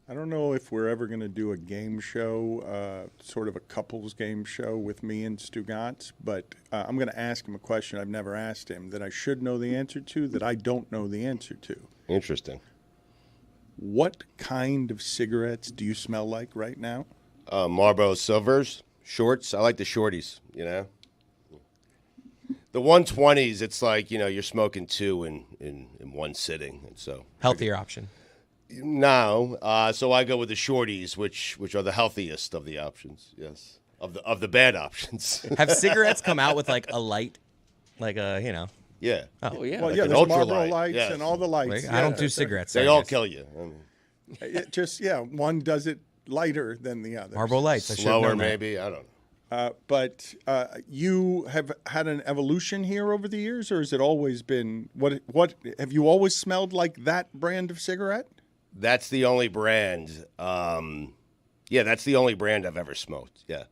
I don't know if we're ever going to do a game show, sort of a couples game show with me and Stugotz, but I'm going to ask him a question I've never asked him that I should know the answer to, that I don't know the answer to. Interesting. What kind of cigarettes do you smell like right now? Marlboro Silvers, shorts. I like the shorties, you know. The 120s, it's like, you know, you're smoking two in one sitting. And so healthier option. No, so I go with the shorties, which are the healthiest of the options. Yes, of the bad options. Have cigarettes come out with like a light, like a Yeah. Oh yeah. Well, like yeah, an there's Marlboro ultralight, lights yes. and all the lights. I don't do cigarettes. They all kill you. I mean, It just one does it lighter than the other. Marlboro lights. I slower, maybe. I don't know. But you have had an evolution here over the years, or has it always been what? Have you always smelled like that brand of cigarette? That's the only brand. That's the only brand I've ever smoked. Yeah.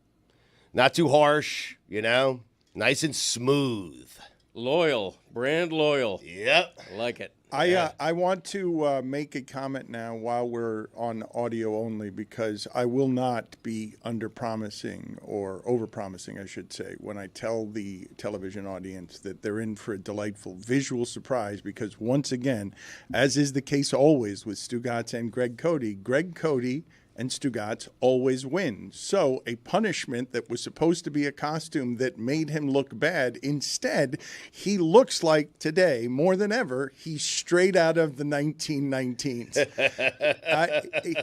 Not too harsh, you know, nice and smooth. Loyal, brand loyal. Yep. I like it. I want to make a comment now while we're on audio only, because I will not be under-promising or over-promising, I should say, when I tell the television audience that they're in for a delightful visual surprise, because once again, as is the case always with Stugotz and Greg Cody and Stugotz always win. So a punishment that was supposed to be a costume that made him look bad, instead, he looks like today, more than ever, he's straight out of the 1919s.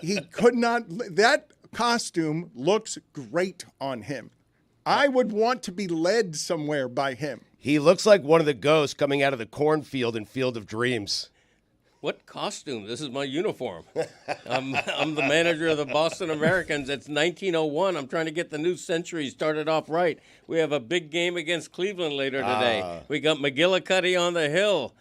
He could not, that costume looks great on him. I would want to be led somewhere by him. He looks like one of the ghosts coming out of the cornfield in Field of Dreams. What costume? This is my uniform. I'm the manager of the Boston Americans. It's 1901. I'm trying to get the new century started off right. We have a big game against Cleveland later today. We got McGillicuddy on the hill.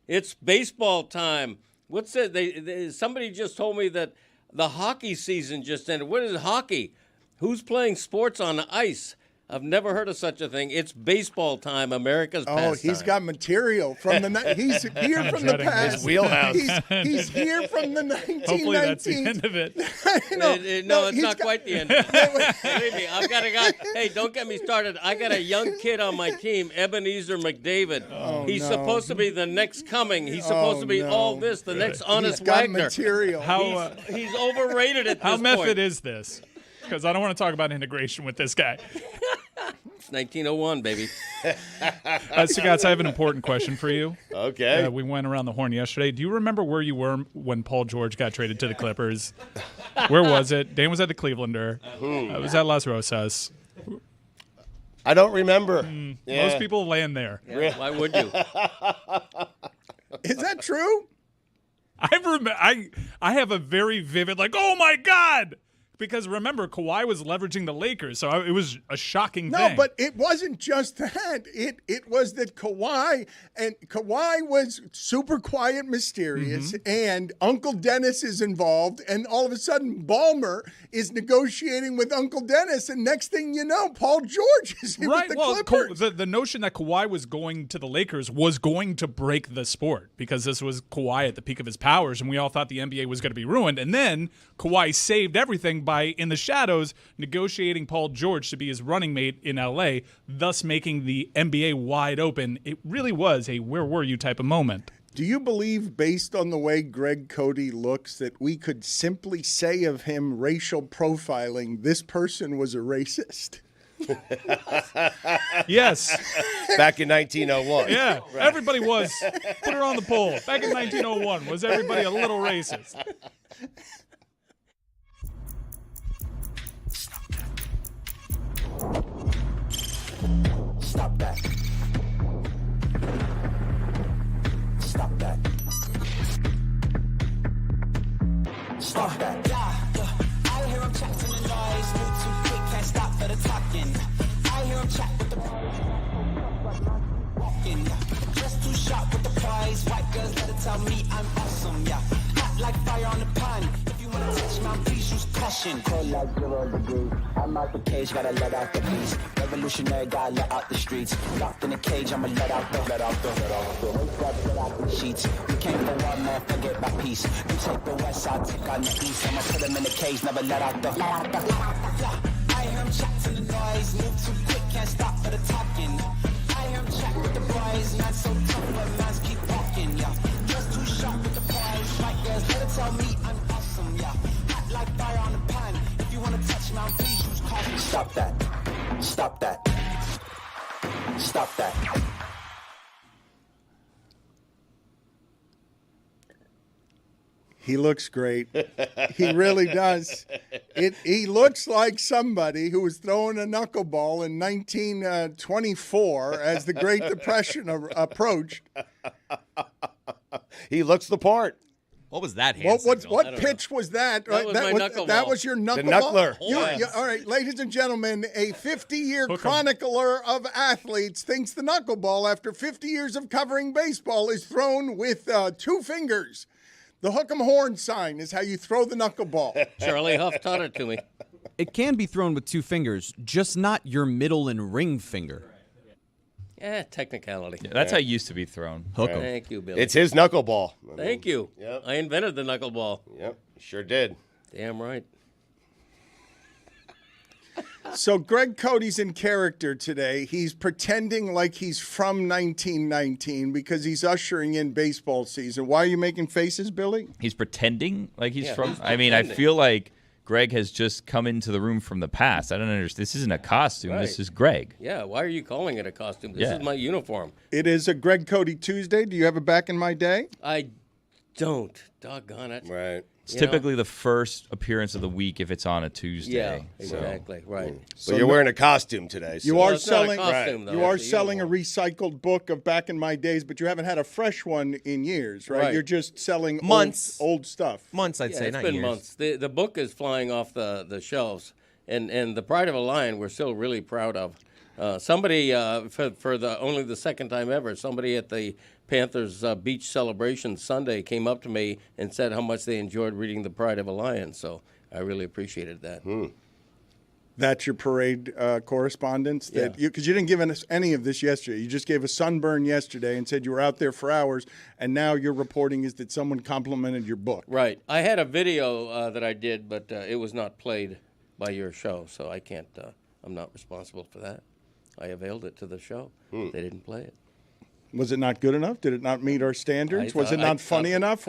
It's baseball time. What's it? Somebody just told me that the hockey season just ended. What is hockey? Who's playing sports on the ice? I've never heard of such a thing. It's baseball time, America's pastime. Oh, he's got material from the. He's here from the past. His wheelhouse. He's here from the 1919s. Hopefully that's the end of it. No, it's not quite the end. Believe me, I've got a guy. Hey, don't get me started. I got a young kid on my team, Ebenezer McDavid. He's supposed to be the next coming. He's supposed to be all this, the next honest He's got Wagner. material. He's overrated at this How point. method is this? Because I don't want to talk about integration with this guy. It's 1901, baby. Stugotz, I have an important question for you. Okay. We went around the horn yesterday. Do you remember where you were when Paul George got traded to the Clippers? Where was it? Dan was at the Clevelander. I was at Las Rosas. I don't remember. Yeah. Most people land there. Yeah, why would you? Is that true? I have a very vivid, oh my God! Because remember, Kawhi was leveraging the Lakers, so it was a shocking thing. No, but it wasn't just that. It was that Kawhi was super quiet, mysterious, and Uncle Dennis is involved, and all of a sudden Ballmer is negotiating with Uncle Dennis, and next thing you know, Paul George is with the Clippers. The notion that Kawhi was going to the Lakers was going to break the sport, because this was Kawhi at the peak of his powers, and we all thought the NBA was going to be ruined. And then Kawhi saved everything by, in the shadows, negotiating Paul George to be his running mate in LA, thus making the NBA wide open. It really was a where were you type of moment. Do you believe, based on the way Greg Cody looks, that we could simply say of him racial profiling, this person was a racist? Yes. Back in 1901. Yeah, right. Everybody was. Put her on the poll. Back in 1901, was everybody a little racist? Stop that. Stop that. Stop that. I hear him chat to the noise. Move too quick, can't stop for the talking. I hear him chat with the walking. Just too sharp with the prize. White girls better tell me I'm awesome. Yeah, hot like fire on the pan. If you wanna touch my please use concussion. Cold like 0 degrees. I'm out the cage, gotta let out the beast. Revolutionary, gotta let out the streets. Locked in a cage, I'ma let out the sheets. We came for one, man, forget my peace. You take the west, I'll take on the east. I'ma put them in the cage, never let out the. I hear him chat to the noise, move too quick, can't stop for the talking. I hear him chat with the boys, man so tough, but man's keep walking, yeah. Just too sharp with the prize, right guys, better tell me I'm awesome, yeah. Hot like fire on the pan, if you wanna touch me, please use caution. Stop that, stop that, stop that. He looks great. He really does. He looks like somebody who was throwing a knuckleball in 1924 as the Great Depression approached. He looks the part. What was that hand signal? What pitch was that? That was my knuckleball. That was your knuckleball? The knuckler. All right, ladies and gentlemen, a 50-year chronicler of athletes thinks the knuckleball, after 50 years of covering baseball, is thrown with 2 fingers. The hook 'em horn sign is how you throw the knuckleball. Charlie Huff taught it to me. It can be thrown with 2 fingers, just not your middle and ring finger. Technicality. That's how it used to be thrown. Hook 'em. Thank you, Billy. It's his knuckleball. Thank you. Yep. I invented the knuckleball. Yep, sure did. Damn right. So Greg Cody's in character today. He's pretending like he's from 1919 because he's ushering in baseball season. Why are you making faces, Billy? He's pretending like he's from. he's I mean, I pretending. feel like Greg has just come into the room from the past. I don't understand. This isn't a costume. This Right. is Greg. Yeah, why are you calling it a costume? This Yeah. is my uniform. It is a Greg Cody Tuesday. Do you have it back in my day? I don't. Doggone it. Right. It's You know? typically the first appearance of the week if it's on a Tuesday. Yeah, So- exactly. Right. But you're wearing a costume today. So. You Well, are it's not a selling. costume, though. You are It's a selling a uniform. recycled book of back in my days, but you haven't had a fresh one in years, right? Right. You're just selling Months. old stuff. Months, I'd Yeah, say, it's not been years. months. The book is flying off the shelves, and the Pride of a Lion we're still really proud of. Somebody for the only the second time ever, somebody at the Panthers beach celebration Sunday came up to me and said how much they enjoyed reading the Pride of a Lion. So I really appreciated that. That's your parade correspondence. That Yeah. because you didn't give us any of this yesterday. You just gave a sunburn yesterday and said you were out there for hours, and now your reporting is that someone complimented your book. Right. I had a video that I did, but it was not played by your show, so I can't. I'm not responsible for that. I availed it to the show. They didn't play it. Was it not good enough? Did it not meet our standards? I Was it thought- not I funny thought- enough?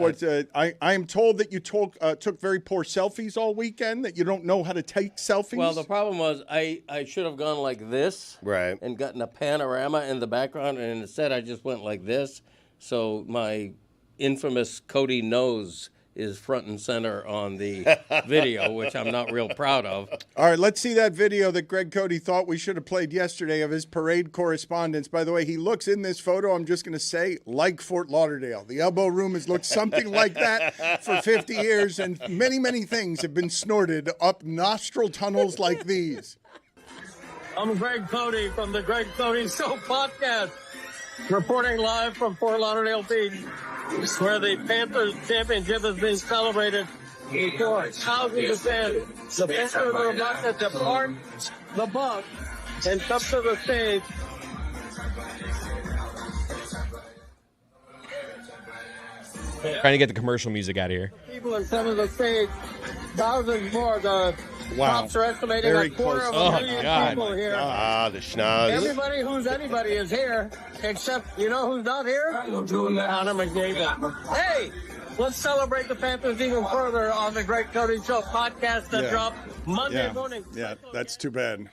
I am told that you took very poor selfies all weekend, that you don't know how to take selfies. Well, the problem was I should have gone like this, Right. and gotten a panorama in the background, and instead I just went like this. So my infamous Cody nose is front and center on the video, which I'm not real proud of. All right, let's see that video that Greg Cody thought we should have played yesterday of his parade correspondence. By the way, he looks in this photo, I'm just going to say, like Fort Lauderdale. The elbow room has looked something like that for 50 years, and many, many things have been snorted up nostril tunnels like these. I'm Greg Cody from the Greg Cody Show podcast, reporting live from Fort Lauderdale Beach, where the Panthers championship is being celebrated before thousands of fans. The Panthers are about to depart the bus and come to the stage. Trying to get the commercial music out of here. People in front of the stage, thousands more. The Wow. cops are estimating Very a quarter close. of a Oh, million God. people here. Ah, the schnoz. Everybody who's anybody is here, except, you know who's not here? Connor McDavid. Hey, let's celebrate the Panthers even further on the Greg Cody Show podcast that Yeah. dropped Monday Yeah, morning. yeah, that's too bad.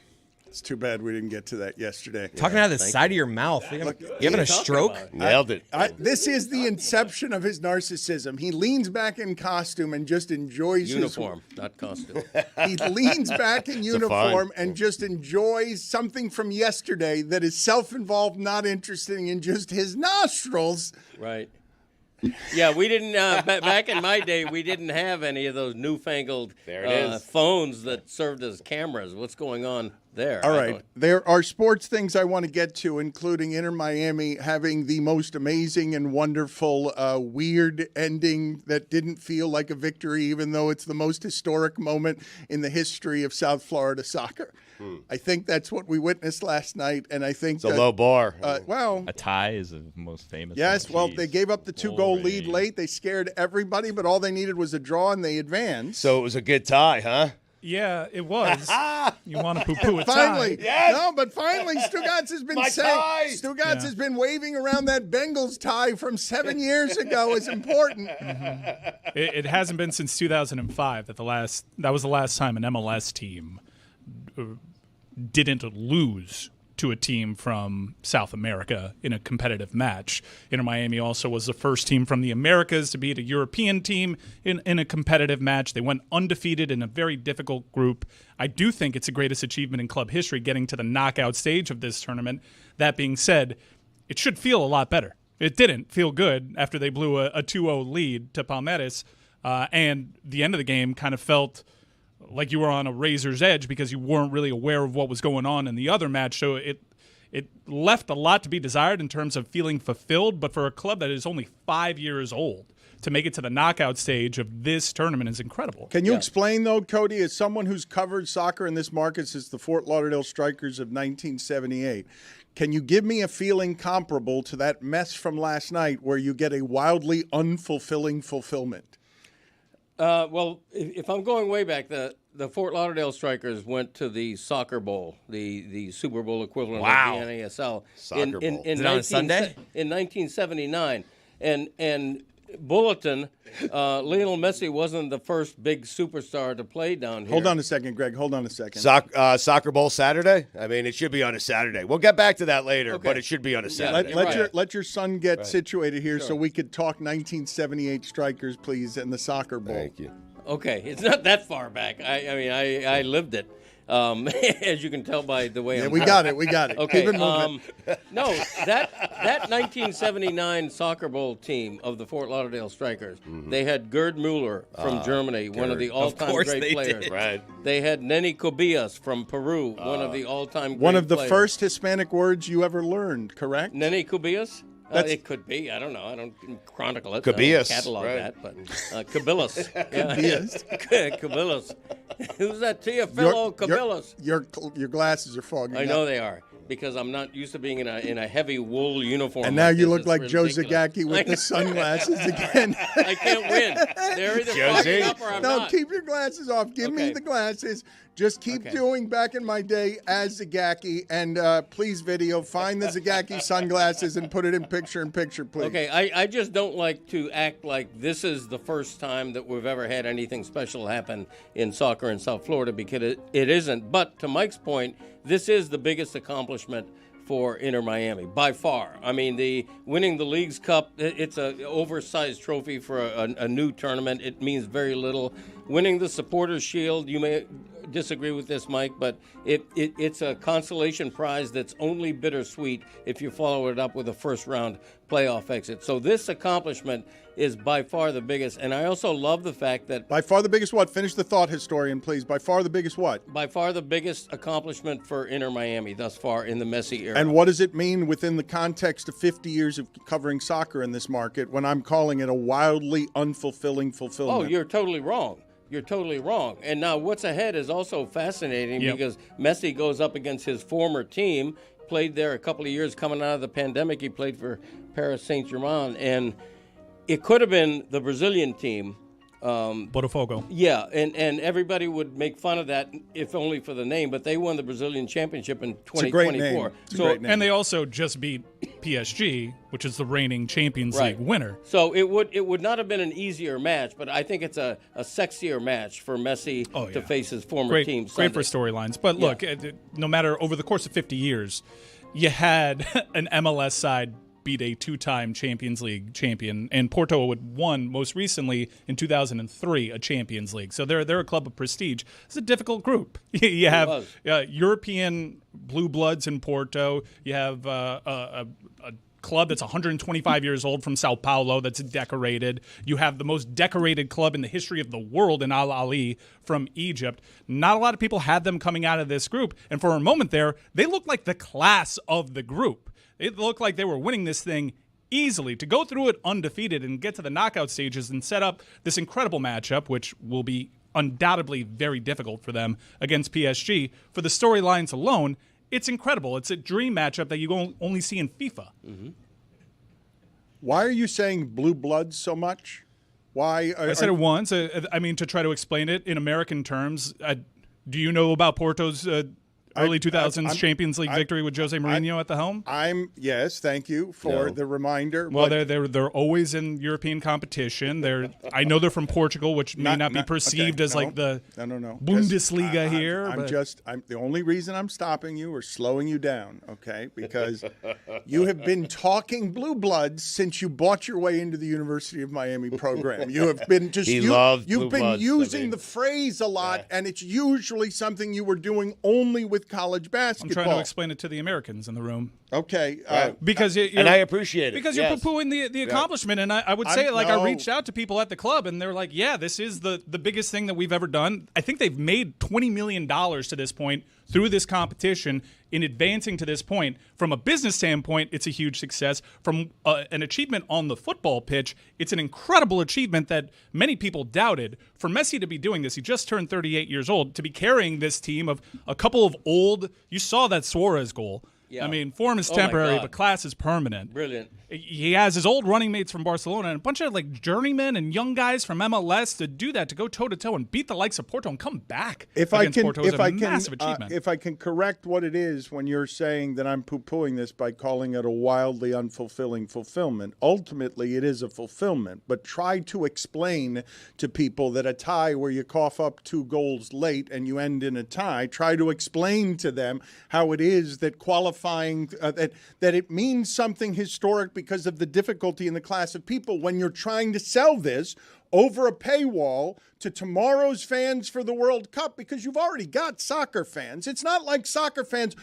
It's too bad we didn't get to that yesterday. Talking out of the side of your mouth. You having a stroke? Nailed it. This is the inception of his narcissism. He leans back in costume and just enjoys Uniform, not costume. He leans back in fine. uniform and just enjoys something from yesterday that is self-involved, not interesting in just his nostrils. Right. Yeah, we didn't. Back in my day, we didn't have any of those newfangled There it is. phones that served as cameras. What's going on? there. All right. There are sports things I want to get to, including Inter Miami having the most amazing and wonderful weird ending that didn't feel like a victory, even though it's the most historic moment in the history of South Florida soccer. I think that's what we witnessed last night, and I think It's a low bar. Well, A tie is the most famous. yes, one. well, Jeez. they gave up the 2-goal lead Glory. late. They scared everybody, but all they needed was a draw, and they advanced. So it was a good tie, huh? Yeah, it was. You want to poo-poo a tie. Finally, Yes! no, but finally, Stugotz has been My tie! Stugotz has been waving around that Bengals tie from 7 years ago as important. It hasn't been since 2005 that was the last time an MLS team didn't lose to a team from South America in a competitive match. Inter Miami also was the first team from the Americas to beat a European team in a competitive match. They went undefeated in a very difficult group. I do think it's the greatest achievement in club history, getting to the knockout stage of this tournament. That being said, it should feel a lot better. It didn't feel good after they blew a 2-0 lead to Palmeiras, and the end of the game kind of felt like you were on a razor's edge because you weren't really aware of what was going on in the other match. So it left a lot to be desired in terms of feeling fulfilled. But for a club that is only 5 years old, to make it to the knockout stage of this tournament is incredible. Can you explain, though, Cody, as someone who's covered soccer in this market since the Fort Lauderdale Strikers of 1978, can you give me a feeling comparable to that mess from last night where you get a wildly unfulfilling fulfillment? Well, if I'm going way back, the Fort Lauderdale Strikers went to the Soccer Bowl, the Super Bowl equivalent Wow. of the NASL. Soccer Bowl. In Is it on a Sunday? In 1979. And Bulletin, Lionel Messi wasn't the first big superstar to play down here. Hold on a second, Greg. Hold on a second. Soccer Bowl Saturday? I mean, it should be on a Saturday. We'll get back to that later, but it should be on a Saturday. Let your son get situated here so we could talk 1978 Strikers, please, and the Soccer Bowl. Thank you. Okay, it's not that far back. I lived it, as you can tell by the way. Yeah, I'm we got it. We got it. Okay. Keep it moving. No, that 1979 Soccer Bowl team of the Fort Lauderdale Strikers, they had Gerd Müller from Germany, one of the all-time course great they players. did. Right. They had Nenny Cobillas from Peru, one of the all-time great One of the players. first Hispanic words you ever learned, correct? Nenny Cobillas? That's- It could be. I don't know. I don't chronicle it. Cabillas, I don't catalog right. that, but Cabillas. Cabillas. Cabillas. Who's that to you, fellow Cabillas? Your glasses are fogging I up. know they are, because I'm not used to being in a heavy wool uniform. And now like you this. look It's like Joe ridiculous. Zagacki with the sunglasses again. I can't win. They're either Josie. fucking up or I'm No, not. keep your glasses off. Give me Okay. the glasses. Just keep Okay. doing back in my day as Zagacki. And please, video, find the Zagacki sunglasses and put it in picture, please. Okay, I just don't like to act like this is the first time that we've ever had anything special happen in soccer in South Florida, because it isn't. But to Mike's point, this is the biggest accomplishment for Inter Miami by far. I mean, the winning the Leagues Cup, it's an oversized trophy for a new tournament. It means very little. Winning the Supporters Shield, you may disagree with this, Mike, but it's a consolation prize that's only bittersweet if you follow it up with a first-round playoff exit. So this accomplishment is by far the biggest, and I also love the fact that By far the biggest what? Finish the thought, historian, please. By far the biggest what? by far the biggest accomplishment for Inter Miami thus far in the Messi era. And what does it mean within the context of 50 years of covering soccer in this market when I'm calling it a wildly unfulfilling fulfillment? Oh, you're totally wrong. You're totally wrong. And now what's ahead is also fascinating Yep. because Messi goes up against his former team, played there a couple of years coming out of the pandemic. He played for Paris Saint-Germain, and it could have been the Brazilian team. Botafogo. Yeah, and everybody would make fun of that if only for the name, but they won the Brazilian championship in It's a great 2024. name. It's a great name. And they also just beat PSG, which is the reigning Champions Right. League winner. So it would not have been an easier match, but I think it's a sexier match for Messi to face his former team. Great for Sunday. storylines. But look, no matter over the course of 50 years, you had an MLS side beat a two-time Champions League champion, and Porto had won most recently in 2003 a Champions League. So they're a club of prestige. It's a difficult group. You have European blue bloods in Porto. You have a club that's 125 years old from Sao Paulo that's decorated. You have the most decorated club in the history of the world in Al Ahly from Egypt. Not a lot of people had them coming out of this group, and for a moment there, they looked like the class of the group. It looked like they were winning this thing easily. To go through it undefeated and get to the knockout stages and set up this incredible matchup, which will be undoubtedly very difficult for them against PSG, for the storylines alone, it's incredible. It's a dream matchup that you only see in FIFA. Mm-hmm. Why are you saying blue bloods so much? Why? I said it once. I mean, to try to explain it in American terms, do you know about Porto's early 2000s Champions League victory with Jose Mourinho at the helm? Yes, thank you for the reminder. Well, they're always in European competition. I know they're from Portugal, which may not be perceived as like the Bundesliga here. I'm the only reason I'm stopping you or slowing you down, okay? Because you have been talking blue bloods since you bought your way into the University of Miami program. You have been you've been using the phrase a lot, and it's usually something you were doing only with college basketball. I'm trying to explain it to the Americans in the room. Okay. Because and I appreciate it. Because you're poo-pooing the accomplishment. And I would say, I reached out to people at the club, and they're like, yeah, this is the biggest thing that we've ever done. I think they've made $20 million to this point through this competition in advancing to this point. From a business standpoint, it's a huge success. From an achievement on the football pitch, it's an incredible achievement that many people doubted. For Messi to be doing this, he just turned 38 years old, to be carrying this team of a couple of old, you saw that Suarez goal. Yeah. I mean, form is temporary, but class is permanent. Brilliant. He has his old running mates from Barcelona and a bunch of like journeymen and young guys from MLS to do that, to go toe-to-toe and beat the likes of Porto and come back against Porto is a massive achievement. If I can correct what it is when you're saying that I'm poo-pooing this by calling it a wildly unfulfilling fulfillment, ultimately it is a fulfillment. But try to explain to people that a tie where you cough up 2 goals late and you end in a tie, try to explain to them how it is that qualifying, that it means something historic because of the difficulty in the class of people when you're trying to sell this over a paywall to tomorrow's fans for the World Cup, because you've already got soccer fans. It's not like soccer fans.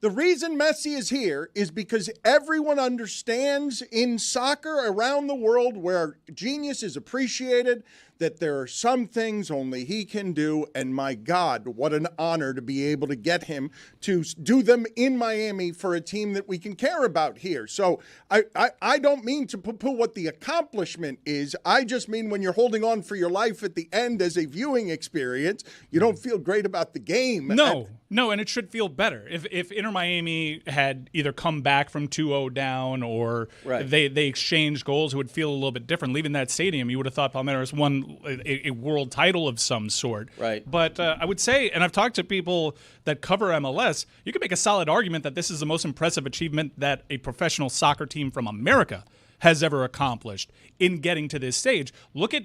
The reason Messi is here is because everyone understands in soccer around the world where genius is appreciated, that there are some things only he can do, and my God, what an honor to be able to get him to do them in Miami for a team that we can care about here. So I don't mean to poo-poo what the accomplishment is. I just mean when you're holding on for your life at the end as a viewing experience, you don't feel great about the game. No, and it should feel better. If Inter Miami had either come back from 2-0 down or they exchanged goals, it would feel a little bit different. Leaving that stadium, you would have thought Palmeiras won a world title of some sort. Right. But I would say, and I've talked to people that cover MLS, you can make a solid argument that this is the most impressive achievement that a professional soccer team from America has ever accomplished in getting to this stage. Look at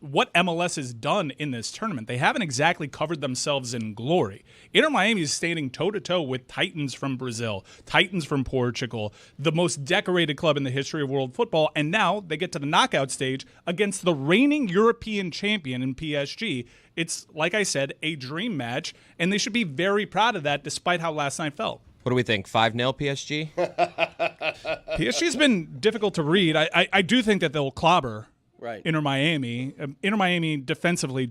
what MLS has done in this tournament. They haven't exactly covered themselves in glory. Inter Miami is standing toe-to-toe with Titans from Brazil, Titans from Portugal, the most decorated club in the history of world football, and now they get to the knockout stage against the reigning European champion in PSG. It's, like I said, a dream match, and they should be very proud of that despite how last night felt. What do we think? 5-0 PSG? PSG's been difficult to read. I do think that they'll clobber Inter Miami. Inter Miami defensively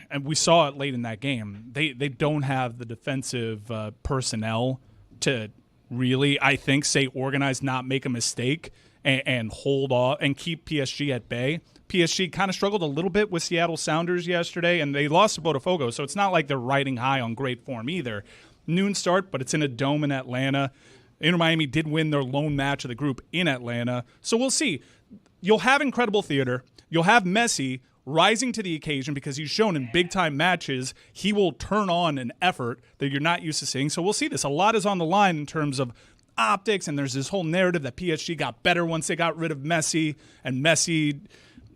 and we saw it late in that game, they don't have the defensive personnel to really, I think, stay organized, not make a mistake, and hold off and keep PSG at bay. PSG kind of struggled a little bit with Seattle Sounders yesterday, and they lost to Botafogo, so it's not like they're riding high on great form either. Noon start, but it's in a dome in Atlanta. Inter Miami did win their lone match of the group in Atlanta. So we'll see. You'll have incredible theater. You'll have Messi rising to the occasion because he's shown in big-time matches he will turn on an effort that you're not used to seeing. So we'll see this. A lot is on the line in terms of optics, and there's this whole narrative that PSG got better once they got rid of Messi, and Messi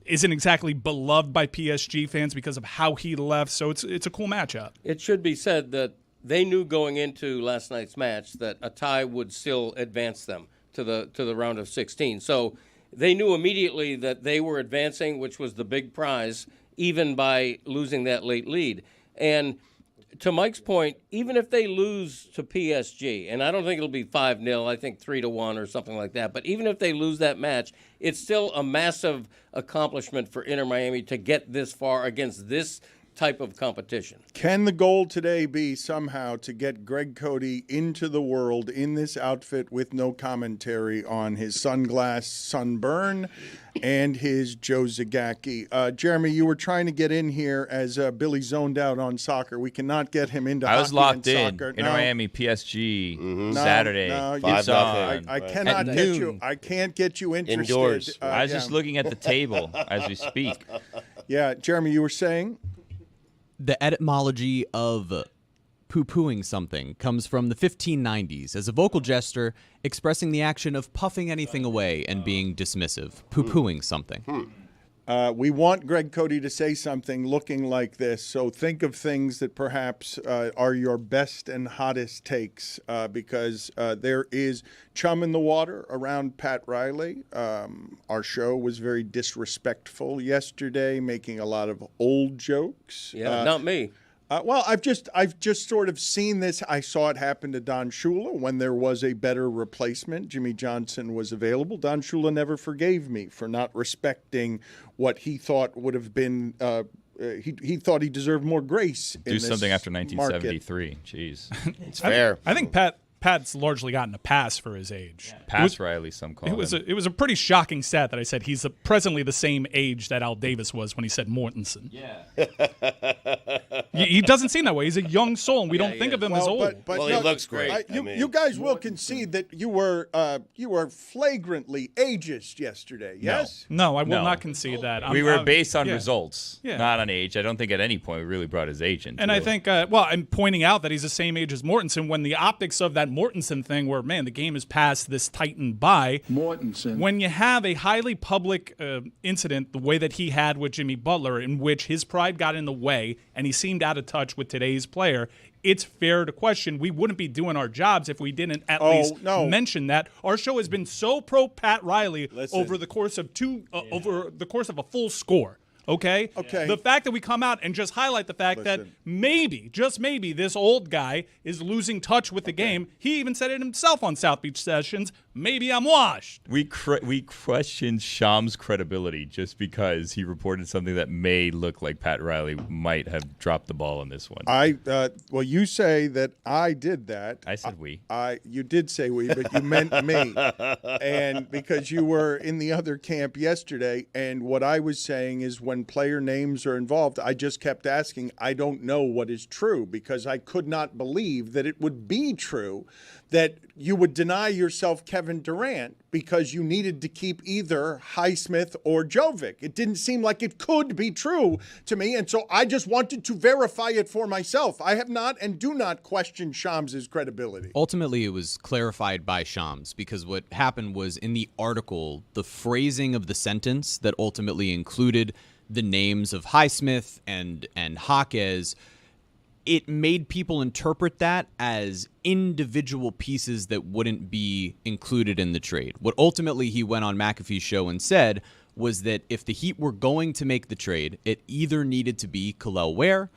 isn't exactly beloved by PSG fans because of how he left. So it's a cool matchup. It should be said that they knew going into last night's match that a tie would still advance them to the round of 16. So they knew immediately that they were advancing, which was the big prize, even by losing that late lead. And to Mike's point, even if they lose to PSG, and I don't think it'll be 5-0, I think 3-1 or something like that, but even if they lose that match, it's still a massive accomplishment for Inter Miami to get this far against this type of competition. Can the goal today be somehow to get Greg Cody into the world in this outfit with no commentary on his sunglass sunburn and his Joe Zagacki? Jeremy, you were trying to get in here as Billy zoned out on soccer. We cannot get him into I was hockey locked and in. soccer. In Miami, PSG, No, Saturday. no, you- 5-0. I cannot At get noon. you. I can't get you interested. Indoors. I was just looking at the table as we speak. Yeah, Jeremy, you were saying? The etymology of poo-pooing something comes from the 1590s as a vocal gesture expressing the action of puffing anything away and being dismissive. Poo-pooing something. We want Greg Cody to say something looking like this, so think of things that perhaps are your best and hottest takes, because there is chum in the water around Pat Riley. Our show was very disrespectful yesterday, making a lot of old jokes. Yeah, not me. Well, I've just sort of seen this. I saw it happen to Don Shula when there was a better replacement. Jimmy Johnson was available. Don Shula never forgave me for not respecting what he thought would have been. He thought he deserved more grace. Do in something this after 1973. Jeez. It's fair. I think Pat's largely gotten a pass for his age. Pass Riley, some call It was a pretty shocking stat that I said he's presently the same age that Al Davis was when he said Mortensen. Yeah. He doesn't seem that way. He's a young soul, and we don't think of him as old. Well, he looks great. You guys will concede that you were flagrantly ageist yesterday. Yes. No, I will No. not concede that. We were based on yeah. results, Yeah. not on age. I don't think at any point we really brought his age into And it. I think, I'm pointing out that he's the same age as Mortensen when the optics of that Mortensen thing where, man, the game has passed this Titan by. Mortensen. When you have a highly public incident, the way that he had with Jimmy Butler, in which his pride got in the way and he seemed out of touch with today's player, it's fair to question we wouldn't be doing our jobs if we didn't at least mention that. Our show has been so pro Pat Riley over the course of over the course of a full score. Okay? Okay. The fact that we come out and just highlight the fact that maybe, just maybe, this old guy is losing touch with the game. He even said it himself on South Beach Sessions. Maybe I'm washed. We questioned Sham's credibility just because he reported something that may look like Pat Riley might have dropped the ball in this one. Well, you say that I did that. I said we. You did say we, but you meant me. And because you were in the other camp yesterday, and what I was saying is when player names are involved, I just kept asking, I don't know what is true, because I could not believe that it would be true that you would deny yourself Kevin Durant because you needed to keep either Highsmith or Jovic. It didn't seem like it could be true to me, and so I just wanted to verify it for myself. I have not and do not question Shams' credibility. Ultimately, it was clarified by Shams because what happened was in the article, the phrasing of the sentence that ultimately included the names of Highsmith and Jaquez, it made people interpret that as individual pieces that wouldn't be included in the trade. What ultimately he went on McAfee's show and said was that if the Heat were going to make the trade, it either needed to be Kel'el Ware,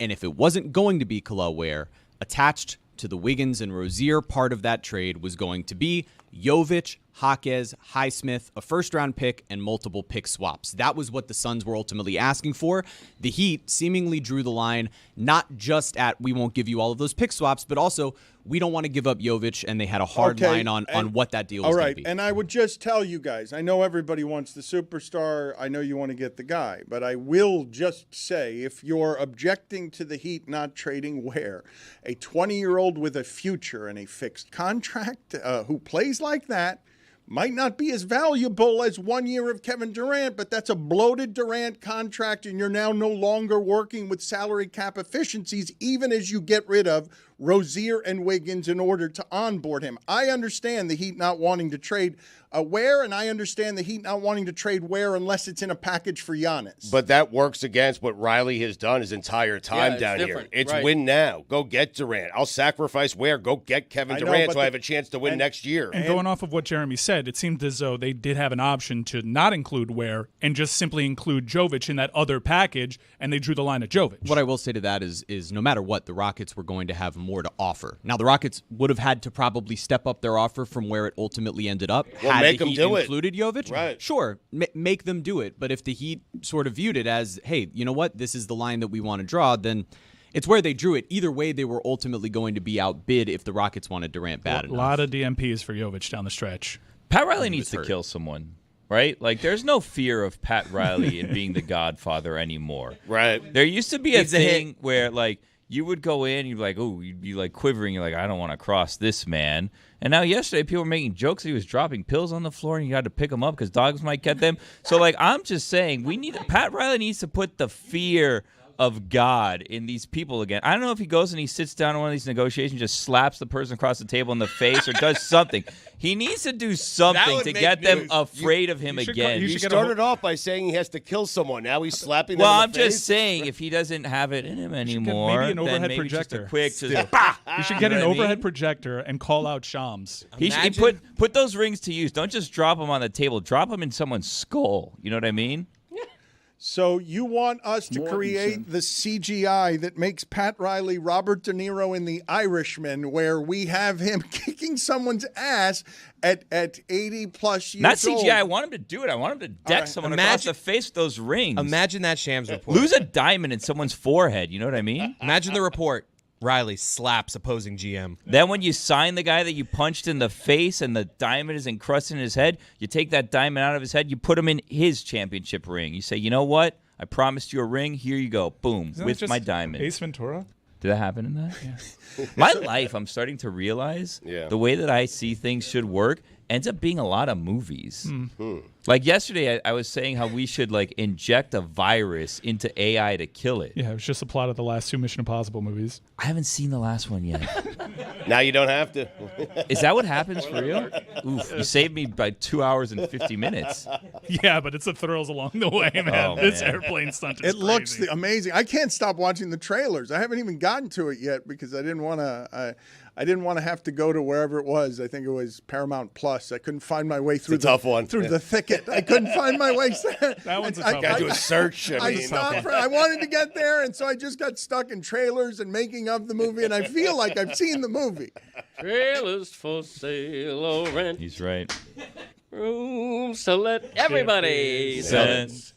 and if it wasn't going to be Kel'el Ware, attached to the Wiggins and Rozier part of that trade was going to be Jovic, Jaquez, Highsmith, a first-round pick, and multiple pick swaps. That was what the Suns were ultimately asking for. The Heat seemingly drew the line not just at we won't give you all of those pick swaps, but also we don't want to give up Jovic, and they had a hard line on what that deal was going to be. And I would just tell you guys, I know everybody wants the superstar. I know you want to get the guy. But I will just say, if you're objecting to the Heat not trading Ware, a 20-year-old with a future and a fixed contract who plays like that, might not be as valuable as 1 year of Kevin Durant, but that's a bloated Durant contract, and you're now no longer working with salary cap efficiencies, even as you get rid of Rozier and Wiggins in order to onboard him. I understand the Heat not wanting to trade Ware, and I understand the Heat not wanting to trade Ware unless it's in a package for Giannis. But that works against what Riley has done his entire time down here. It's win now. Go get Durant. I'll sacrifice Ware. Go get Kevin Durant so I have a chance to win next year. And going off of what Jeremy said, it seemed as though they did have an option to not include Ware and just simply include Jovic in that other package, and they drew the line at Jovic. What I will say to that is no matter what, the Rockets were going to have more to offer. Now, the Rockets would have had to probably step up their offer from where it ultimately ended up. Well, make them do it. Included Jovic? Right. Sure, make them do it. But if the Heat sort of viewed it as, hey, you know what, this is the line that we want to draw, then it's where they drew it. Either way, they were ultimately going to be outbid if the Rockets wanted Durant bad enough. A lot of DMPs for Jovic down the stretch. Pat Riley needs to kill someone, right? Like, there's no fear of Pat Riley in being the Godfather anymore. Right. There used to be a thing where, like, you would go in, you'd be like, oh, you'd be like quivering. You're like, I don't want to cross this man. And now yesterday, people were making jokes that he was dropping pills on the floor and you had to pick them up because dogs might get them. So, like, I'm just saying, Pat Riley needs to put the fear of God in these people again. I don't know if he goes and he sits down in one of these negotiations, just slaps the person across the table in the face or does something. He needs to do something to get them afraid of him again. He started off by saying he has to kill someone. Now he's slapping them Well, in I'm the face. just saying, if he doesn't have it in him anymore, maybe an overhead then maybe projector. just a quick, You should get an overhead projector and call out Shams. He put those rings to use. Don't just drop them on the table. Drop them in someone's skull. You know what I mean? So you want us to create the CGI that makes Pat Riley Robert De Niro in The Irishman, where we have him kicking someone's ass at 80-plus years Not CGI. old. I want him to do it. I want him to deck someone across the face with those rings. Imagine that Shams report. Lose a diamond in someone's forehead. You know what I mean? Imagine the report. Riley slaps opposing GM. Then when you sign the guy that you punched in the face and the diamond is encrusted in his head, you take that diamond out of his head, you put him in his championship ring. You say, you know what? I promised you a ring. Here you go. Boom. Isn't with that just my diamond. Ace Ventura? Did that happen in that? Yeah. My life, I'm starting to realize the way that I see things should work ends up being a lot of movies. Like yesterday, I was saying how we should like inject a virus into AI to kill it. Yeah, it was just the plot of the last two Mission Impossible movies. I haven't seen the last one yet. Now you don't have to. Is that what happens for real? Oof, you saved me by 2 hours and 50 minutes. Yeah, but it's the thrills along the way, man. Oh, This man. airplane stunt is It looks crazy. amazing. I can't stop watching the trailers. I haven't even gotten to it yet because I didn't want to. I didn't want to have to go to wherever it was. I think it was Paramount Plus. I couldn't find my way through a tough one. through the thicket. I couldn't find my way. That one's a tough Gotta one. do a search. I stopped. I wanted to get there, and so I just got stuck in trailers and making of the movie. And I feel like I've seen the movie. Trailers for sale or rent. He's right. Rooms to let everybody Sense.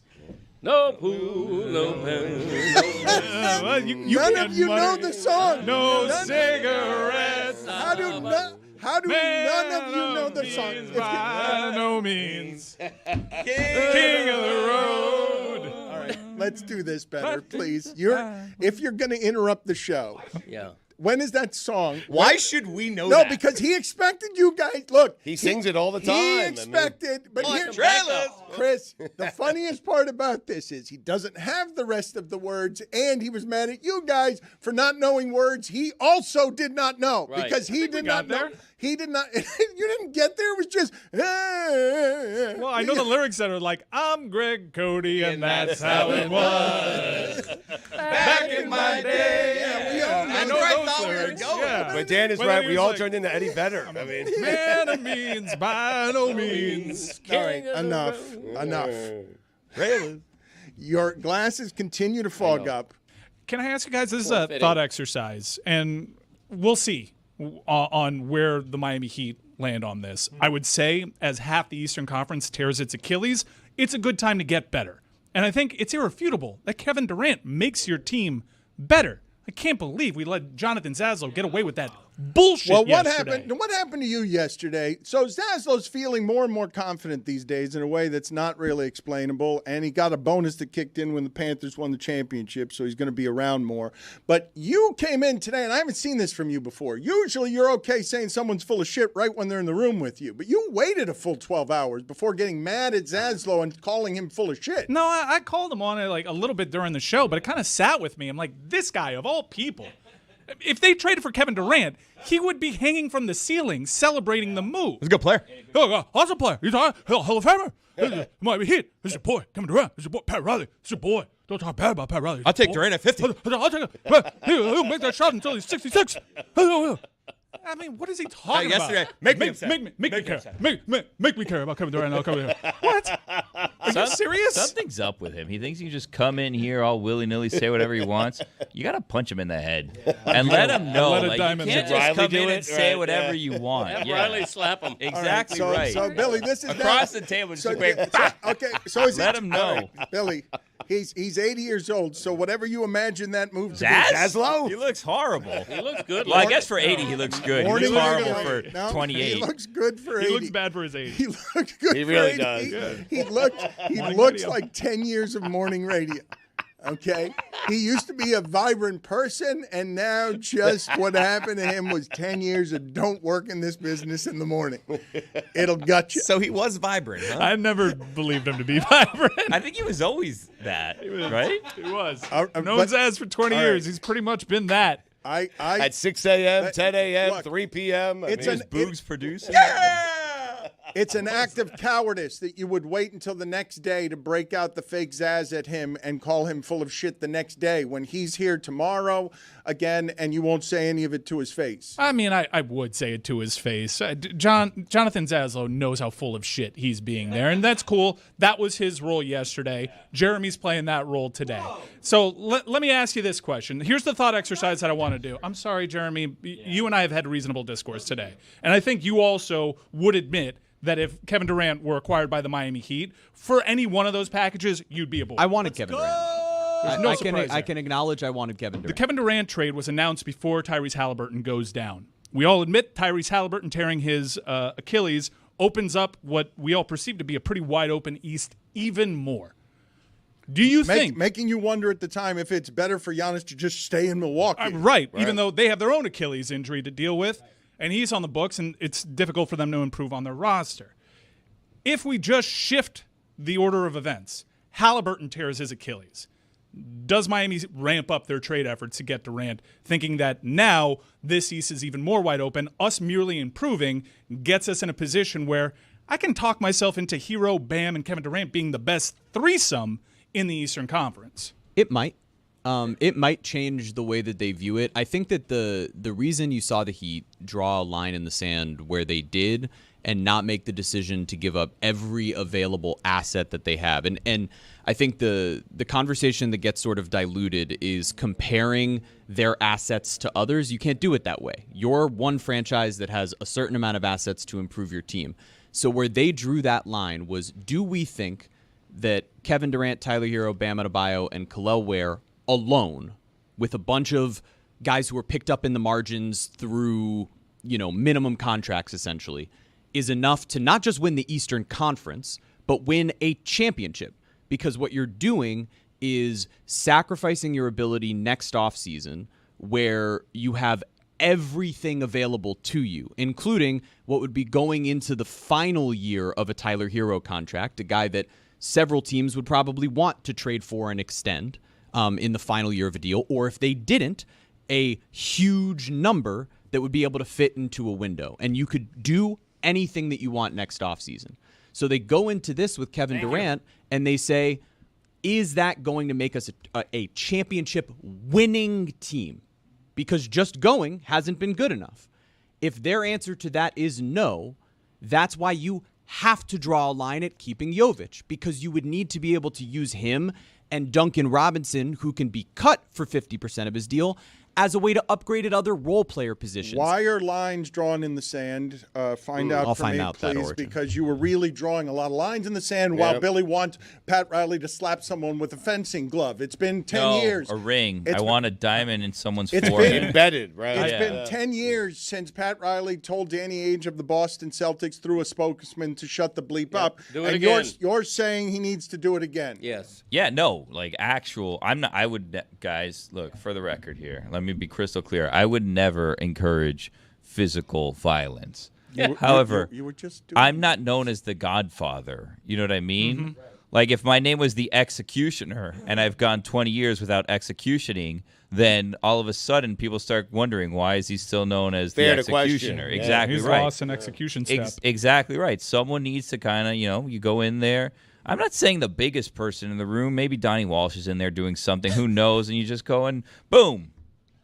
No pool, no pen. None of you know the song. No None- cigarettes. How do none of you know the song? If you- By no means. King of the road. All right, let's do this better, please. If you're going to interrupt the show, Yeah. when is that song? Why should we know No, that? because he expected you guys. Look, He sings it all the time. He I mean- expected, but here, trailers. Chris, the funniest part about this is he doesn't have the rest of the words, and he was mad at you guys for not knowing words he also did not know Right. because he did not know. there. He did not. You didn't get there. It was just. Well, I know the lyrics that are like, I'm Greg Cody, and that's how it was. Back in my day. Yeah, we all I know know that. those lyrics. Yeah. But Dan is Well, right. he We was all like- turned into Eddie Vedder. I mean, Man of means, by no means. All right, enough. Your glasses continue to fog up. Can I ask you guys, this is a fitting. thought exercise, and we'll see on where the Miami Heat land on this. I would say as half the Eastern Conference tears its Achilles, it's a good time to get better. And I think it's irrefutable that Kevin Durant makes your team better. I can't believe we let Jonathan Zaslow get away with that bullshit Well, what yesterday. happened? What happened to you yesterday? So Zaslow's feeling more and more confident these days in a way that's not really explainable, and he got a bonus that kicked in when the Panthers won the championship, so he's going to be around more. But you came in today, and I haven't seen this from you before. Usually, you're okay saying someone's full of shit right when they're in the room with you, but you waited a full 12 hours before getting mad at Zaslow and calling him full of shit. No, I called him on it like a little bit during the show, but it kind of sat with me. I'm like, this guy of all people. If they traded for Kevin Durant, he would be hanging from the ceiling celebrating the move. He's a good player. Awesome player. He's a Hall of Famer. He might be hit. This is your boy, Kevin Durant. This is your boy, Pat Riley. This is your boy. Don't talk bad about Pat Riley. I'll take Durant at 50. I'll take it. He'll make that shot until he's 66. I mean, what is he talking yesterday, about? make me upset. Make me care. Make me care about Kevin Durant. I'll come here. What? Are you serious? Something's up with him. He thinks you can just come in here all willy-nilly, say whatever he wants. You got to punch him in the head and let him know. Let a like, diamond you can't hit. just come in Riley and say whatever you want. Have Riley slap him. Exactly All right. So Billy, this is Across now, the table, just so, a quick, okay, so is let it, him know. all right, Billy, he's 80 years old. So whatever you imagine that move to be, Zaslow? He looks horrible. He looks good. Well, I guess for 80, he looks good. He Morning looks horrible radio. for No, 28. He looks good for 80. He looks bad for his age. He looks good. He for really 80. does. He looks like 10 years of morning radio. Okay, he used to be a vibrant person, and now just what happened to him was 10 years of don't work in this business in the morning. It'll gut you. So he was vibrant, huh? I never believed him to be vibrant. I think he was always that, right? He was. but- Known as for 20 all right. years. He's pretty much been that. At 6 a.m., 10 a.m., Look, 3 p.m. it's I mean, an- Boog's producer. It's an act of cowardice that you would wait until the next day to break out the fake Zaz at him and call him full of shit the next day when he's here tomorrow again and you won't say any of it to his face. I mean, I would say it to his face. Jonathan Zaslow knows how full of shit he's being there, and that's cool. That was his role yesterday. Jeremy's playing that role today. So let me ask you this question. Here's the thought exercise that I want to do. I'm sorry, Jeremy. You and I have had reasonable discourse today, and I think you also would admit that if Kevin Durant were acquired by the Miami Heat, for any one of those packages, you'd be aboard. I wanted Kevin Durant. There's no I surprise there. can acknowledge I wanted Kevin The Durant. Kevin Durant trade was announced before Tyrese Halliburton goes down. We all admit Tyrese Halliburton tearing his Achilles opens up what we all perceive to be a pretty wide open East even more. Do you think Making you wonder at the time if it's better for Giannis to just stay in Milwaukee. right, even though they have their own Achilles injury to deal with, and he's on the books, and it's difficult for them to improve on their roster. If we just shift the order of events, Halliburton tears his Achilles. Does Miami ramp up their trade efforts to get Durant, thinking that now this East is even more wide open, us merely improving gets us in a position where I can talk myself into Hero, Bam, and Kevin Durant being the best threesome in the Eastern Conference? It might. It might change the way that they view it. I think that the reason you saw the Heat draw a line in the sand where they did and not make the decision to give up every available asset that they have. And I think the conversation that gets sort of diluted is comparing their assets to others. You can't do it that way. You're one franchise that has a certain amount of assets to improve your team. So where they drew that line was, do we think that Kevin Durant, Tyler Hero, Bam Adebayo, and Kel'el Ware alone, with a bunch of guys who were picked up in the margins through, minimum contracts essentially, is enough to not just win the Eastern Conference, but win a championship? Because what you're doing is sacrificing your ability next offseason where you have everything available to you, including what would be going into the final year of a Tyler Hero contract, a guy that several teams would probably want to trade for and extend in the final year of a deal, or if they didn't, a huge number that would be able to fit into a window. And you could do anything that you want next offseason. So they go into this with Kevin Durant, and they say, is that going to make us a championship winning team? Because just going hasn't been good enough. If their answer to that is no, that's why you have to draw a line at keeping Jovic, because you would need to be able to use him and Duncan Robinson, who can be cut for 50% of his deal, as a way to upgrade at other role player positions. Why are lines drawn in the sand? Find out I'll for find me, out that please, origin. because you were really drawing a lot of lines in the sand while Billy wants Pat Riley to slap someone with a fencing glove. It's been 10 years. A ring. It's I want a diamond in someone's It's forehead. Embedded, right? It's been 10 years since Pat Riley told Danny Ainge of the Boston Celtics through a spokesman to shut the bleep up. Do it and again. You're saying he needs to do it again. Yes. Yeah, no, like actual. I'm not. I would, guys. Look, for the record here, let me be crystal clear. I would never encourage physical violence. However, you were just doing I'm not known as the Godfather. You know what I mean? Like if my name was the Executioner and I've gone 20 years without executioning, then all of a sudden people start wondering, why is he still known as Fair the to question. Executioner? Yeah. Exactly He's right. lost an execution step. Exactly right. Someone needs to kind of, you go in there. I'm not saying the biggest person in the room. Maybe Donnie Walsh is in there doing something. Who knows? And you just go and boom.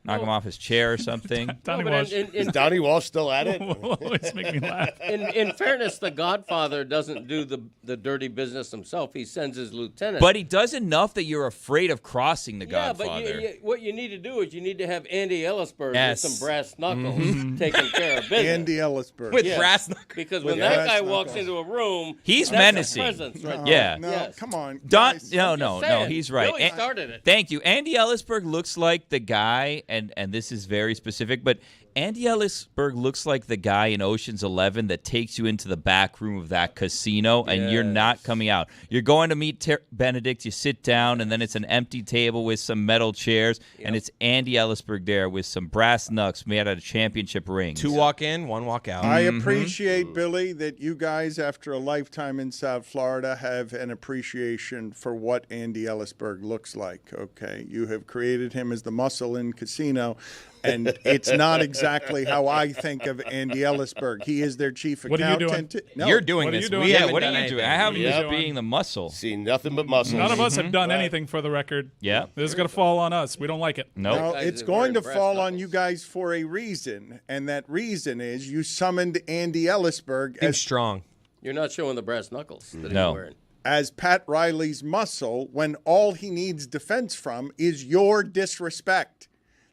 Knock him off his chair or something. Donnie No, but Walsh. Is Donnie Walsh still at it? Always make me laugh. In fairness, the Godfather doesn't do the dirty business himself. He sends his lieutenant. But he does enough that you're afraid of crossing the yeah, Godfather. but what you need to do is you need to have Andy Ellisberg Yes. with some brass knuckles taking care of business. Andy Ellisberg. With Yes. brass knuckles. Because With when that brass guy walks knuckles. into a room, He's that's menacing. A presence right Yeah. No, Yes. come on. Don, guys. no, saying, he's right. Billy started it. Thank you. Andy Ellisberg looks like the guy, and this is very specific, but Andy Ellisberg looks like the guy in Ocean's 11 that takes you into the back room of that casino, and you're not coming out. You're going to meet Benedict, you sit down, and then it's an empty table with some metal chairs, and it's Andy Ellisberg there with some brass knucks made out of championship rings. 2 walk in, 1 walk out. I appreciate, Billy, that you guys, after a lifetime in South Florida, have an appreciation for what Andy Ellisberg looks like, okay? You have created him as the muscle in casino, and it's not exactly how I think of Andy Ellisberg. He is their chief What are you accountant. doing? No, You're doing What are this. you doing? We Yeah, haven't What done are you doing? I anything. have him Yep. as being the muscle. See nothing but muscles. None of us have done anything for the record. Yeah. This is going to fall on us. We don't like it. Nope. No, Guys it's are going to wearing brass fall on knuckles. you guys for a reason, and that reason is you summoned Andy Ellisberg Think as strong. You're not showing the brass knuckles that he's No. wearing. as Pat Riley's muscle when all he needs defense from is your disrespect.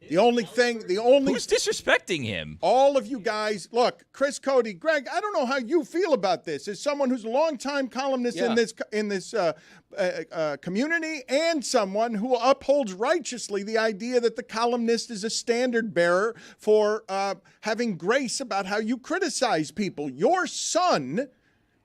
The only Who's disrespecting him? all of you guys, look, Chris, Cody, Greg, I don't know how you feel about this. As someone who's a longtime columnist Yeah. in this community, and someone who upholds righteously the idea that the columnist is a standard bearer for having grace about how you criticize people. Your son,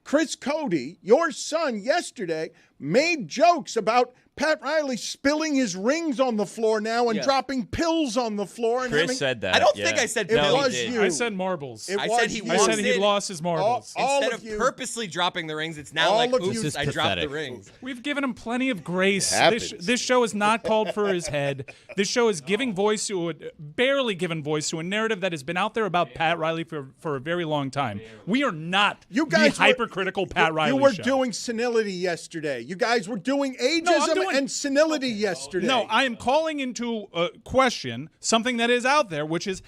Chris Cody, your son yesterday made jokes about Pat Riley spilling his rings on the floor now and Yes. dropping pills on the floor. And Chris having, said that. I don't yeah. think I said It pills. No, he was did. you. I said marbles. It I was said he you. I said wanted- he lost his marbles. all Instead of of you- purposely dropping the rings, it's now all like, of you- oops, This is I dropped the pathetic. rings. We've given him plenty of grace. Happens. This show is not called for his head. This show is giving voice to barely given voice to a narrative that has been out there about Pat Riley for a very long time. We are not You guys the hypercritical Pat Riley You were show. doing senility yesterday. You guys were doing ageism No, I'm doing- and senility yesterday. No, I am calling into question something that is out there, which is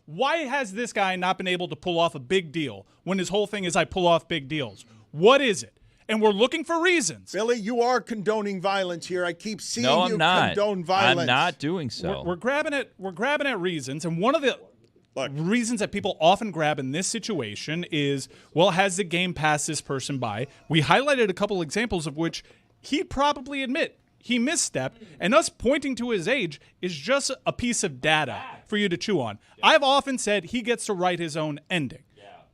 why has this guy not been able to pull off a big deal when his whole thing is I pull off big deals? What is it? And we're looking for reasons. Billy, you are condoning violence here. I keep seeing No, you I'm not. condone violence. I'm not doing so. We're grabbing at reasons, and one of the reasons that people often grab in this situation is, well, has the game passed this person by? We highlighted a couple examples of which he'd probably admit he misstepped, and us pointing to his age is just a piece of data for you to chew on. I've often said he gets to write his own ending.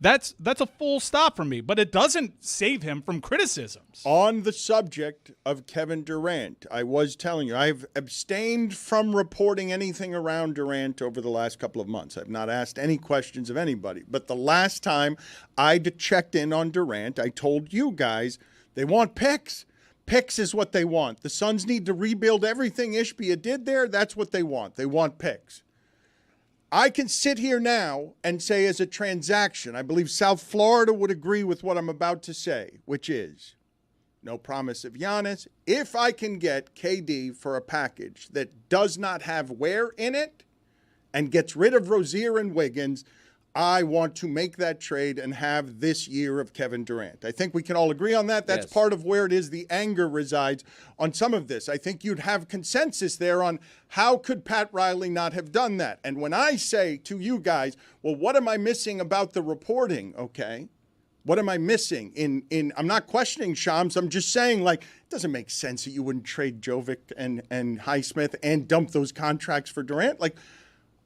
That's a full stop for me, but it doesn't save him from criticisms. On the subject of Kevin Durant, I was telling you, I've abstained from reporting anything around Durant over the last couple of months. I've not asked any questions of anybody. But the last time I'd checked in on Durant, I told you guys they want picks. Picks is what they want. The Suns need to rebuild everything Ishbia did there. That's what they want. They want picks. I can sit here now and say as a transaction, I believe South Florida would agree with what I'm about to say, which is no promise of Giannis. If I can get KD for a package that does not have wear in it and gets rid of Rozier and Wiggins, I want to make that trade and have this year of Kevin Durant. I think we can all agree on that. That's Yes. part of where it is the anger resides on some of this. I think you'd have consensus there on how could Pat Riley not have done that. And when I say to you guys, well, what am I missing about the reporting? Okay. What am I missing in I'm not questioning Shams. I'm just saying, like, it doesn't make sense that you wouldn't trade Jovic and Highsmith and dump those contracts for Durant. Like,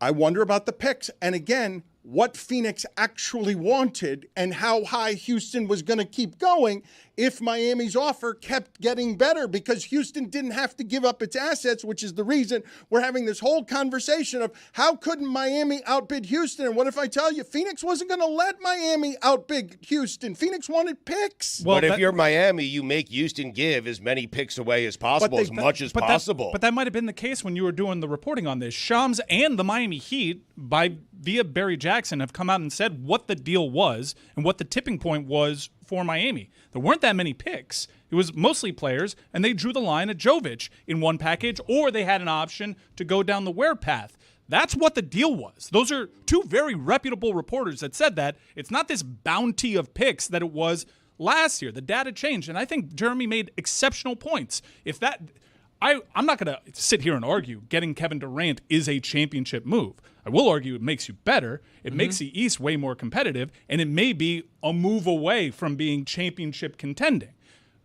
I wonder about the picks. And again, what Phoenix actually wanted and how high Houston was going to keep going if Miami's offer kept getting better, because Houston didn't have to give up its assets, which is the reason we're having this whole conversation of how couldn't Miami outbid Houston? And what if I tell you Phoenix wasn't going to let Miami outbid Houston? Phoenix wanted picks. Well, but if you're Miami, you make Houston give as many picks away as possible, as much as possible. But that might have been the case when you were doing the reporting on this. Shams and the Miami Heat, via Barry Jackson, have come out and said what the deal was and what the tipping point was for Miami. There weren't that many picks. It was mostly players, and they drew the line at Jovic in one package, or they had an option to go down the Ware path. That's what the deal was. Those are two very reputable reporters that said that. It's not this bounty of picks that it was last year. The data changed, and I think Jeremy made exceptional points. If that... I'm not going to sit here and argue getting Kevin Durant is a championship move. I will argue it makes you better. It makes the East way more competitive, and it may be a move away from being championship contending.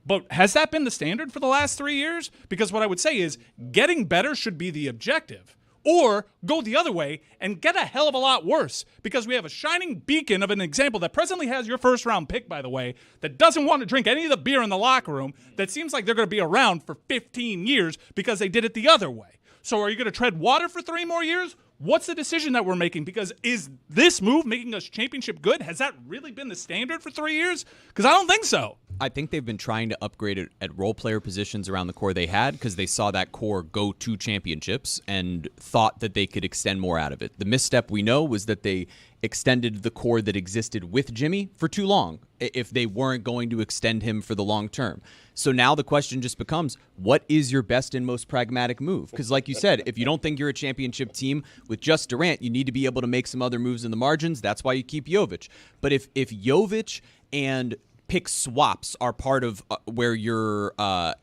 But has that been the standard for the last 3 years? Because what I would say is getting better should be the objective. Or go the other way and get a hell of a lot worse, because we have a shining beacon of an example that presently has your first-round pick, by the way, that doesn't want to drink any of the beer in the locker room, that seems like they're going to be around for 15 years because they did it the other way. So are you going to tread water for 3 more years? What's the decision that we're making? Because is this move making us championship good? Has that really been the standard for 3 years? Because I don't think so. I think they've been trying to upgrade it at role player positions around the core they had, because they saw that core go to championships and thought that they could extend more out of it. The misstep we know was that they extended the core that existed with Jimmy for too long if they weren't going to extend him for the long term. So now the question just becomes, what is your best and most pragmatic move? Because like you said, if you don't think you're a championship team with just Durant, you need to be able to make some other moves in the margins. That's why you keep Jovic. But if Jovic and pick swaps are part of where you're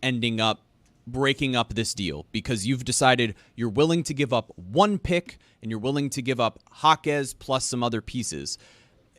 ending up breaking up this deal, because you've decided you're willing to give up one pick and you're willing to give up Jaquez plus some other pieces,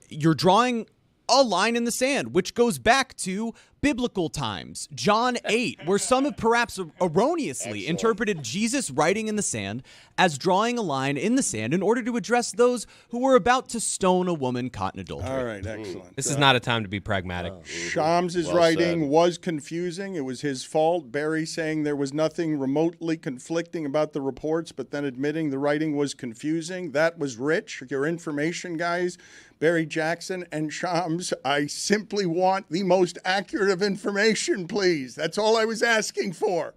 you're drawing a line in the sand, which goes back to biblical times, John 8, where some have perhaps erroneously interpreted Jesus writing in the sand as drawing a line in the sand in order to address those who were about to stone a woman caught in adultery. All right, excellent. This is not a time to be pragmatic. Shams' writing was confusing. It was his fault. Barry saying there was nothing remotely conflicting about the reports, but then admitting the writing was confusing. That was rich. Your information, guys. Barry Jackson and Shams, I simply want the most accurate of information, please. That's all I was asking for.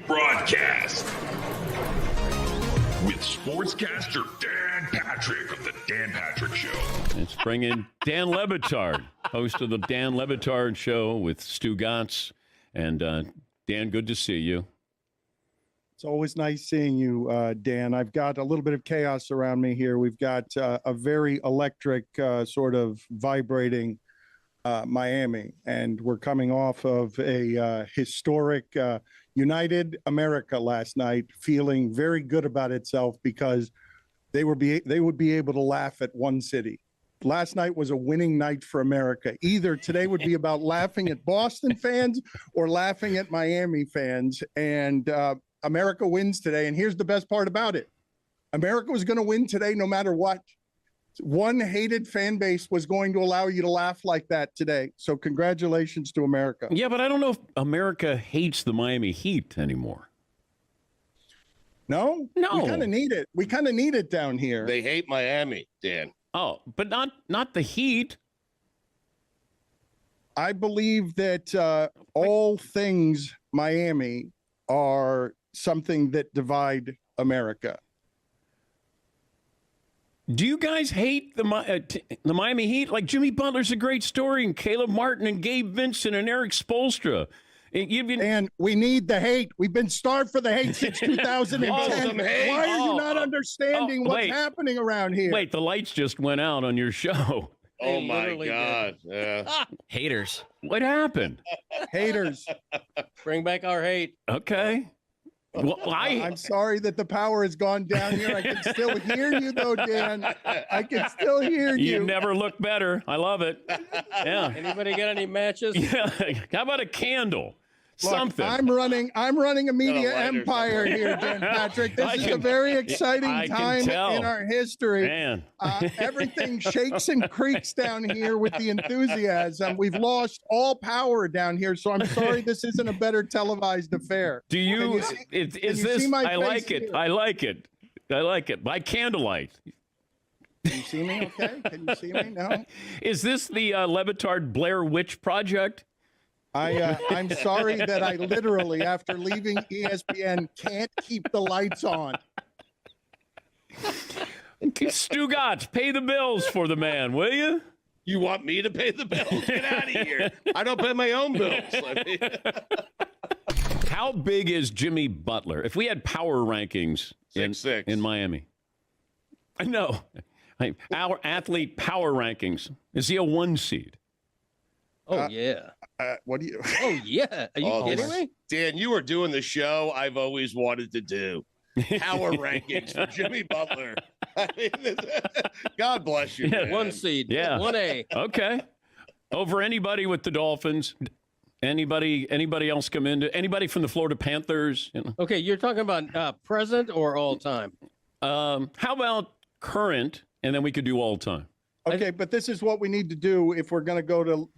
Broadcast with sportscaster Dan Patrick of the Dan Patrick Show. Let's bring in Dan Le Batard, host of the Dan Le Batard Show with Stugotz. And Dan, good to see you. It's always nice seeing you, Dan. I've got a little bit of chaos around me here. We've got a very electric, sort of vibrating Miami, and we're coming off of a historic United America last night, feeling very good about itself because they would be able to laugh at one city. Last night was a winning night for America. Either today would be about laughing at Boston fans or laughing at Miami fans. And America wins today. And here's the best part about it. America was going to win today no matter what. One hated fan base was going to allow you to laugh like that today. So congratulations to America. Yeah, but I don't know if America hates the Miami Heat anymore. No? No. We kind of need it. We kind of need it down here. They hate Miami, Dan. Oh, but not the Heat. I believe that all things Miami are something that divide America. Do you guys hate the Miami Heat? Like Jimmy Butler's a great story, and Caleb Martin and Gabe Vincent and Eric Spoelstra. And we need the hate. We've been starved for the hate since 2010. Why are you not understanding what's happening around here? Wait, the lights just went out on your show. Oh, my God. Yeah. Haters. What happened? Haters. Bring back our hate. Okay. Well, I'm sorry that the power has gone down here. I can still hear you, though, Dan. I can still hear you. You never look better. I love it. Yeah. Anybody got any matches? Yeah. How about a candle? Look, Something. I'm running a media empire here, Dan Patrick. This is a very exciting time in our history. Man. Everything shakes and creaks down here with the enthusiasm. We've lost all power down here, so I'm sorry this isn't a better televised affair. Do you? Is this? I like it. Here? I like it. I like it. By candlelight. Can you see me? Okay. Can you see me? No. Is this the Le Batard Blair Witch Project? I'm sorry that I literally, after leaving ESPN, can't keep the lights on. Stugotz, pay the bills for the man, will you? You want me to pay the bills? Get out of here. I don't pay my own bills. How big is Jimmy Butler? If we had power rankings in Miami. No. Our athlete power rankings. Is he a 1 seed? Oh, yeah. What do you? Oh, yeah. Are you kidding me? Dan, you are doing the show I've always wanted to do. Power rankings for Jimmy Butler. I mean, God bless you. Man. 1 seed. Yeah. 1A. Okay. Over anybody with the Dolphins. Anybody else come into? Anybody from the Florida Panthers? You know? Okay, you're talking about present or all time? How about current? And then we could do all time. Okay, but this is what we need to do if we're going to go to,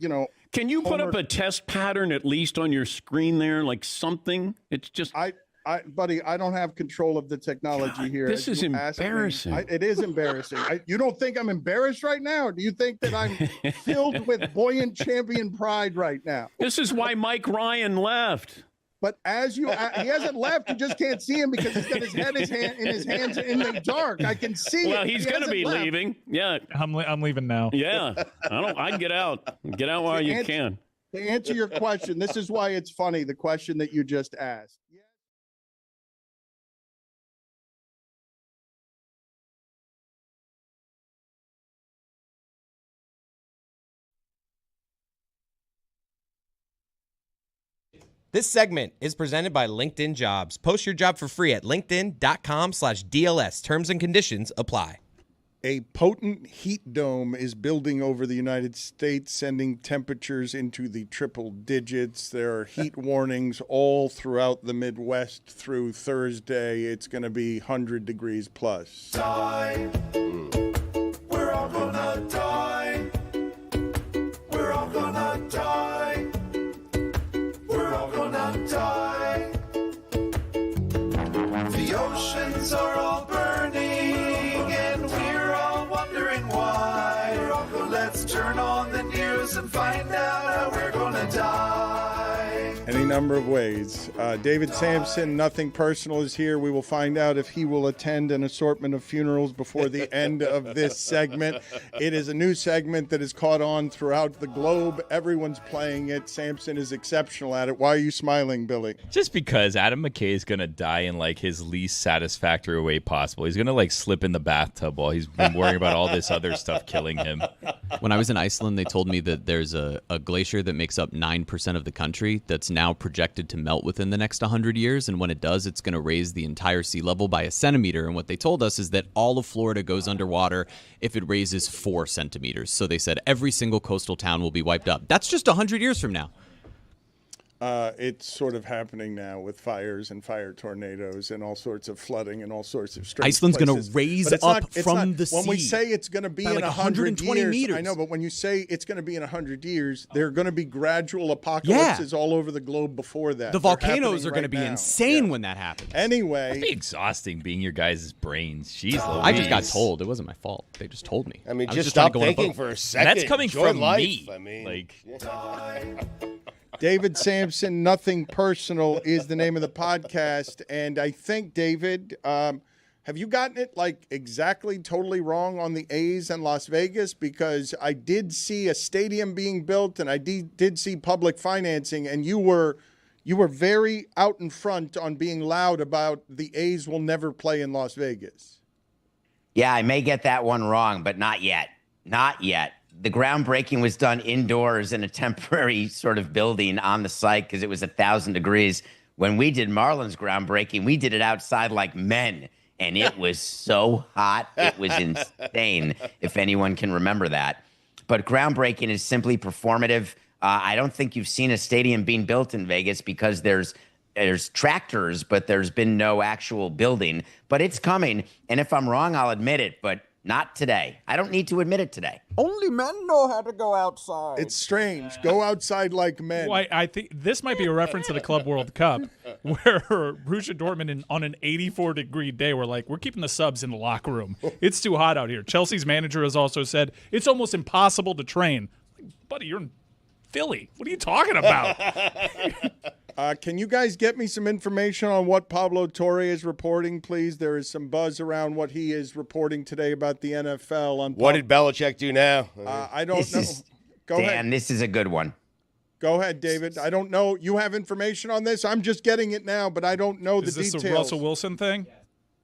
Can you put up a test pattern at least on your screen there, like something? It's just. Buddy, I don't have control of the technology here. This is embarrassing. It is embarrassing. You don't think I'm embarrassed right now? Do you think that I'm filled with buoyant champion pride right now? This is why Mike Ryan left. But he hasn't left. You just can't see him because he's got his head in his hands in the dark. I can see Well, it. he's going to be leaving. Yeah. I'm leaving now. Yeah. I'd get out. Get out while you can. To answer your question, this is why it's funny, the question that you just asked. This segment is presented by LinkedIn Jobs. Post your job for free at linkedin.com/DLS. Terms and conditions apply. A potent heat dome is building over the United States, sending temperatures into the triple digits. There are heat warnings all throughout the Midwest through Thursday. It's going to be 100 degrees plus. Die. We're all gonna die. We're all gonna die. We're all gonna die. The oceans are all burning, and we're all wondering why. Let's turn on the news and find out how we're gonna die. Any number of ways. David Samson, Nothing Personal, is here. We will find out if he will attend an assortment of funerals before the end of this segment. It is a new segment that has caught on throughout the globe. Everyone's playing it. Samson is exceptional at it. Why are you smiling, Billy? Just because Adam McKay is going to die in like his least satisfactory way possible. He's going to like slip in the bathtub while he's been worrying about all this other stuff killing him. When I was in Iceland, they told me that there's a glacier that makes up 9% of the country that's now projected to melt within the next 100 years. And when it does, it's going to raise the entire sea level by a centimeter. And what they told us is that all of Florida goes underwater if it raises 4 centimeters. So they said every single coastal town will be wiped up. That's just 100 years from now. It's sort of happening now with fires and fire tornadoes and all sorts of flooding and all sorts of strange Iceland's going places. to raise But it's up not- it's from not- the sea. When we say it's going to be by in like 120 years, meters. I know, but when you say it's going to be in 100 years, there are going to be gradual apocalypses all over the globe before that. The They're volcanoes happening are going to right be now. insane when that happens. Anyway, It'd be exhausting being your guys' brains. Jeez, I just got Louise. told. It wasn't my fault. They just told me. I mean, was just trying stop to go on a thinking boat. for a And second. that's coming Enjoy from life. me. I mean, like, David Samson, Nothing Personal is the name of the podcast. And I think, David, have you gotten it like exactly totally wrong on the A's and Las Vegas? Because I did see a stadium being built and I did see public financing, and you were very out in front on being loud about the A's will never play in Las Vegas. Yeah, I may get that one wrong, but not yet. Not yet. The groundbreaking was done indoors in a temporary sort of building on the site because it was 1,000 degrees. When we did Marlon's groundbreaking, we did it outside like men, and it was so hot. It was insane, if anyone can remember that. But groundbreaking is simply performative. I don't think you've seen a stadium being built in Vegas because there's tractors, but there's been no actual building. But it's coming, and if I'm wrong, I'll admit it, but not today. I don't need to admit it today. Only men know how to go outside. It's strange. Go outside like men. Well, I think this might be a reference to the Club World Cup, where Borussia Dortmund on an 84-degree day were like, we're keeping the subs in the locker room. It's too hot out here. Chelsea's manager has also said it's almost impossible to train. Like, buddy, you're in Philly. What are you talking about? Can you guys get me some information on what Pablo Torre is reporting, please? There is some buzz around what he is reporting today about the NFL. What did Belichick do now? I don't know. Go Dan, ahead. this is a good one. Go ahead, David. I don't know. You have information on this? I'm just getting it now, but I don't know Is the this details. the Russell Wilson thing?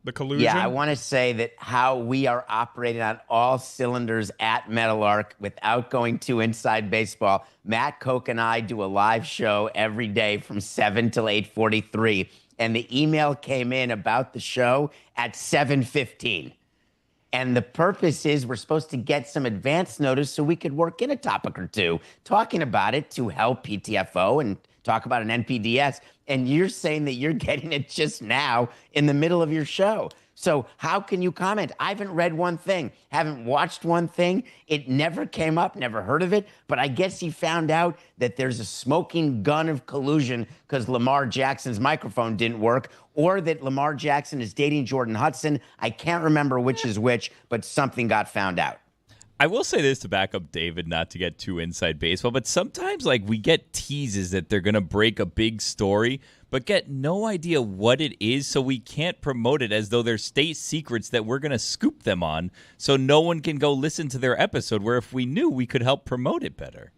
The collusion? Yeah, I want to say that how we are operating on all cylinders at Meadowlark without going too inside baseball. Matt Koch and I do a live show every day from 7 till 8:43, and the email came in about the show at 7:15. And the purpose is we're supposed to get some advance notice so we could work in a topic or two talking about it to help PTFO and talk about an NPDS. And you're saying that you're getting it just now in the middle of your show. So how can you comment? I haven't read one thing, haven't watched one thing. It never came up, never heard of it. But I guess he found out that there's a smoking gun of collusion because Lamar Jackson's microphone didn't work, or that Lamar Jackson is dating Jordan Hudson. I can't remember which is which, but something got found out. I will say this to back up David, not to get too inside baseball, but sometimes like we get teases that they're going to break a big story, but get no idea what it is, so we can't promote it as though they're state secrets that we're going to scoop them on, so no one can go listen to their episode, where if we knew, we could help promote it better.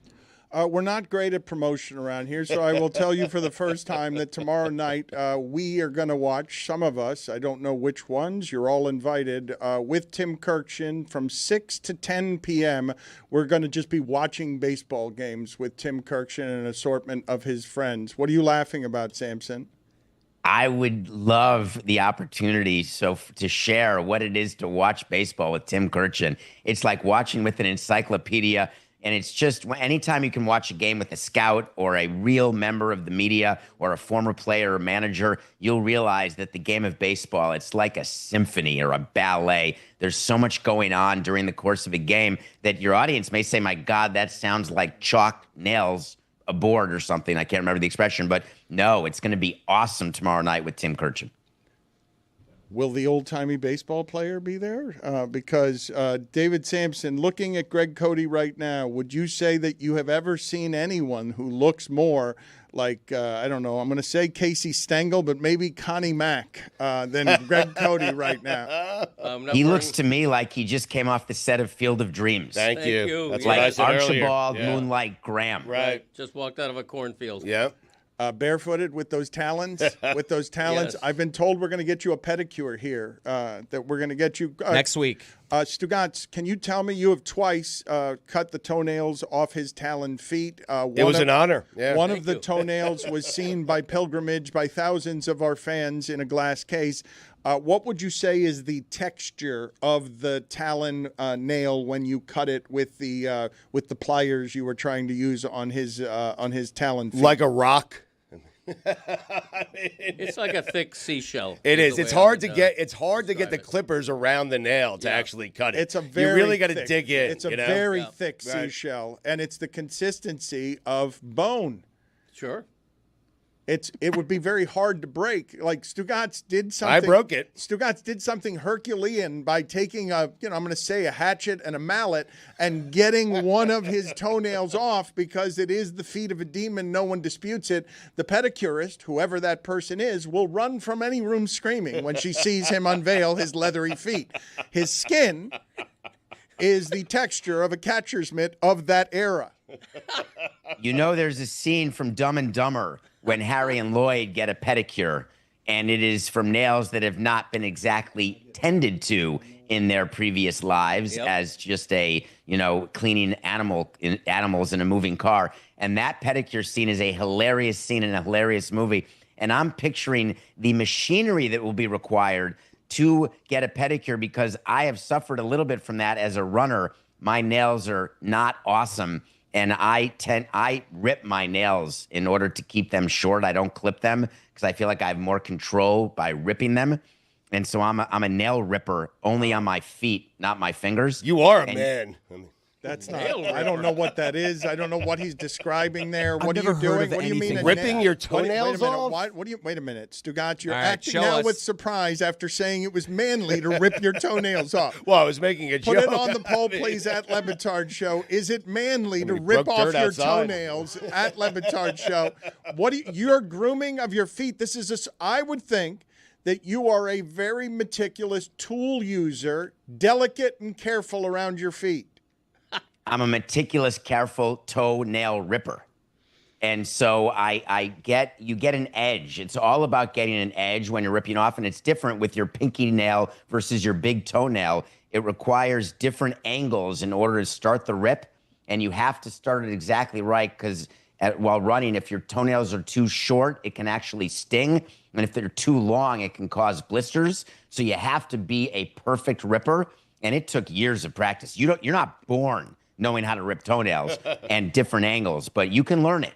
We're not great at promotion around here, so I will tell you for the first time that tomorrow night we are going to watch, some of us, I don't know which ones, you're all invited, with Tim Kirkshin from 6 to 10 p.m. We're going to just be watching baseball games with Tim Kirkshin and an assortment of his friends. What are you laughing about, Samson? I would love the opportunity to share what it is to watch baseball with Tim Kirkshin. It's like watching with an encyclopedia. And it's just anytime you can watch a game with a scout or a real member of the media or a former player or manager, you'll realize that the game of baseball, it's like a symphony or a ballet. There's so much going on during the course of a game that your audience may say, my God, that sounds like chalk nails a board or something. I can't remember the expression, but no, it's going to be awesome tomorrow night with Tim Kirkshin. Will the old-timey baseball player be there? Because David Samson, looking at Greg Cody right now, would you say that you have ever seen anyone who looks more like, I don't know, I'm going to say Casey Stengel, but maybe Connie Mack than Greg Cody right now? He looks to me like he just came off the set of Field of Dreams. Thank you. That's like what I said Archibald earlier. Moonlight Graham. Right. Just walked out of a cornfield. Yeah. Barefooted with those talons, Yes. I've been told we're going to get you a pedicure here, that we're going to get you. Next week. Stugotz, can you tell me you have twice cut the toenails off his talon feet? It was an honor. Yeah. One of the toenails was seen by pilgrimage by thousands of our fans in a glass case. What would you say is the texture of the talon nail when you cut it with the pliers you were trying to use on his talon feet? Like a rock. It's like a thick seashell. It is. the It's way I hard would, to get. It's hard to get the clippers around the nail to actually cut it. It's a very you really got to thick- dig in. It's a you know? very thick Right. seashell, and it's the consistency of bone. Sure. It would be very hard to break. Like Stugotz did something. I broke it. Stugotz did something Herculean by taking I'm going to say a hatchet and a mallet and getting one of his toenails off because it is the feet of a demon. No one disputes it. The pedicurist, whoever that person is, will run from any room screaming when she sees him unveil his leathery feet. His skin is the texture of a catcher's mitt of that era. You know, there's a scene from Dumb and Dumber when Harry and Lloyd get a pedicure, and it is from nails that have not been exactly tended to in their previous lives as just a, cleaning animals in a moving car. And that pedicure scene is a hilarious scene in a hilarious movie. And I'm picturing the machinery that will be required to get a pedicure because I have suffered a little bit from that as a runner. My nails are not awesome. And I rip my nails in order to keep them short. I don't clip them because I feel like I have more control by ripping them. And so I'm a nail ripper only on my feet, not my fingers. You are a man. That's not. I don't know what that is. I don't know what he's describing there. What are never you doing? heard of What do you mean? anything ripping your Wait a toenails minute. off? What do you? Wait a minute, Stugotz. You're All right, acting show now us. with surprise after saying it was manly to rip your toenails off. Well, I was making a Put joke. it on the poll, please, at Le Batard Show. Is it manly to we rip broke off dirt your outside. toenails at Le Batard Show? What do your grooming of your feet? This is I would think that you are a very meticulous tool user, delicate and careful around your feet. I'm a meticulous, careful toenail ripper. And so you get an edge. It's all about getting an edge when you're ripping off, and it's different with your pinky nail versus your big toenail. It requires different angles in order to start the rip, and you have to start it exactly right because while running, if your toenails are too short, it can actually sting, and if they're too long, it can cause blisters. So you have to be a perfect ripper, and it took years of practice. You're not born knowing how to rip toenails and different angles, but you can learn it.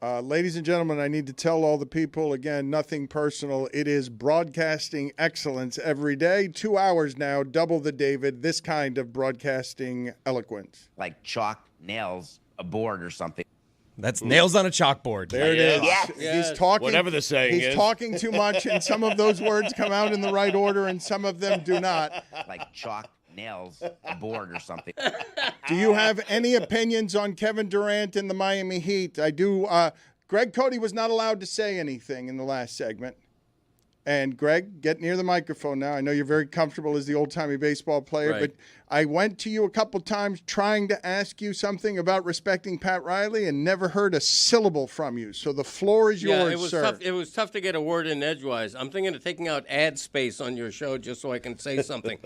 Ladies and gentlemen, I need to tell all the people, again, nothing personal. It is broadcasting excellence every day. 2 hours now, double the David, this kind of broadcasting eloquence. Like chalk nails, a board or something. That's nails on a chalkboard. There it is. Yes. He's talking. Whatever the saying He's is. talking too much, and some of those words come out in the right order, and some of them do not. Like chalk nails, a board or something. Do you have any opinions on Kevin Durant and the Miami Heat? I do. Greg Cody was not allowed to say anything in the last segment. And Greg, get near the microphone now. I know you're very comfortable as the old-timey baseball player, Right. but I went to you a couple times trying to ask you something about respecting Pat Riley and never heard a syllable from you. So the floor is yours, it was sir. tough. It was tough to get a word in edgewise. I'm thinking of taking out ad space on your show just so I can say something.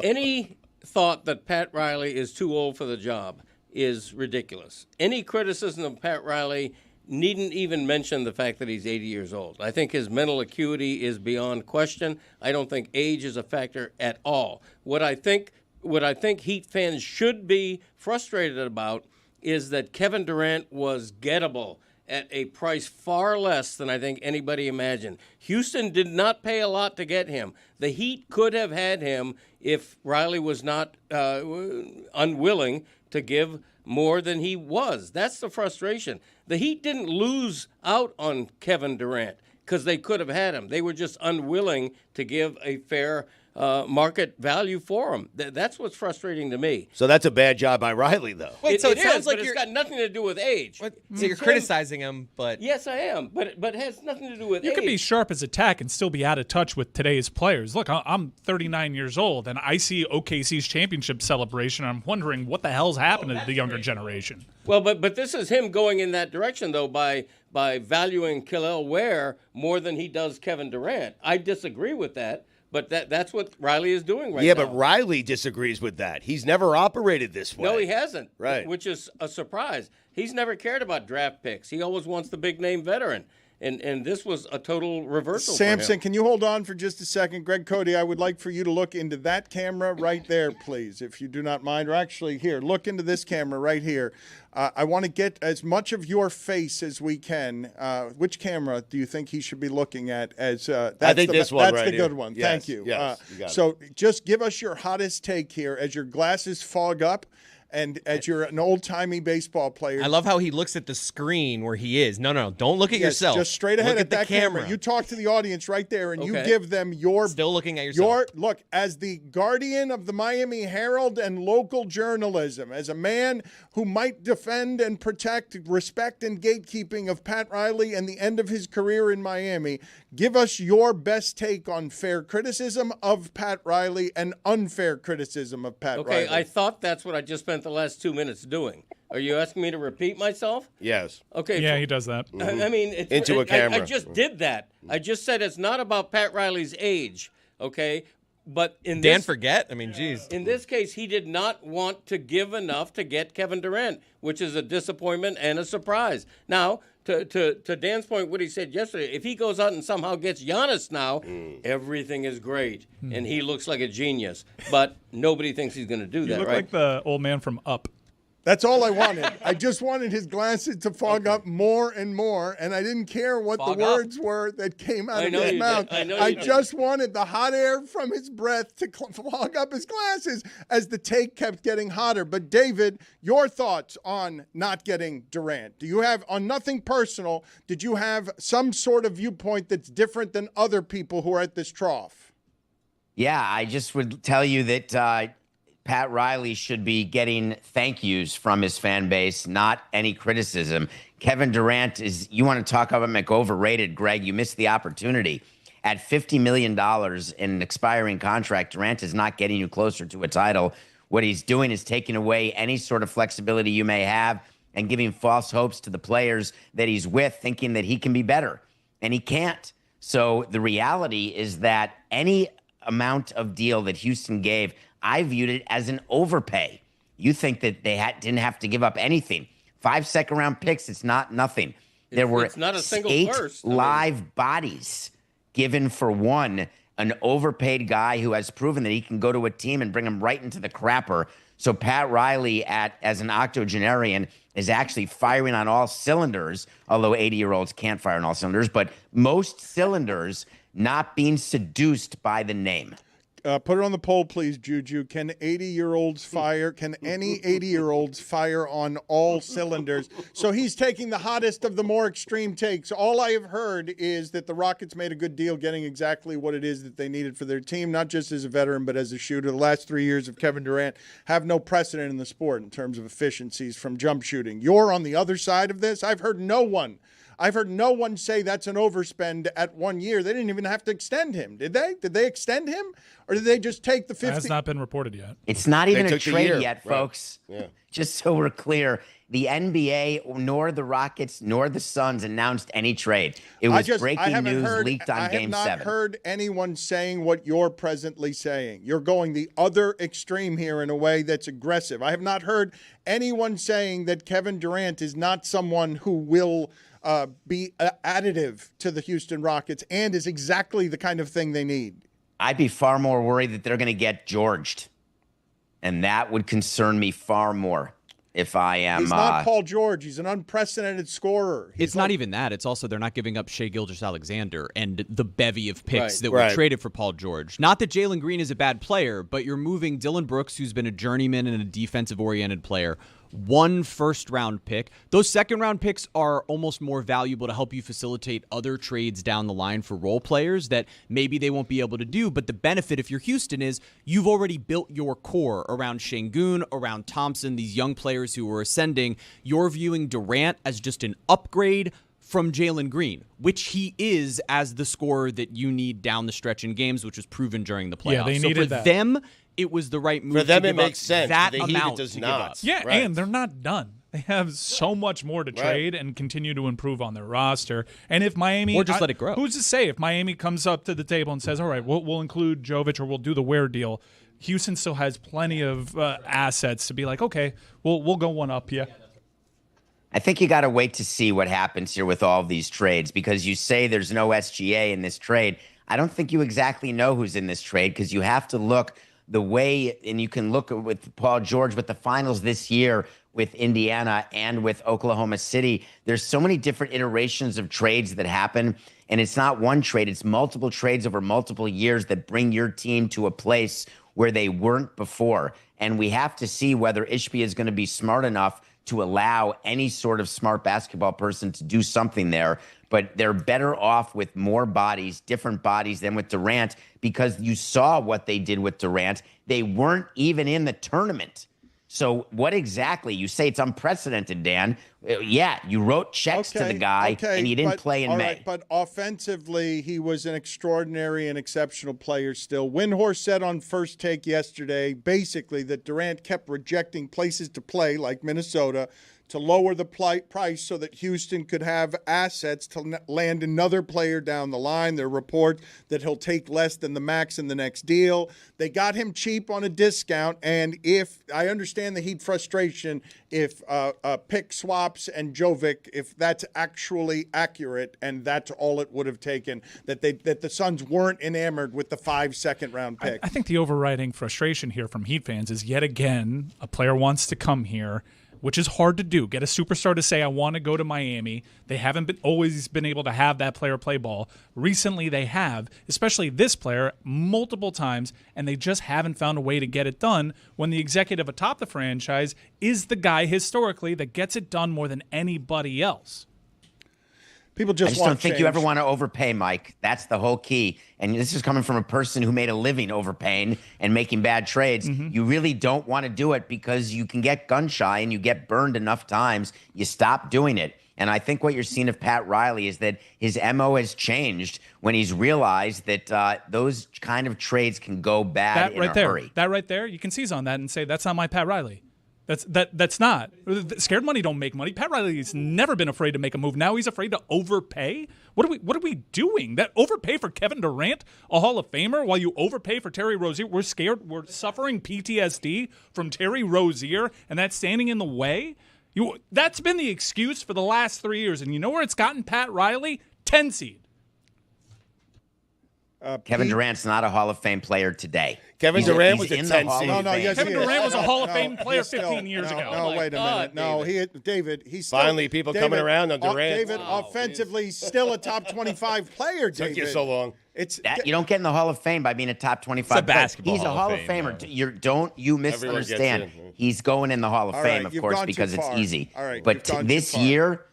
Any thought that Pat Riley is too old for the job is ridiculous. Any criticism of Pat Riley needn't even mention the fact that he's 80 years old. I think his mental acuity is beyond question. I don't think age is a factor at all. What I think Heat fans should be frustrated about is that Kevin Durant was gettable at a price far less than I think anybody imagined. Houston did not pay a lot to get him. The Heat could have had him if Riley was not unwilling to give more than he was. That's the frustration. The Heat didn't lose out on Kevin Durant because they could have had him. They were just unwilling to give a fair market value for him. That's what's frustrating to me. So that's a bad job by Riley, though. Wait, so it sounds like but you're it's got nothing to do with age. So you're criticizing him, but Yes, I am, but it has nothing to do with You age. can be sharp as a tack and still be out of touch with today's players. Look, I'm 39 years old, and I see OKC's championship celebration, and I'm wondering what the hell's happened to the younger generation. Well, but this is him going in that direction, though, by valuing Kellerman Ware more than he does Kevin Durant. I disagree with that, but that's what Riley is doing right now. Yeah, but Riley disagrees with that. He's never operated this way. No, he hasn't. Right. Which is a surprise. He's never cared about draft picks. He always wants the big name veteran. And this was a total reversal. Samson, for him. can you hold on for just a second? Greg Cody, I would like for you to look into that camera right there, please, if you do not mind. Or actually, here, look into this camera right here. I want to get as much of your face as we can. Which camera do you think he should be looking at? As I think this one That's right the good here. one. Yes, Thank you. yes, you got it. So just give us your hottest take here as your glasses fog up. And as you're an old-timey baseball player. I love how he looks at the screen where he is. No, don't look at Yes, yourself. Just straight ahead look at the that camera. You talk to the audience right there, and you give them your... Still looking at yourself. Look, as the guardian of the Miami Herald and local journalism, as a man who might defend and protect respect and gatekeeping of Pat Riley and the end of his career in Miami, give us your best take on fair criticism of Pat Riley and unfair criticism of Pat Riley. Okay, I thought that's what I just spent the last 2 minutes doing. Are you asking me to repeat myself? Yes. Okay. Yeah, he does that. I mean, Into a camera. I just did that. I just said it's not about Pat Riley's age, okay? But in Dan this, forget? I mean, geez. In this case, he did not want to give enough to get Kevin Durant, which is a disappointment and a surprise. Now, to Dan's point, what he said yesterday, if he goes out and somehow gets Giannis now, everything is great, and he looks like a genius. But nobody thinks he's going to do You that, look right? like the old man from Up. That's all I wanted. I just wanted his glasses to fog up more and more, and I didn't care what Fog the up. words were that came out I of know his you mouth. did. I know I you did. just wanted the hot air from his breath to fog up his glasses as the take kept getting hotter. But David, your thoughts on not getting Durant? Do you have, on nothing personal, did you have some sort of viewpoint that's different than other people who are at this trough? Yeah, I just would tell you that Pat Riley should be getting thank yous from his fan base, not any criticism. Kevin Durant is, you want to talk about overrated, Greg, you missed the opportunity. At $50 million in an expiring contract, Durant is not getting you closer to a title. What he's doing is taking away any sort of flexibility you may have and giving false hopes to the players that he's with, thinking that he can be better. And he can't. So the reality is that any amount of deal that Houston gave, I viewed it as an overpay. You think that they didn't have to give up anything. 5 second-round picks, it's not nothing. There were it's not a single 8 first. live bodies given for one, an overpaid guy who has proven that he can go to a team and bring him right into the crapper. So Pat Riley, as an octogenarian, is actually firing on all cylinders, although 80-year-olds can't fire on all cylinders, but most cylinders not being seduced by the name. Put it on the poll, please, Juju. Can 80-year-olds fire? Can any 80-year-olds fire on all cylinders? So he's taking the hottest of the more extreme takes. All I have heard is that the Rockets made a good deal getting exactly what it is that they needed for their team, not just as a veteran, but as a shooter. The last 3 years of Kevin Durant have no precedent in the sport in terms of efficiencies from jump shooting. You're on the other side of this. I've heard no one say that's an overspend at 1 year. They didn't even have to extend him, did they? Did they extend him? Or did they just take the 50? That has not been reported yet. It's not even a took the trade year. yet, Right. folks. Yeah. Just so we're clear, the NBA, nor the Rockets, nor the Suns announced any trade. It was breaking news leaked on Game 7. I have not heard anyone saying what you're presently saying. You're going the other extreme here in a way that's aggressive. I have not heard anyone saying that Kevin Durant is not someone who will be additive to the Houston Rockets and is exactly the kind of thing they need. I'd be far more worried that they're going to get Georged. And that would concern me far more if I am. He's not Paul George. He's an unprecedented scorer. It's not even that. It's also they're not giving up Shai Gilgeous-Alexander and the bevy of picks that were traded for Paul George. Not that Jalen Green is a bad player, but you're moving Dillon Brooks, who's been a journeyman and a defensive-oriented player, 1 first-round pick. Those second-round picks are almost more valuable to help you facilitate other trades down the line for role players that maybe they won't be able to do. But the benefit, if you're Houston, is you've already built your core around Şengün, around Thompson, these young players who are ascending. You're viewing Durant as just an upgrade from Jalen Green, which he is as the scorer that you need down the stretch in games, which was proven during the playoffs. Yeah, they needed that. For them, it was the right move. For them, to it give makes up sense. that The Heat, it amount does to not. give up. Yeah, Right. and they're not done. They have so much more to trade and continue to improve on their roster. And if Miami, or just let it grow. Who's to say if Miami comes up to the table and says, "All right, we'll include Jovic or we'll do the Ware deal," Houston still has plenty of assets to be like, "Okay, we'll go one up." Yeah. I think you got to wait to see what happens here with all of these trades, because you say there's no SGA in this trade. I don't think you exactly know who's in this trade, because you have to look the way, and you can look with Paul George with the finals this year with Indiana and with Oklahoma City. There's so many different iterations of trades that happen, and it's not one trade. It's multiple trades over multiple years that bring your team to a place where they weren't before. And we have to see whether Ishbia is going to be smart enough to allow any sort of smart basketball person to do something there. But they're better off with more bodies, different bodies than with Durant, because you saw what they did with Durant. They weren't even in the tournament. So what exactly? You say it's unprecedented, Dan. Yeah, you wrote checks to the guy, and you didn't play in May. Right, but offensively, he was an extraordinary and exceptional player still. Windhorst said on First Take yesterday, basically, that Durant kept rejecting places to play, like Minnesota, to lower the price so that Houston could have assets to land another player down the line. There are reports that he'll take less than the max in the next deal. They got him cheap on a discount, and if I understand the Heat frustration, if pick swaps and Jovic, if that's actually accurate, and that's all it would have taken, that the Suns weren't enamored with the 5 second-round pick. I think the overriding frustration here from Heat fans is, yet again, a player wants to come here, which is hard to do. Get a superstar to say, I want to go to Miami. They haven't always been able to have that player play ball. Recently they have, especially this player, multiple times, and they just haven't found a way to get it done when the executive atop the franchise is the guy historically that gets it done more than anybody else. People I just don't think you ever want to overpay, Mike. That's the whole key. And this is coming from a person who made a living overpaying and making bad trades. Mm-hmm. You really don't want to do it because you can get gun shy and you get burned enough times. You stop doing it. And I think what you're seeing of Pat Riley is that his MO has changed when he's realized that those kind of trades can go bad in a hurry. That right there, you can seize on that and say, that's not my Pat Riley. That's not. Scared money don't make money. Pat Riley's never been afraid to make a move. Now he's afraid to overpay. What are we doing? That overpay for Kevin Durant, a Hall of Famer, while you overpay for Terry Rozier? We're scared. We're suffering PTSD from Terry Rozier, and that's standing in the way. That's been the excuse for the last 3 years. And you know where it's gotten Pat Riley? 10 seed. Kevin Durant's not a Hall of Fame player today. Kevin Durant was a 10 seed. Kevin Durant was a Hall of Fame player 15 years ago. No, wait a minute. No, David, he's still, finally people coming around on Durant. David, offensively, still a top 25 player. David, took you so long. You don't get in the Hall of Fame by being a top 25 player. He's a Hall of Famer. Don't you misunderstand? He's going in the Hall of Fame, of course, because it's easy. All right, but this year,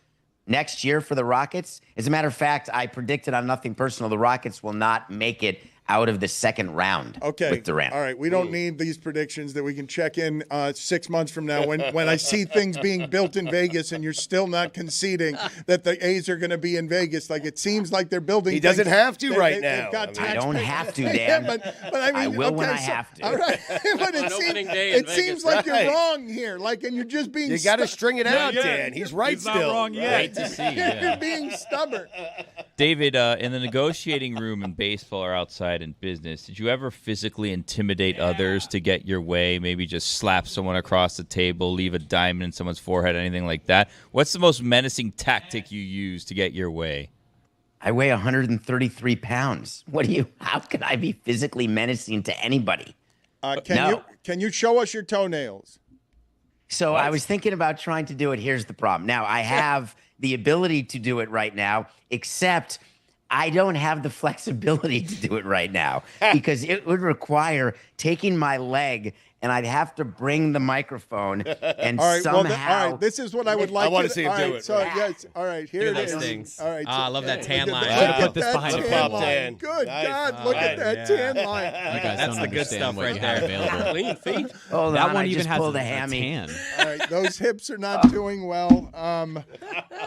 next year for the Rockets, as a matter of fact, I predicted on Nothing Personal, the Rockets will not make it out of the second round with Durant. All right, we don't need these predictions that we can check in 6 months from now when I see things being built in Vegas and you're still not conceding that the A's are going to be in Vegas. Like, it seems like they're building. He doesn't have to right now. I don't have to, Dan. but I mean, I will when I have to. All right, but it seems like you're wrong here. Like, and you're just being. You got to string it out, Dan. He's right. He's not wrong yet. Wait to see. You're being stubborn. David, in the negotiating room in baseball or outside in business, did you ever physically intimidate others to get your way? Maybe just slap someone across the table, leave a diamond in someone's forehead, anything like that? What's the most menacing tactic you use to get your way? I weigh 133 pounds. How can I be physically menacing to anybody? Can you show us your toenails? So I was thinking about trying to do it. Here's the problem. Now, I have the ability to do it right now, except I don't have the flexibility to do it right now because it would require taking my leg and I'd have to bring the microphone and all right, somehow. All right, this is what I would like. I want to see him do it. So yes, all right, here it is. Things. All right, I love that tan line. Put this behind the tan paywall. line. Good God, look at that tan line. You guys That's don't the good understand stuff what right you have there. available. Clean feet. Hold That on, one I even just has pulled a a hammy. tan. All right, those hips are not doing well.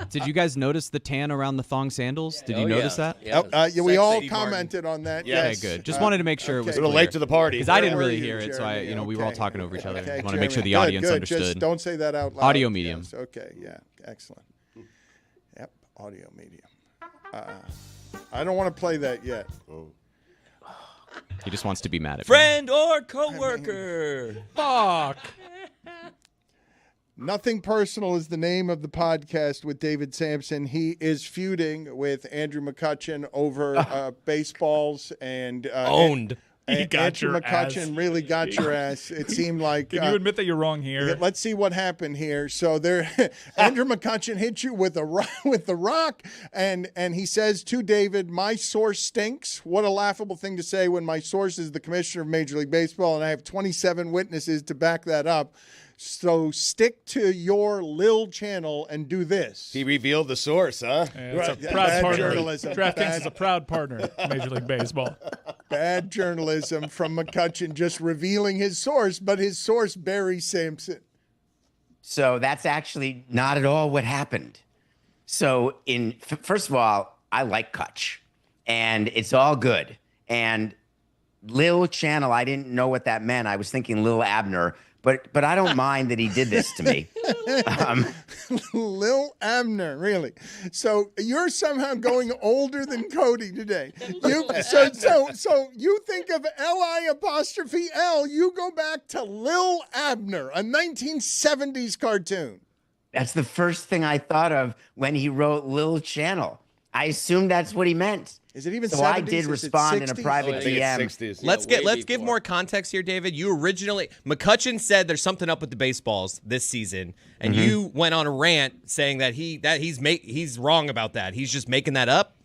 Did you guys notice the tan around the thong sandals? Did you notice that? Yeah, We all sexy commented on that. Yeah. Yes. Okay, good. Just wanted to make sure it was A little late to the party. because I didn't really Jeremy, hear it, so we were all okay. talking over each other. Okay, I want to make sure the Jeremy. audience Good. understood. Just don't say that out loud. Audio medium. Yes, okay, yeah, excellent. Yep, audio medium. I don't want to play that yet. He just wants to be mad at me. Friend or coworker? Fuck. Nothing Personal is the name of the podcast with David Samson. He is feuding with Andrew McCutchen over baseballs and Owned. He got Andrew your McCutchen ass. really got your ass. It seemed like. Can you admit that you're wrong here? Let's see what happened here. So there, Andrew McCutchen hit you with the rock, and he says to David, "My source stinks." What a laughable thing to say when my source is the commissioner of Major League Baseball, and I have 27 witnesses to back that up. So stick to your Lil channel and do this. He revealed the source, huh? Yeah, it's a proud Bad partner. journalism. DraftKings is a proud partner of Major League Baseball. Bad journalism from McCutchen, just revealing his source, but his source, Barry Sampson. So that's actually not at all what happened. So first of all, I like Kutch, and it's all good. And Lil channel, I didn't know what that meant. I was thinking Lil Abner. But I don't mind that he did this to me. Lil Abner, really. So you're somehow going older than Cody today. So you think of L-I''L, you go back to Lil Abner, a 1970s cartoon. That's the first thing I thought of when he wrote Lil Channel. I assumed that's what he meant. Is it even so 70s? I did Is respond it in a 60s? private DM. 60s. Let's give more context here, David. You originally McCutchen said there's something up with the baseballs this season, and you went on a rant saying that he's wrong about that. He's just making that up.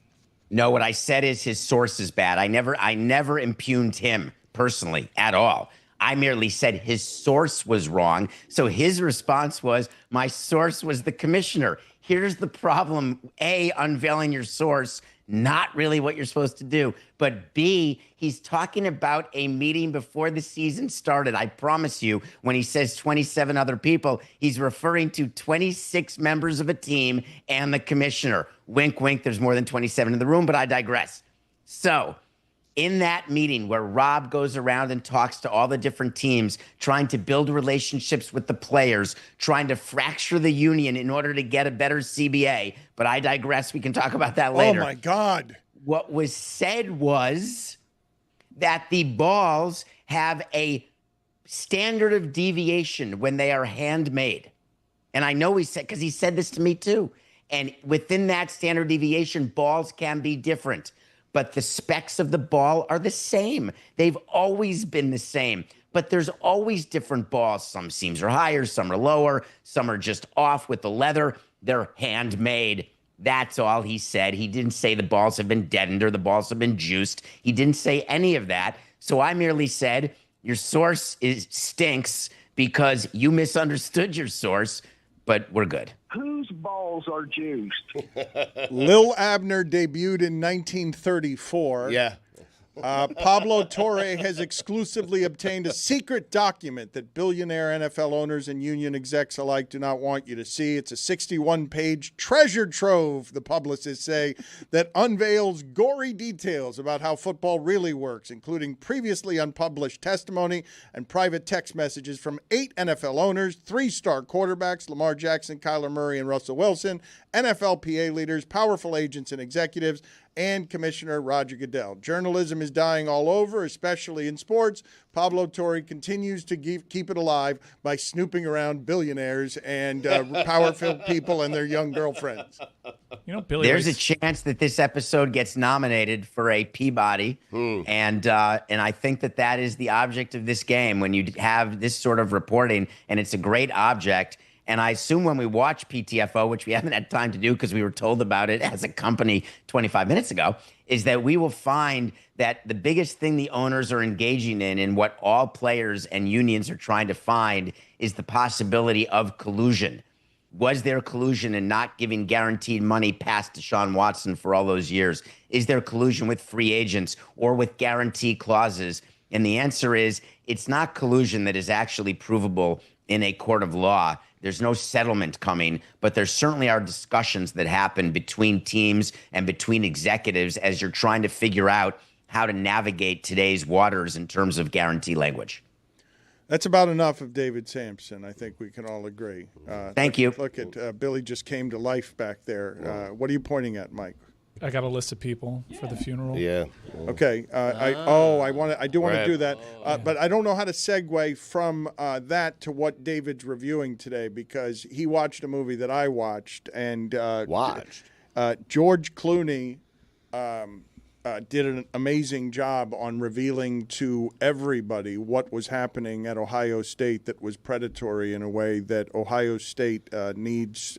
No, what I said is his source is bad. I never impugned him personally at all. I merely said his source was wrong. So his response was, my source was the commissioner. Here's the problem. A, unveiling your source, not really what you're supposed to do. But B, he's talking about a meeting before the season started. I promise you, when he says 27 other people, he's referring to 26 members of a team and the commissioner. Wink, wink, there's more than 27 in the room, but I digress. So in that meeting where Rob goes around and talks to all the different teams, trying to build relationships with the players, trying to fracture the union in order to get a better CBA, but I digress. We can talk about that later. Oh, my God. What was said was that the balls have a standard of deviation when they are handmade. And I know he said, because he said this to me too. And within that standard deviation, balls can be different. But the specs of the ball are the same. They've always been the same. But there's always different balls. Some seams are higher, some are lower, some are just off with the leather. They're handmade. That's all he said. He didn't say the balls have been deadened or the balls have been juiced. He didn't say any of that. So I merely said, your source stinks because you misunderstood your source, but we're good. Whose balls are juiced? Lil Abner debuted in 1934. Yeah. Pablo Torre has exclusively obtained a secret document that billionaire NFL owners and union execs alike do not want you to see. It's a 61-page treasure trove, the publicists say, that unveils gory details about how football really works, including previously unpublished testimony and private text messages from 8 NFL owners, 3-star quarterbacks, Lamar Jackson, Kyler Murray, and Russell Wilson, NFLPA leaders, powerful agents and executives, and Commissioner Roger Goodell. Journalism is dying all over, especially in sports. Pablo Torre continues to keep it alive by snooping around billionaires and powerful people and their young girlfriends. You know, Billy. There's a chance that this episode gets nominated for a Peabody, and I think that is the object of this game. When you have this sort of reporting, and it's a great object. And I assume when we watch PTFO, which we haven't had time to do because we were told about it as a company 25 minutes ago, is that we will find that the biggest thing the owners are engaging in and what all players and unions are trying to find is the possibility of collusion. Was there collusion in not giving guaranteed money past Deshaun Watson for all those years? Is there collusion with free agents or with guarantee clauses? And the answer is it's not collusion that is actually provable in a court of law. There's no settlement coming, but there certainly are discussions that happen between teams and between executives as you're trying to figure out how to navigate today's waters in terms of guarantee language. That's about enough of David Sampson. I think we can all agree. Thank you. Look at Billy just came to life back there. What are you pointing at, Mike? I got a list of people for the funeral. Yeah. Okay. I do want to Right. do that, but I don't know how to segue from that to what David's reviewing today because he watched a movie that I watched and George Clooney did an amazing job on revealing to everybody what was happening at Ohio State that was predatory in a way that Ohio State needs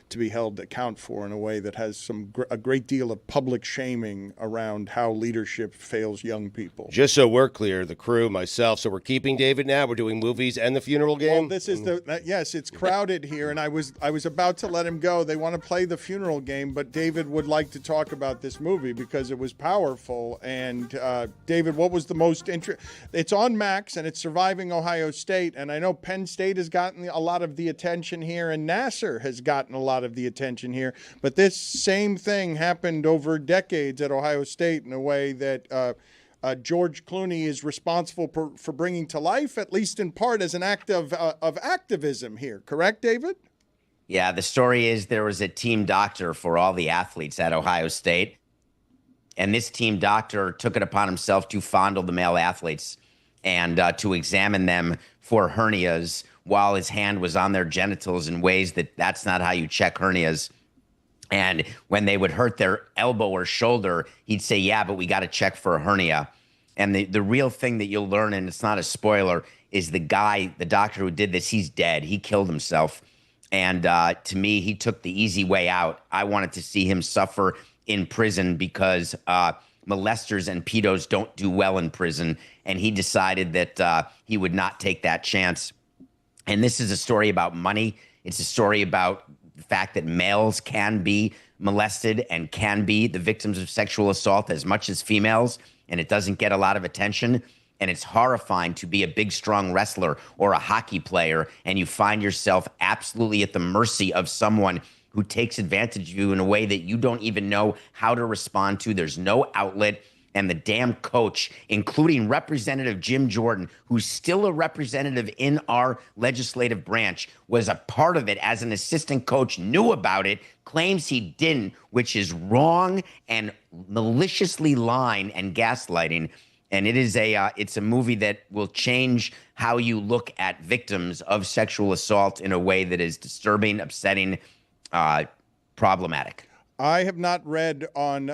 to be held account for in a way that has a great deal of public shaming around how leadership fails young people. Just so we're clear, the crew, myself, so we're keeping David now. We're doing movies and the funeral game. Well, this is yes, it's crowded here, and I was about to let him go. They want to play the funeral game, but David would like to talk about this movie because it was powerful. And David, what was the most interesting? It's on Max, and it's Surviving Ohio State, and I know Penn State has gotten a lot of the attention here, and Nasser has gotten a lot of the attention here. But this same thing happened over decades at Ohio State in a way that George Clooney is responsible for bringing to life, at least in part, as an act of activism here. Correct, David? Yeah, the story is there was a team doctor for all the athletes at Ohio State. And this team doctor took it upon himself to fondle the male athletes and to examine them for hernias while his hand was on their genitals in ways that's not how you check hernias. And when they would hurt their elbow or shoulder, he'd say, yeah, but we got to check for a hernia. And the real thing that you'll learn, and it's not a spoiler, is the doctor who did this, he's dead. He killed himself. And to me, he took the easy way out. I wanted to see him suffer in prison because molesters and pedos don't do well in prison. And he decided that he would not take that chance. And this is a story about money. It's a story about the fact that males can be molested and can be the victims of sexual assault as much as females. And it doesn't get a lot of attention. And it's horrifying to be a big, strong wrestler or a hockey player, and you find yourself absolutely at the mercy of someone who takes advantage of you in a way that you don't even know how to respond to. There's no outlet. And the damn coach, including Representative Jim Jordan, who's still a representative in our legislative branch, was a part of it as an assistant coach, knew about it, claims he didn't, which is wrong and maliciously lying and gaslighting. And it's a movie that will change how you look at victims of sexual assault in a way that is disturbing, upsetting, problematic. I have not read on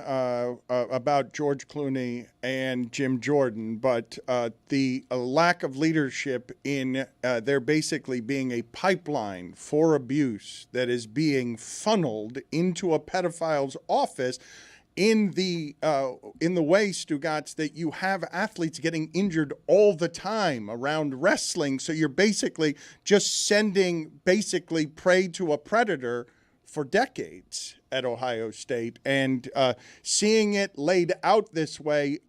about George Clooney and Jim Jordan, but the lack of leadership in there basically being a pipeline for abuse that is being funneled into a pedophile's office in the way, Stugotz, that you have athletes getting injured all the time around wrestling. So you're basically just sending prey to a predator for decades at Ohio State, and seeing it laid out this way.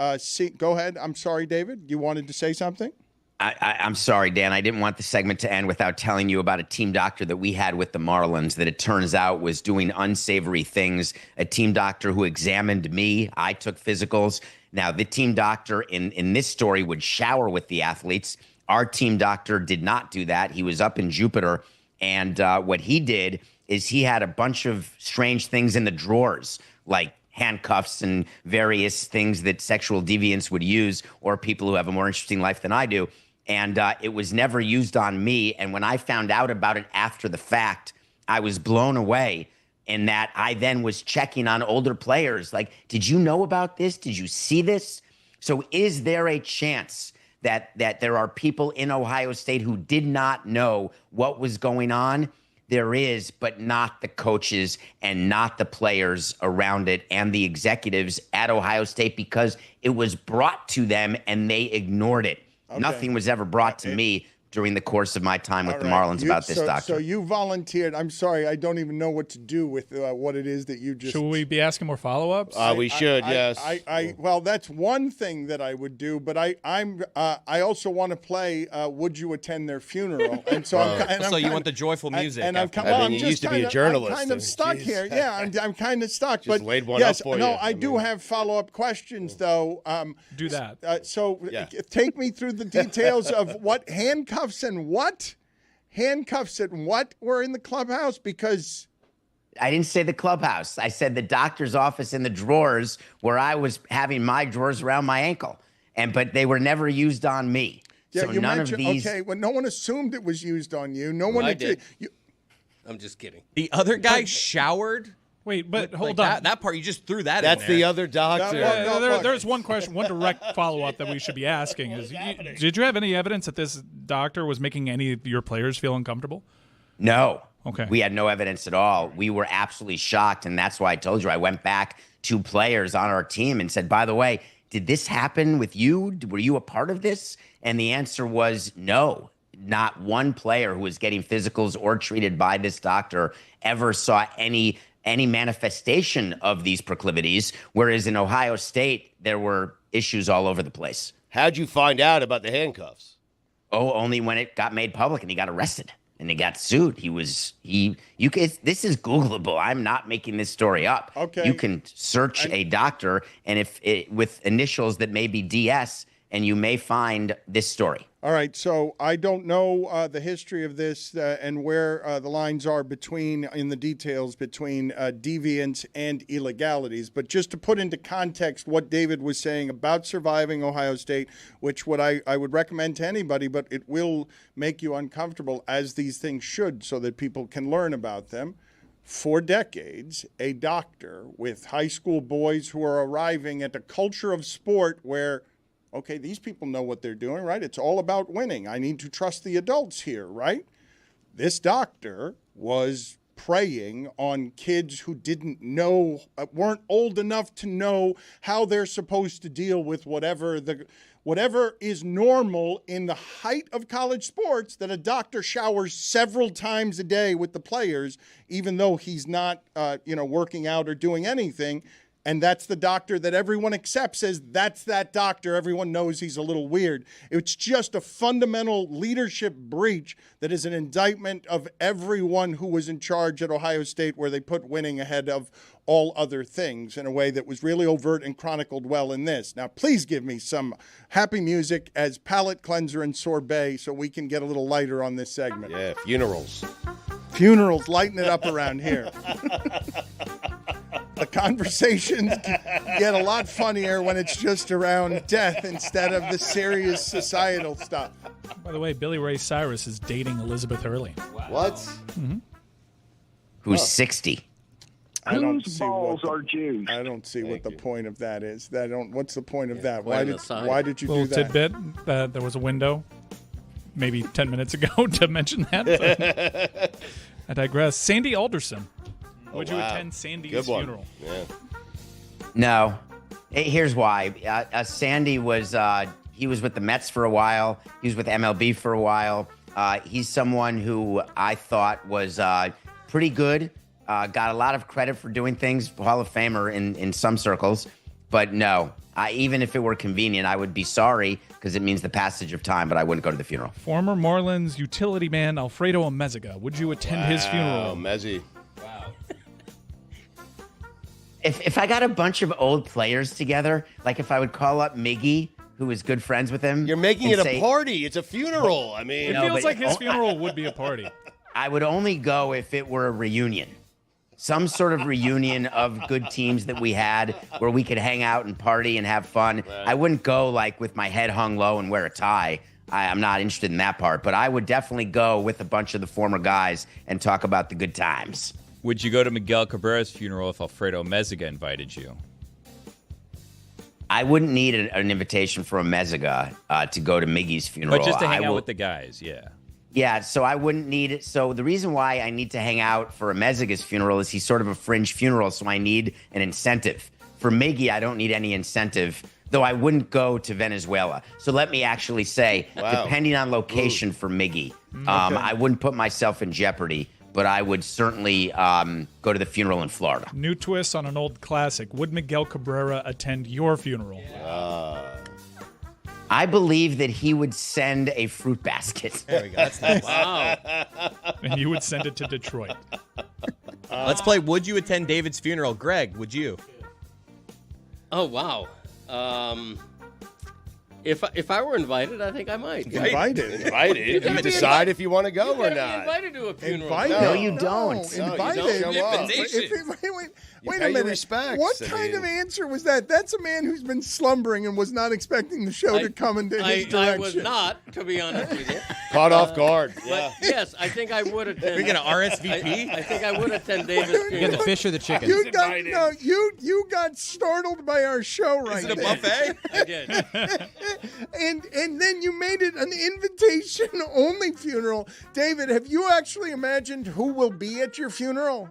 Go ahead. I'm sorry, David. You wanted to say something? I'm sorry, Dan. I didn't want the segment to end without telling you about a team doctor that we had with the Marlins that it turns out was doing unsavory things. A team doctor who examined me. I took physicals. Now, the team doctor in this story would shower with the athletes. Our team doctor did not do that. He was up in Jupiter, and what he did is he had a bunch of strange things in the drawers, like handcuffs and various things that sexual deviants would use, or people who have a more interesting life than I do. And it was never used on me. And when I found out about it after the fact, I was blown away in that I then was checking on older players. Like, did you know about this? Did you see this? So is there a chance that there are people in Ohio State who did not know what was going on? There is, but not the coaches and not the players around it and the executives at Ohio State, because it was brought to them and they ignored it. Okay. Nothing was ever brought to me during the course of my time with the Marlins about this doctor. So you volunteered. I'm sorry, I don't even know what to do with what it is that you just... Should we be asking more follow-ups? We should, yes. Well, that's one thing that I would do, but I also want to play Would You Attend Their Funeral? And so you want the joyful music. You used to be a journalist. I'm kind of stuck here. Yeah, I'm kind of stuck. Just but laid one up for you. I do have follow-up questions, though. Do that. Take me through the details of what handcuffs and what were in the clubhouse, because I didn't say the clubhouse. I said the doctor's office in the drawers where I was having my drawers around my ankle. But they were never used on me. Yeah, so you none mentioned, of these. okay, well, no one assumed it was used on you. No one I did. You, I'm just kidding. The other guy showered. Wait, but hold like on. That part you just threw that. That's in there. the other doctor. There's one question, one direct follow-up that we should be asking is: did you have any evidence that this doctor was making any of your players feel uncomfortable? No. Okay. We had no evidence at all. We were absolutely shocked, and that's why I told you I went back to players on our team and said, by the way, did this happen with you? Were you a part of this? And the answer was no. Not one player who was getting physicals or treated by this doctor ever saw any manifestation of these proclivities, whereas in Ohio State, there were issues all over the place. How'd you find out about the handcuffs? Oh, only when it got made public and he got arrested and he got sued. This is Googleable. I'm not making this story up. Okay. You can search a doctor and if it, with initials that may be DS, and you may find this story. All right, so I don't know the history of this and where the lines are in the details between deviance and illegalities. But just to put into context what David was saying about surviving Ohio State, which I would recommend to anybody, but it will make you uncomfortable, as these things should, so that people can learn about them. For decades, a doctor with high school boys who are arriving at a culture of sport where, okay, these people know what they're doing, right? It's all about winning. I need to trust the adults here, right? This doctor was preying on kids who didn't know, weren't old enough to know how they're supposed to deal with whatever is normal in the height of college sports, that a doctor showers several times a day with the players, even though he's not, working out or doing anything. And that's the doctor that everyone accepts as that's that doctor. Everyone knows he's a little weird. It's just a fundamental leadership breach that is an indictment of everyone who was in charge at Ohio State, where they put winning ahead of all other things in a way that was really overt and chronicled well in this. Now, please give me some happy music as palate cleanser and sorbet so we can get a little lighter on this segment. Yeah, funerals. Funerals, lighten it up around here. The conversations get a lot funnier when it's just around death instead of the serious societal stuff. By the way, Billy Ray Cyrus is dating Elizabeth Hurley. What? Mm-hmm. Who's 60? Whose balls are juiced? I don't see what the point of that is. What's the point of that? quite Why an did aside. why did you Little do that? tidbit that there was a window maybe 10 minutes ago to mention that. I digress. Sandy Alderson. Would you attend Sandy's Good one. funeral? Yeah. No. Here's why. Sandy was he was with the Mets for a while. He was with MLB for a while. He's someone who I thought was pretty good. Got a lot of credit for doing things, Hall of Famer in some circles. But no, even if it were convenient, I would be sorry because it means the passage of time, but I wouldn't go to the funeral. Former Marlins utility man Alfredo Amezaga. Would you attend his funeral? Oh, Mezzi. If I got a bunch of old players together, like if I would call up Miggy, who was good friends with him. You're making and it say, a party. It's a funeral. I mean, It feels like his funeral would be a party. I would only go if it were a reunion. Some sort of reunion of good teams that we had where we could hang out and party and have fun. I wouldn't go like with my head hung low and wear a tie. I'm not interested in that part, but I would definitely go with a bunch of the former guys and talk about the good times. Would you go to Miguel Cabrera's funeral if Alfredo Amezaga invited you? I wouldn't need an invitation from Amezaga to go to Miggy's funeral. But just to hang out with the guys, yeah. Yeah, so I wouldn't need it. So the reason why I need to hang out for Amezaga's funeral is he's sort of a fringe funeral, so I need an incentive. For Miggy, I don't need any incentive, though I wouldn't go to Venezuela. So let me actually say, depending on location for Miggy, I wouldn't put myself in jeopardy, but I would certainly go to the funeral in Florida. New twist on an old classic. Would Miguel Cabrera attend your funeral? I believe that he would send a fruit basket. There we go. That's nice. Wow. And you would send it to Detroit. Let's play Would You Attend David's Funeral? Greg, would you? Oh, wow. If I were invited, I think I might. Invited. You decide if you want to go or Be not. invited to a funeral. Invited? No, you don't. No, Invited. you don't show up. Wait pay a your minute. respects. What I kind mean- of answer was that? That's a man who's been slumbering and was not expecting the show to come into his direction. I was not, to be honest with you. Caught off guard. But yes, I think I would attend. We're gonna RSVP. I think I would attend David's You funeral. get the fish or the chicken? You got startled by our show right Is it a there. buffet? I did. and then you made it an invitation only funeral. David, have you actually imagined who will be at your funeral?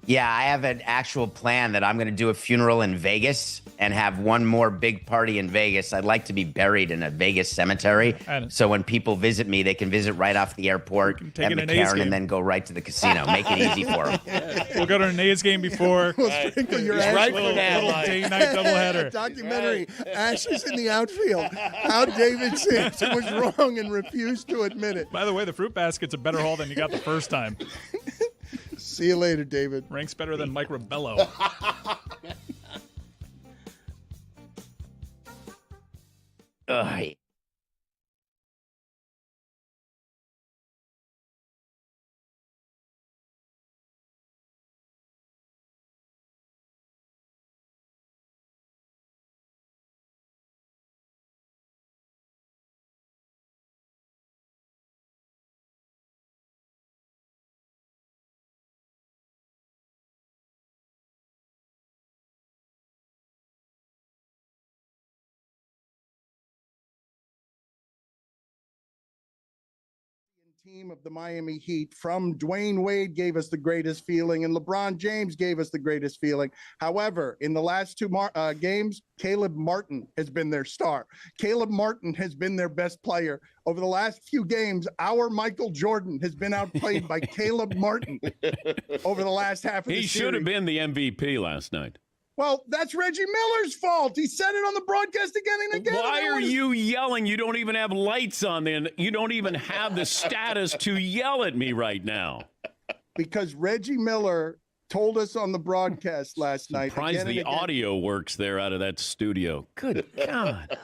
Yeah, I have an actual plan that I'm going to do a funeral in Vegas and have one more big party in Vegas. I'd like to be buried in a Vegas cemetery. So when people visit me, they can visit right off the airport at take it an A's McCarran game. and then go right to the casino. Make it easy for them. We'll go to an A's game before. We'll sprinkle your Just ashes. right for that, little day-night doubleheader. Documentary, Ashes in the Outfield. How David Samson was wrong and refused to admit it. By the way, the fruit basket's a better haul than you got the first time. See you later, David. Ranks better than Mike Rebello. Ugh. Team of the Miami Heat from Dwayne Wade gave us the greatest feeling, and LeBron James gave us the greatest feeling. However, in the last two games, Caleb Martin has been their star. Caleb Martin has been their best player. Over the last few games, our Michael Jordan has been outplayed by Caleb Martin over the last half of the series. He should have been the MVP last night. Well, that's Reggie Miller's fault. He said it on the broadcast again and again. Why are you yelling? You don't even have lights on then. You don't even have the status to yell at me right now. Because Reggie Miller told us on the broadcast last night. Surprised the audio works there out of that studio. Good God.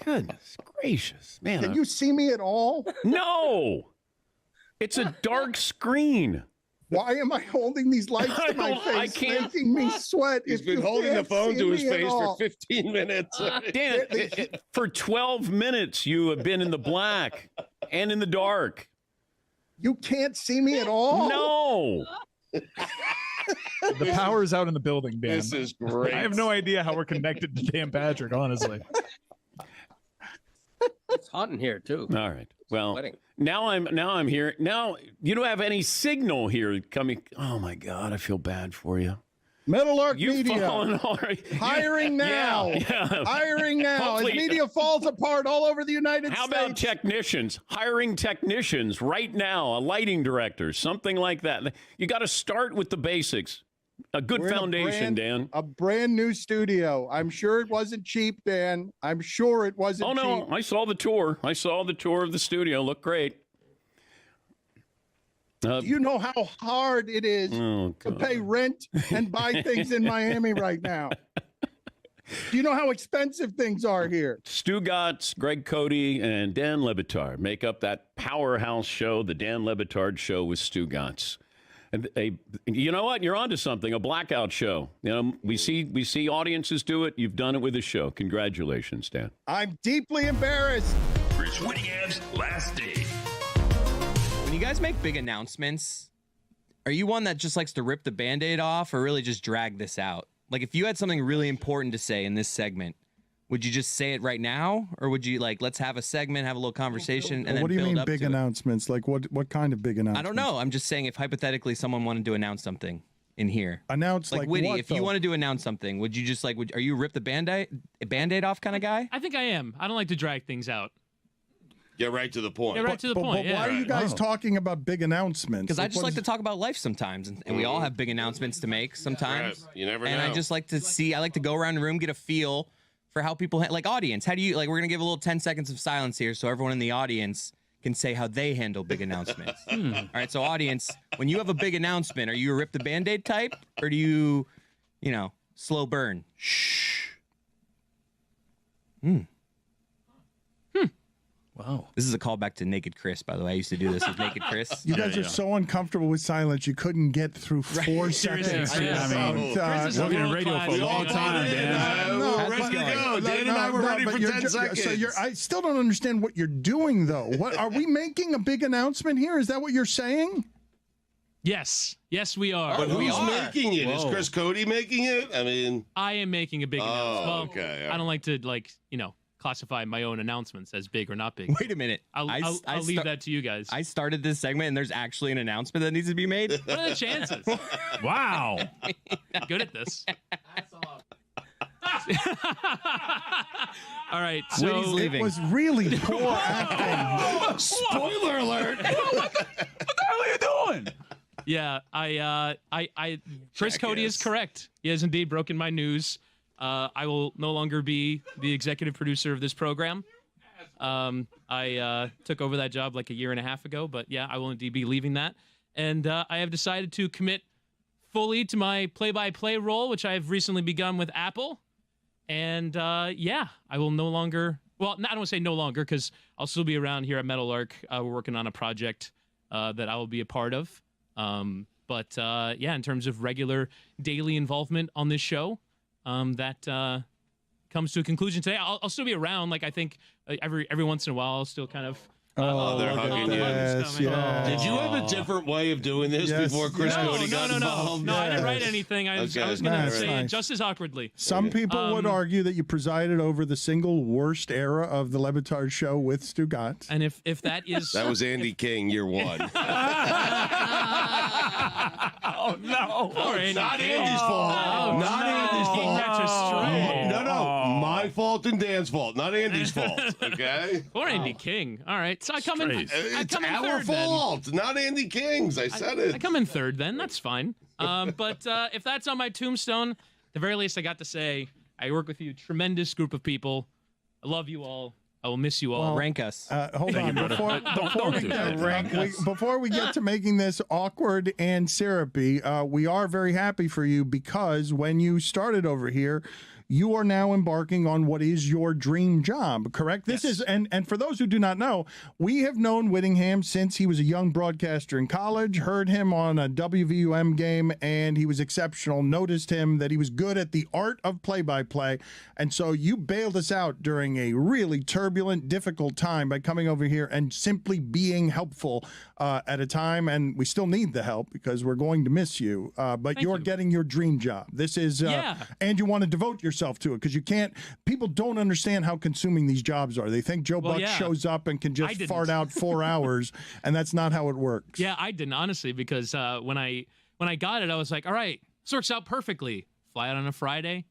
Goodness gracious. Man. Can you see me at all? No. It's a dark screen. Why am I holding these lights to my face? I can't. Making me sweat. He's if been you holding the can't phone see to his me at face for all. 15 minutes. Dan, for 12 minutes, you have been in the black and in the dark. You can't see me at all? No. The power's out in the building, Dan. This is great. I have no idea how we're connected to Dan Patrick, honestly. It's hot in here too. All right. Well, Sweating. now I'm here. Now you don't have any signal here coming. Oh my God, I feel bad for you. Middle Arc You've Media. fallen already. Hiring now. Yeah. Hiring now. As Hopefully- media falls apart all over the United How States. about technicians? Hiring technicians right now, a lighting director, something like that. You got to start with the basics. A good We're in foundation, Dan. A brand new studio. I'm sure it wasn't cheap, Dan. I'm sure it wasn't Oh, no, cheap. I saw the tour. I saw the tour of the studio. Looked great. Do you know how hard it is Oh, to God. pay rent and buy things in Miami right now? Do you know how expensive things are here? Stugotz, Greg Cody, and Dan Le Batard make up that powerhouse show, the Dan Le Batard Show with Stugotz. And you know what? You're onto something. A blackout show. You know, we see audiences do it. You've done it with a show. Congratulations, Dan. I'm deeply embarrassed. Chris Wittingham's last day. When you guys make big announcements, are you one that just likes to rip the Band-Aid off or really just drag this out? Like, if you had something really important to say in this segment, would you just say it right now? Or would you, like, let's have a segment, have a little conversation, and then What do you build mean up big to it? announcements? Like what kind of big announcements? I don't know. I'm just saying if hypothetically someone wanted to announce something in here. Announce like Witty, what, if you though? wanted to announce something, would you just, like, are you rip the Band-Aid off kind of guy? I think I am. I don't like to drag things out. Get right to the point. Get right to the point. But why are you guys talking about big announcements? Because I just like to talk about life sometimes, and we all have big announcements to make sometimes. Right. You never and know. I just like to see. I like to go around the room, get a feel for how people like audience. How do you like? We're gonna give a little 10 seconds of silence here, so everyone in the audience can say how they handle big announcements. All right, so audience, when you have a big announcement, are you a rip the Band-Aid type, or do you, slow burn? Shh. Wow. This is a callback to Naked Chris, by the way. I used to do this with Naked Chris. You guys are so uncomfortable with silence, you couldn't get through 4 seconds. I mean, Chris is a been in radio for a long time, Dan. We're ready to go. Dan and I were ready for 10 seconds. So I still don't understand what you're doing, though. What are we making a big announcement here? Is that what you're saying? Yes, we are. But who's making it? Is Chris Cody making it? I mean, I am making a big announcement. Well, okay. I don't like to classify my own announcements as big or not big. Wait a minute. I'll leave that to you guys. I started this segment, and there's actually an announcement that needs to be made. What are the chances? Wow. Good at this. All right, so Witty's leaving. It was really poor acting. Spoiler alert. What the hell are you doing? Yeah, Chris Cody is correct. He has indeed broken my news. I will no longer be the executive producer of this program. I took over that job like a year and a half ago, but yeah, I will indeed be leaving that. And I have decided to commit fully to my play-by-play role, which I have recently begun with Apple. And I will no longer, well, I don't want to say no longer, because I'll still be around here at Meadowlark. We're working on a project that I will be a part of. In terms of regular daily involvement on this show, that comes to a conclusion today. I'll still be around. Like, I think every once in a while, I'll still kind of. They're hugging you. Yes. Did you have a different way of doing this before Chris Cody got involved? No, I didn't write anything. I was going to say it just as awkwardly. Some people would argue that you presided over the single worst era of the Le Batard Show with Stugotz. And if that is... That was Andy King, year one. Oh, no. Not Andy's fault. Not Andy's fault. That's a stray. No. My fault and Dan's fault. Not Andy's fault. Okay? Or Andy King. All right. So I come in. It's in our third, fault, not Andy King's. I said it. I come in third then. That's fine. But if that's on my tombstone, at the very least, I got to say I work with you, tremendous group of people. I love you all. I will miss you all. Well, rank us. Hold on. Before we get to making this awkward and syrupy, we are very happy for you because when you started over here, you are now embarking on what is your dream job, correct? This is, and for those who do not know, we have known Wittingham since he was a young broadcaster in college, heard him on a WVUM game, and he was exceptional, noticed him that he was good at the art of play-by-play, and so you bailed us out during a really turbulent, difficult time by coming over here and simply being helpful at a time, and we still need the help because we're going to miss you, but you're getting your dream job. This is, and you want to devote yourself to it because you can't. People don't understand how consuming these jobs are. They think Joe Buck shows up and can just fart out 4 hours, and that's not how it works. Yeah, I didn't honestly because when I got it, I was like, all right, this works out perfectly. Fly out on a Friday,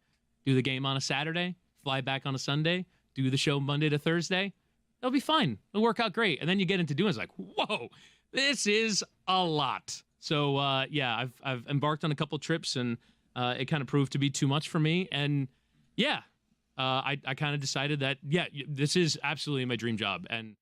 do the game on a Saturday, fly back on a Sunday, do the show Monday to Thursday. It'll be fine. It'll work out great. And then you get into doing it, it's like, whoa, this is a lot. So I've embarked on a couple trips and it kind of proved to be too much for me. And I kind of decided that, this is absolutely my dream job. And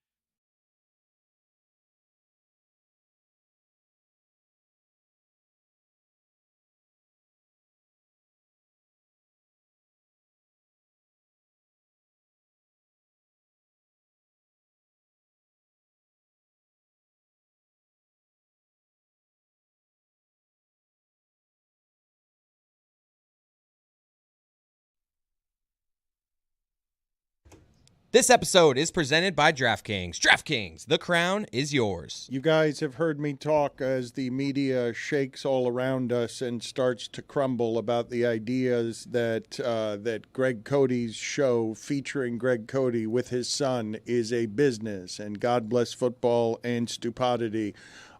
This episode is presented by DraftKings. DraftKings, the crown is yours. You guys have heard me talk as the media shakes all around us and starts to crumble about the ideas that that Greg Cody's show featuring Greg Cody with his son is a business, and God Bless Football and Stupidity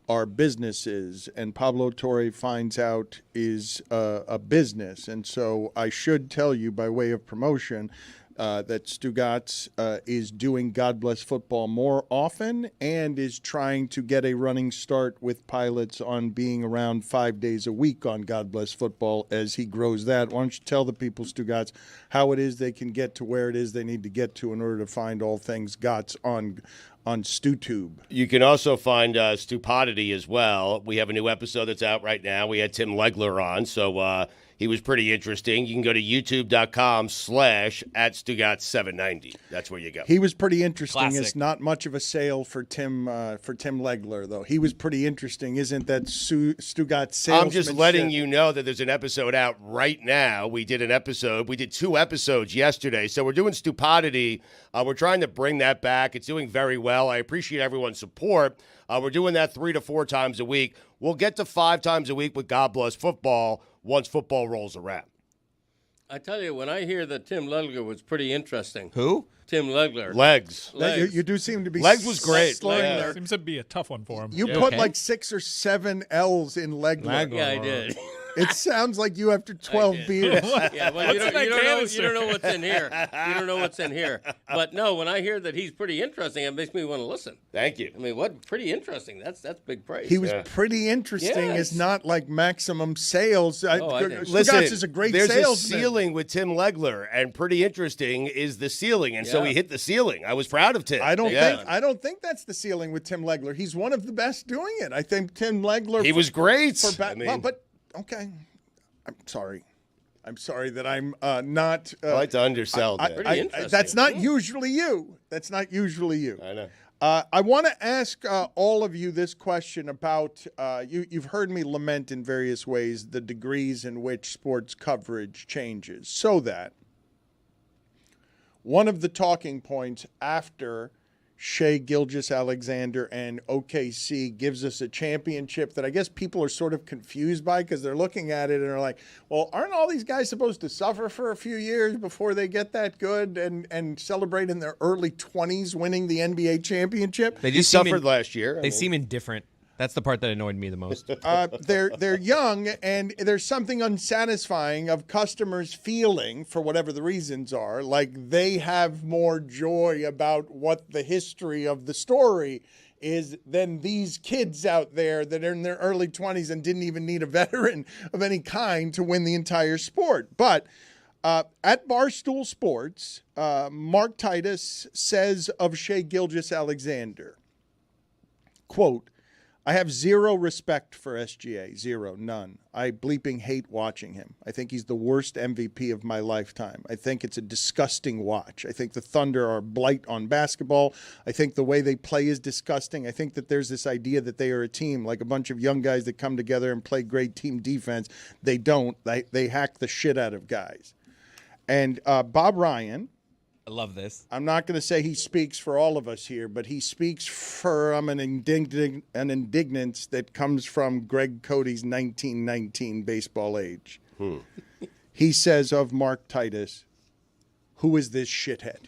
are businesses, and Pablo Torre finds out is a business. And so I should tell you by way of promotion that Stugotz is doing God Bless Football more often and is trying to get a running start with pilots on being around 5 days a week on God Bless Football as he grows that. Why don't you tell the people, Stugotz, how it is they can get to where it is they need to get to in order to find all things Gotts on StuTube. You can also find Stupidity as well. We have a new episode that's out right now. We had Tim Legler on, so He was pretty interesting. You can go to youtube.com/@Stugotz790. That's where you go. He was pretty interesting. Classic. It's not much of a sale for Tim Legler, though. He was pretty interesting. Isn't that Stugotz salesmanship? I'm just letting you know that there's an episode out right now. We did 2 episodes yesterday. So we're doing Stupidity. We're trying to bring that back. It's doing very well. I appreciate everyone's support. We're doing that 3 to 4 times a week. We'll get to 5 times a week with God Bless Football once football rolls around. I tell you, when I hear that Tim Legler was pretty interesting. Who? Tim Legler. Legs. You do seem to be Legs was great. slurring. Seems to be a tough one for him. You put like 6 or 7 L's in Legler. Yeah, I did. It sounds like you after 12 beers. Yeah, well, you don't know what's in here. You don't know what's in here. But no, when I hear that he's pretty interesting, it makes me want to listen. Thank you. I mean, what pretty interesting? That's big praise. He was pretty interesting. Yes. It's not like maximum sales. think. Listen, is a great there's salesman. a ceiling with Tim Legler, and pretty interesting is the ceiling, and so he hit the ceiling. I was proud of Tim. I don't think that's the ceiling with Tim Legler. He's one of the best doing it. I think Tim Legler. He was great. But okay. I'm sorry that I'm not. I like to undersell that. That's not usually you. That's not usually you. I know. I want to ask all of you this question about you've heard me lament in various ways the degrees in which sports coverage changes, so that one of the talking points after Shea Gilgeous-Alexander and OKC gives us a championship that I guess people are sort of confused by because they're looking at it and are like, well, aren't all these guys supposed to suffer for a few years before they get that good and celebrate in their early 20s winning the NBA championship? They He just suffered last year. They seem indifferent. That's the part that annoyed me the most. They're young, and there's something unsatisfying of customers feeling, for whatever the reasons are, like they have more joy about what the history of the story is than these kids out there that are in their early 20s and didn't even need a veteran of any kind to win the entire sport. But at Barstool Sports, Mark Titus says of Shea Gilgeous-Alexander, quote, I have zero respect for SGA. Zero. None. I bleeping hate watching him. I think he's the worst MVP of my lifetime. I think it's a disgusting watch. I think the Thunder are a blight on basketball. I think the way they play is disgusting. I think that there's this idea that they are a team, like a bunch of young guys that come together and play great team defense. They don't. They hack the shit out of guys. And Bob Ryan, I love this. I'm not going to say he speaks for all of us here, but he speaks from an indignance that comes from Greg Cody's 1919 baseball age. He says of Mark Titus, who is this shithead?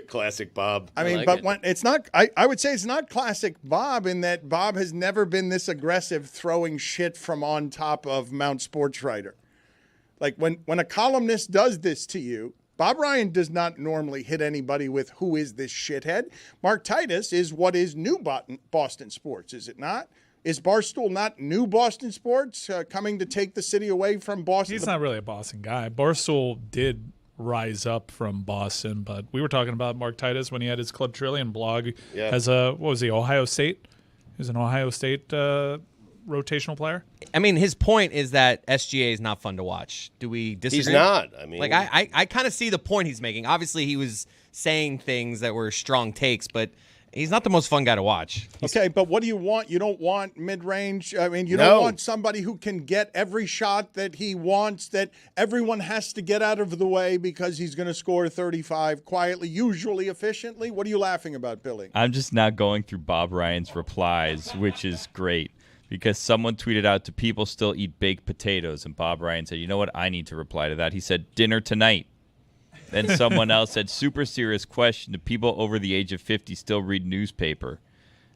Classic Bob. I mean, but when it's not, I would say it's not classic Bob in that Bob has never been this aggressive throwing shit from on top of Mount Sportswriter. Like when a columnist does this to you, Bob Ryan does not normally hit anybody with who is this shithead. Mark Titus is what is new Boston sports, is it not? Is Barstool not new Boston sports coming to take the city away from Boston? He's not really a Boston guy. Barstool did rise up from Boston, but we were talking about Mark Titus when he had his Club Trillion blog as what was he, Ohio State? He was an Ohio State rotational player. I mean, his point is that SGA is not fun to watch. Do we disagree? He's not. I mean, like I kind of see the point he's making. Obviously, he was saying things that were strong takes, but he's not the most fun guy to watch. Okay, but what do you want? You don't want mid-range. I mean, you don't want somebody who can get every shot that he wants, that everyone has to get out of the way because he's going to score 35 quietly, usually efficiently. What are you laughing about, Billy? I'm just now going through Bob Ryan's replies, which is great. Because someone tweeted out, do people still eat baked potatoes? And Bob Ryan said, you know what? I need to reply to that. He said, dinner tonight. Then someone else said, super serious question. Do people over the age of 50 still read newspaper?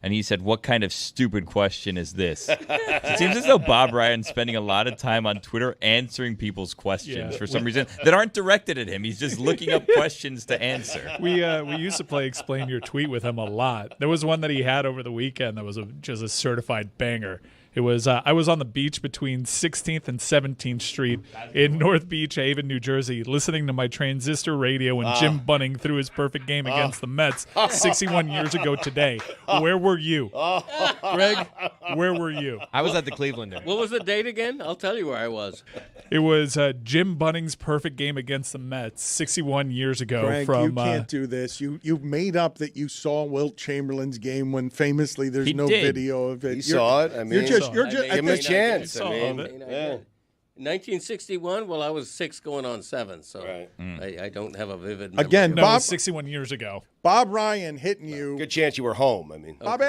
And he said, what kind of stupid question is this? It seems as though Bob Ryan's spending a lot of time on Twitter answering people's questions for some reason that aren't directed at him. He's just looking up questions to answer. We used to play Explain Your Tweet with him a lot. There was one that he had over the weekend that was just a certified banger. It was I was on the beach between 16th and 17th Street in North Beach Haven, New Jersey, listening to my transistor radio when Jim Bunning threw his perfect game against the Mets 61 years ago today. Where were you? Greg, where were you? I was at the Clevelander. What was the date again? I'll tell you where I was. It was Jim Bunning's perfect game against the Mets 61 years ago. Greg, you can't do this. You've made up that you saw Wilt Chamberlain's game when famously there's no video of it. He saw it. I mean, you're just give him a chance. I mean, 1961. Well, I was 6 going on 7, so I don't have a vivid memory. Again, no, Bob, 61 years ago. Bob Ryan hitting you. Good chance you were home. I mean, Bob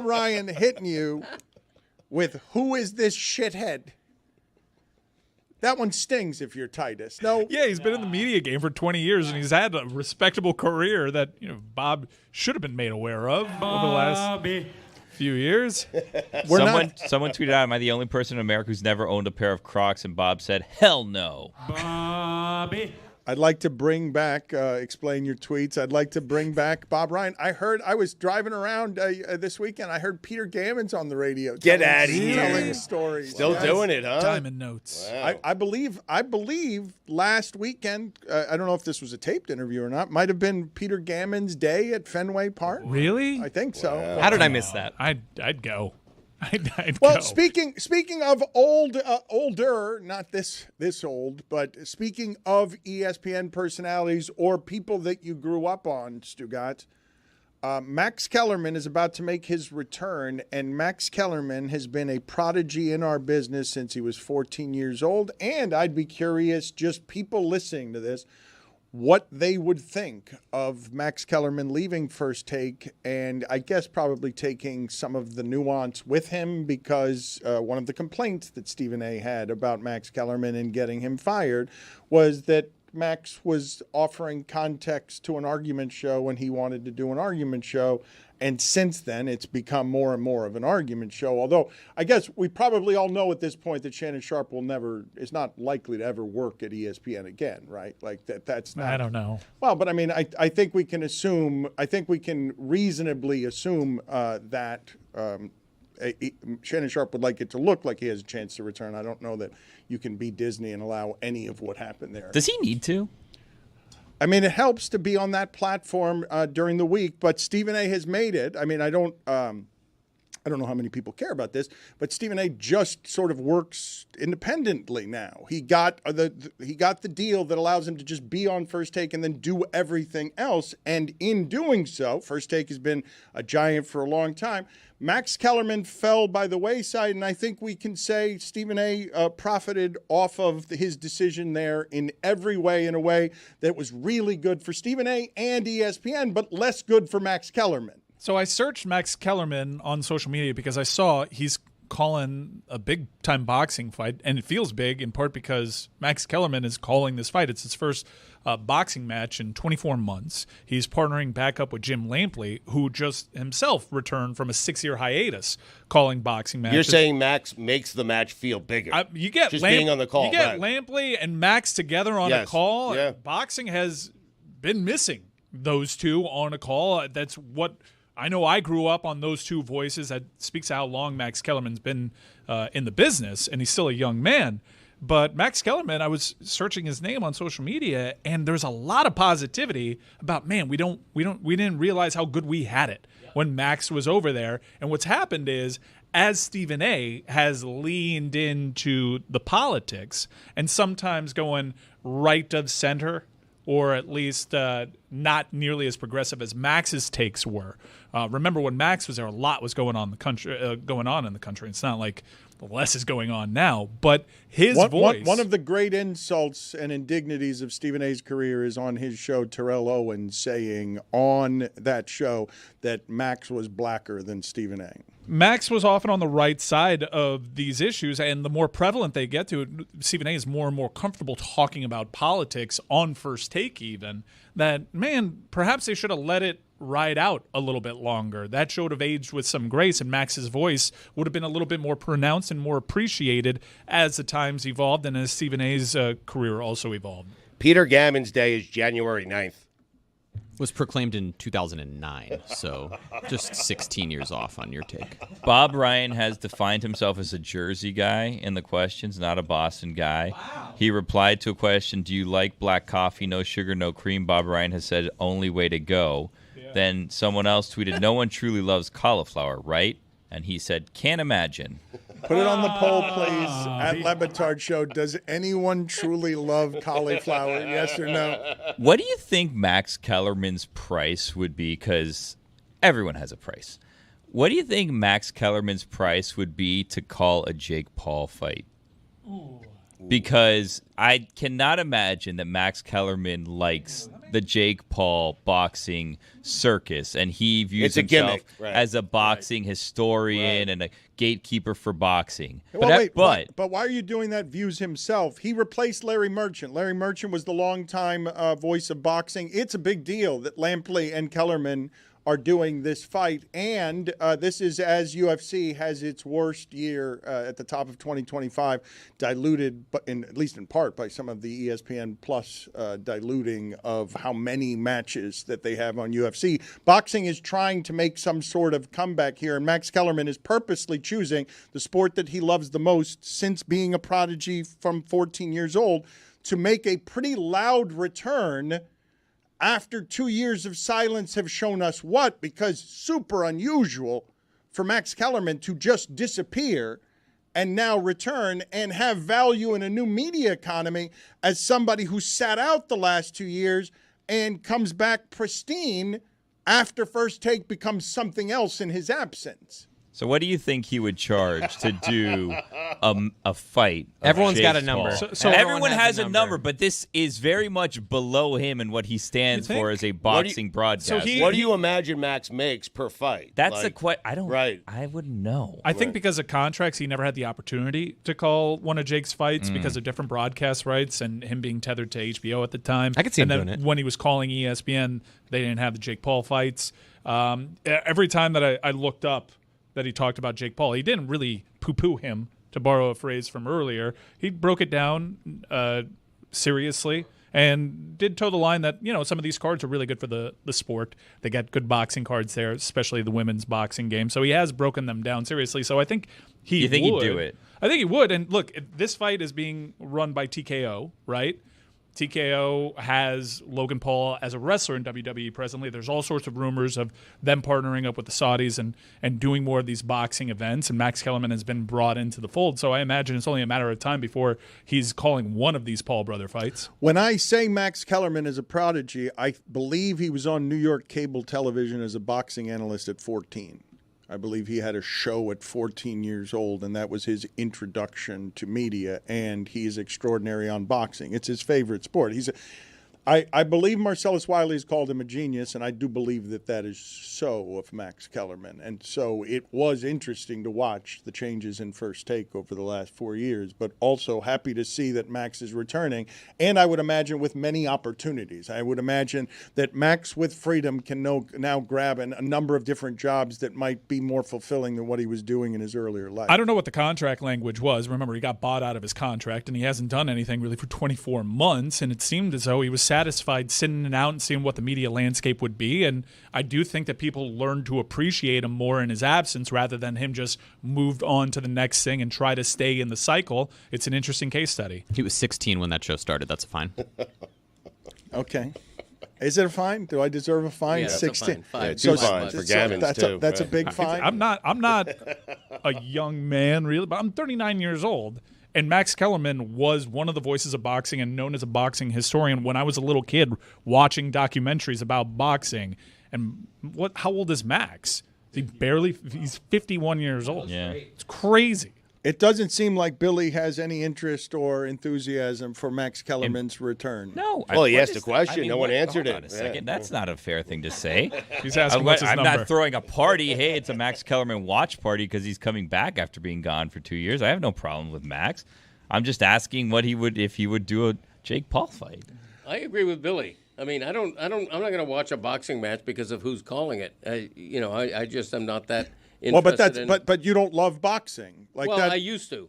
Ryan hitting you with "Who is this shithead?" That one stings if you're Titus. No. Yeah, he's been in the media game for 20 years, and he's had a respectable career that Bob should have been made aware of over the last few years. Someone tweeted out, "Am I the only person in America who's never owned a pair of Crocs?" And Bob said, "Hell no." Bobby. I'd like to bring back, explain your tweets. I'd like to bring back Bob Ryan. I was driving around this weekend. I heard Peter Gammons on the radio. Get out of here. Telling stories. Still doing it, huh? Diamond Notes. Wow. I believe last weekend, I don't know if this was a taped interview or not, might have been Peter Gammons' day at Fenway Park. Really? I think so. How did I miss that? I'd go. I'd Well, go. speaking of older, not this old, but speaking of ESPN personalities or people that you grew up on, Stugotz, Max Kellerman is about to make his return, and Max Kellerman has been a prodigy in our business since he was 14 years old. And I'd be curious, just people listening to this, what they would think of Max Kellerman leaving First Take, and I guess probably taking some of the nuance with him, because one of the complaints that Stephen A. had about Max Kellerman and getting him fired was that Max was offering context to an argument show when he wanted to do an argument show. And since then, it's become more and more of an argument show. Although I guess we probably all know at this point that Shannon Sharp is not likely to ever work at ESPN again, right? Like that's not. I don't know. Well, but I mean, I think we can reasonably assume that Shannon Sharp would like it to look like he has a chance to return. I don't know that you can be Disney and allow any of what happened there. Does he need to? I mean, it helps to be on that platform during the week, but Stephen A. has made it. I mean, I don't know how many people care about this, but Stephen A. just sort of works independently now. He got the deal that allows him to just be on First Take and then do everything else. And in doing so, First Take has been a giant for a long time. Max Kellerman fell by the wayside, and I think we can say Stephen A. Profited off of his decision there in every way, in a way that was really good for Stephen A. and ESPN, but less good for Max Kellerman. So I searched Max Kellerman on social media because I saw he's calling a big-time boxing fight, and it feels big in part because Max Kellerman is calling this fight. It's his first boxing match in 24 months. He's partnering back up with Jim Lampley, who just himself returned from a 6-year hiatus calling boxing matches. You're saying Max makes the match feel bigger. You get just being on the call. You get Lampley and Max together on a call. Yeah. Boxing has been missing those two on a call. That's what I know. I grew up on those two voices. That speaks to how long Max Kellerman's been in the business, and he's still a young man. But Max Kellerman, I was searching his name on social media, and there's a lot of positivity about, man, we didn't realize how good we had it when Max was over there. And what's happened is, as Stephen A. has leaned into the politics and sometimes going right of center, or at least not nearly as progressive as Max's takes were. Remember when Max was there, a lot was going on in the country. It's not like less is going on now, but his voice. One of the great insults and indignities of Stephen A.'s career is on his show, Terrell Owens saying on that show that Max was blacker than Stephen A. Max was often on the right side of these issues, and the more prevalent they get to it, Stephen A. is more and more comfortable talking about politics on First Take even, that, man, perhaps they should have let it ride out a little bit longer. That show would have aged with some grace, and Max's voice would have been a little bit more pronounced and more appreciated as the times evolved and as Stephen A.'s career also evolved. Peter Gammons' day is January 9th. Was proclaimed in 2009, so just 16 years off on your take. Bob Ryan has defined himself as a Jersey guy in the questions, not a Boston guy. Wow. He replied to a question, do you like black coffee, no sugar, no cream? Bob Ryan has said, only way to go. Yeah. Then someone else tweeted, no one truly loves cauliflower, right? And he said, can't imagine. Put it on the poll, please, at Le Batard Show. Does anyone truly love cauliflower, yes or no? What do you think Max Kellerman's price would be? Because everyone has a price. What do you think Max Kellerman's price would be to call a Jake Paul fight? Ooh. Because I cannot imagine that Max Kellerman likes the Jake Paul boxing circus, and he views himself as a boxing historian and a gatekeeper for boxing. Well, but why are you doing that? Views himself. He replaced Larry Merchant. Larry Merchant was the longtime voice of boxing. It's a big deal that Lampley and Kellerman are doing this fight, and this is as UFC has its worst year at the top of 2025, diluted, but at least in part, by some of the ESPN Plus diluting of how many matches that they have on UFC. Boxing is trying to make some sort of comeback here, and Max Kellerman is purposely choosing the sport that he loves the most since being a prodigy from 14 years old to make a pretty loud return after 2 years of silence have shown us what, because super unusual for Max Kellerman to just disappear and now return and have value in a new media economy as somebody who sat out the last 2 years and comes back pristine after First Take becomes something else in his absence. So what do you think he would charge to do a fight? Everyone's got a number. So everyone has a number, but this is very much below him and what he stands for as a boxing broadcaster. So what do you imagine Max makes per fight? That's the question. I wouldn't know. I think because of contracts, he never had the opportunity to call one of Jake's fights because of different broadcast rights and him being tethered to HBO at the time. I could see him doing it. When he was calling ESPN, they didn't have the Jake Paul fights. Every time that I looked up that he talked about Jake Paul, he didn't really poo-poo him, to borrow a phrase from earlier. He broke it down seriously and did toe the line that, some of these cards are really good for the sport. They got good boxing cards there, especially the women's boxing game. So he has broken them down seriously. So I think he'd do it? I think he would. And look, this fight is being run by TKO, right? TKO has Logan Paul as a wrestler in WWE presently. There's all sorts of rumors of them partnering up with the Saudis and doing more of these boxing events, and Max Kellerman has been brought into the fold. So I imagine it's only a matter of time before he's calling one of these Paul brother fights. When I say Max Kellerman is a prodigy, I believe he was on New York cable television as a boxing analyst at 14. I believe he had a show at 14 years old, and that was his introduction to media, and he is extraordinary on boxing. It's his favorite sport. I believe Marcellus Wiley has called him a genius, and I do believe that is so of Max Kellerman. And so it was interesting to watch the changes in First Take over the last 4 years, but also happy to see that Max is returning. And I would imagine with many opportunities. I would imagine that Max with freedom can now grab a number of different jobs that might be more fulfilling than what he was doing in his earlier life. I don't know what the contract language was. Remember, he got bought out of his contract, and he hasn't done anything really for 24 months, and it seemed as though he was satisfied sitting it out and seeing what the media landscape would be. And I do think that people learned to appreciate him more in his absence rather than him just moved on to the next thing and try to stay in the cycle. It's an interesting case study. He was 16 when that show started. That's a fine. Okay. Is it a fine? Do I deserve a fine? Yeah, 16. Yeah, two fines for Gavin's too. That's a big fine. I'm not a young man really, but I'm 39 years old. And Max Kellerman was one of the voices of boxing and known as a boxing historian when I was a little kid watching documentaries about boxing. And how old is Max? He's 51 years old. Yeah. It's crazy. It doesn't seem like Billy has any interest or enthusiasm for Max Kellerman's return. No. Well, he asked a question. No one answered it. Hold on a second. That's not a fair thing to say. He's asking what's his I'm number. not throwing a party. Hey, it's a Max Kellerman watch party because he's coming back after being gone for 2 years. I have no problem with Max. I'm just asking if he would do a Jake Paul fight. I agree with Billy. I mean, I'm not going to watch a boxing match because of who's calling it. I just am not that interested. Well, but you don't love boxing. I used to.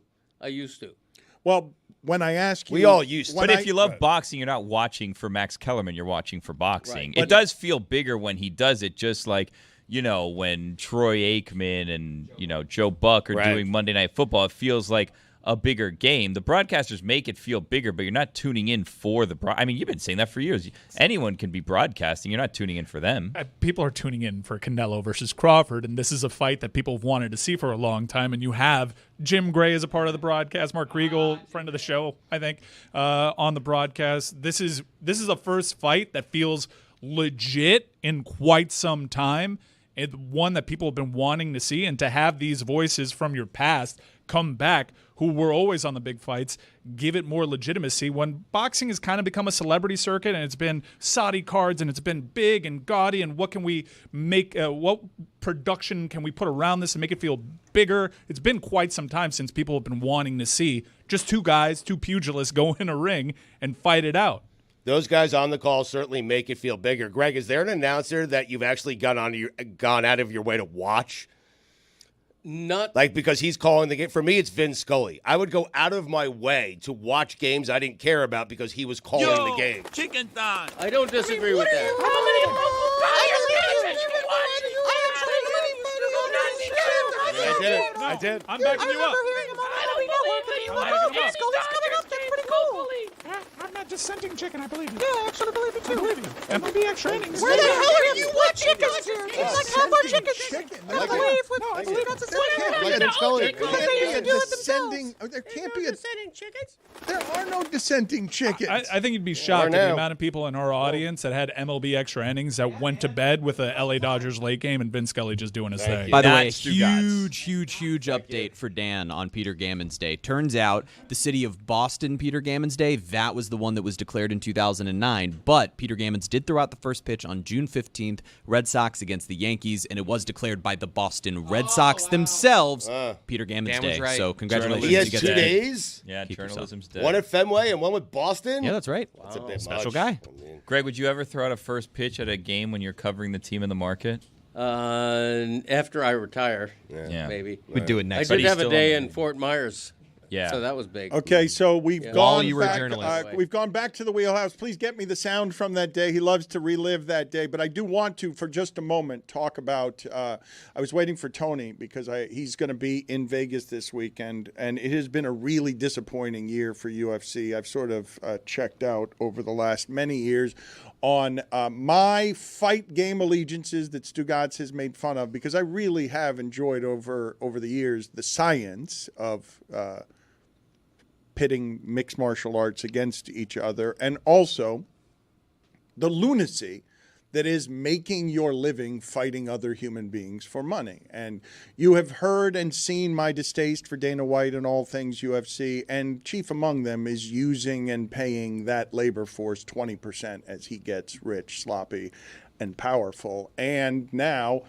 Well, when I ask you, we all used to. But if you love boxing, you're not watching for Max Kellerman. You're watching for boxing. Right. It does feel bigger when he does it, just like, when Troy Aikman and, Joe Buck are doing Monday Night Football. It feels like a bigger game. The broadcasters make it feel bigger, but you're not tuning in for the I mean, you've been saying that for years. Anyone can be broadcasting. You're not tuning in for them. People are tuning in for Canelo versus Crawford, and this is a fight that people have wanted to see for a long time. And you have Jim Gray as a part of the broadcast, Mark Riegel, friend of the show, I think, on the broadcast. This is a first fight that feels legit in quite some time. It's one that people have been wanting to see, and to have these voices from your past come back who were always on the big fights, give it more legitimacy when boxing has kind of become a celebrity circuit and it's been Saudi cards and it's been big and gaudy, and what can we make, what production can we put around this and make it feel bigger? It's been quite some time since people have been wanting to see just two guys, two pugilists go in a ring and fight it out. Those guys on the call certainly make it feel bigger. Greg, is there an announcer that you've actually gone out of your way to watch? Not because he's calling the game. For me, it's Vin Scully. I would go out of my way to watch games I didn't care about because he was calling the game. Chicken thigh. I don't disagree with that. I did. I'm backing you up. I'm not dissenting chicken. I believe you. Yeah, actually believe it too. I believe you. MLB extra innings. Where the hell are you? What chickens? It's like how about chickens? I believe that's a There can't be a dissenting chickens. There are no dissenting chickens. I think you'd be shocked at the amount of people in our audience that had MLB extra innings that went to bed with a LA Dodgers late game and Vin Scully just doing his thing. By the way, huge update for Dan on Peter Gammon's Day. Turns out the city of Boston, Peter Gammon's Day, that was the one that was declared in 2009. But Peter Gammon's did throw out the first pitch on June 15th, Red Sox against the Yankees, and it was declared by the Boston Red Sox themselves, Peter Gammon's Day. Right. So congratulations. He has 2 days? Yeah, journalism's day. One at Fenway and one with Boston? Yeah, that's right. That's a bit Special much. guy. Greg, would you ever throw out a first pitch at a game when you're covering the team in the market? After I retire, maybe. We'd do it next. I did have a day in Fort Myers. Yeah. So that was big. Okay, so we've While gone you were a back. journalist. We've gone back to the wheelhouse. Please get me the sound from that day. He loves to relive that day, but I do want to, for just a moment, talk about. I was waiting for Tony because he's going to be in Vegas this weekend, and it has been a really disappointing year for UFC. I've sort of checked out over the last many years on my fight game allegiances that Stugotz has made fun of, because I really have enjoyed over the years the science of pitting mixed martial arts against each other, and also the lunacy that is making your living fighting other human beings for money. And you have heard and seen my distaste for Dana White and all things UFC, and chief among them is using and paying that labor force 20% as he gets rich, sloppy, and powerful. And now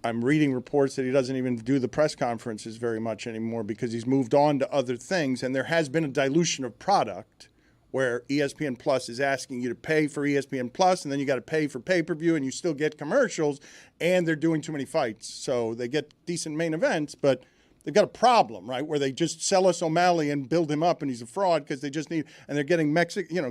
I'm reading reports that he doesn't even do the press conferences very much anymore because he's moved on to other things, and there has been a dilution of product where ESPN Plus is asking you to pay for ESPN Plus, and then you got to pay for pay-per-view, and you still get commercials, and they're doing too many fights. So they get decent main events, but they've got a problem, right, where they just sell us O'Malley and build him up, and he's a fraud because they just need, and they're getting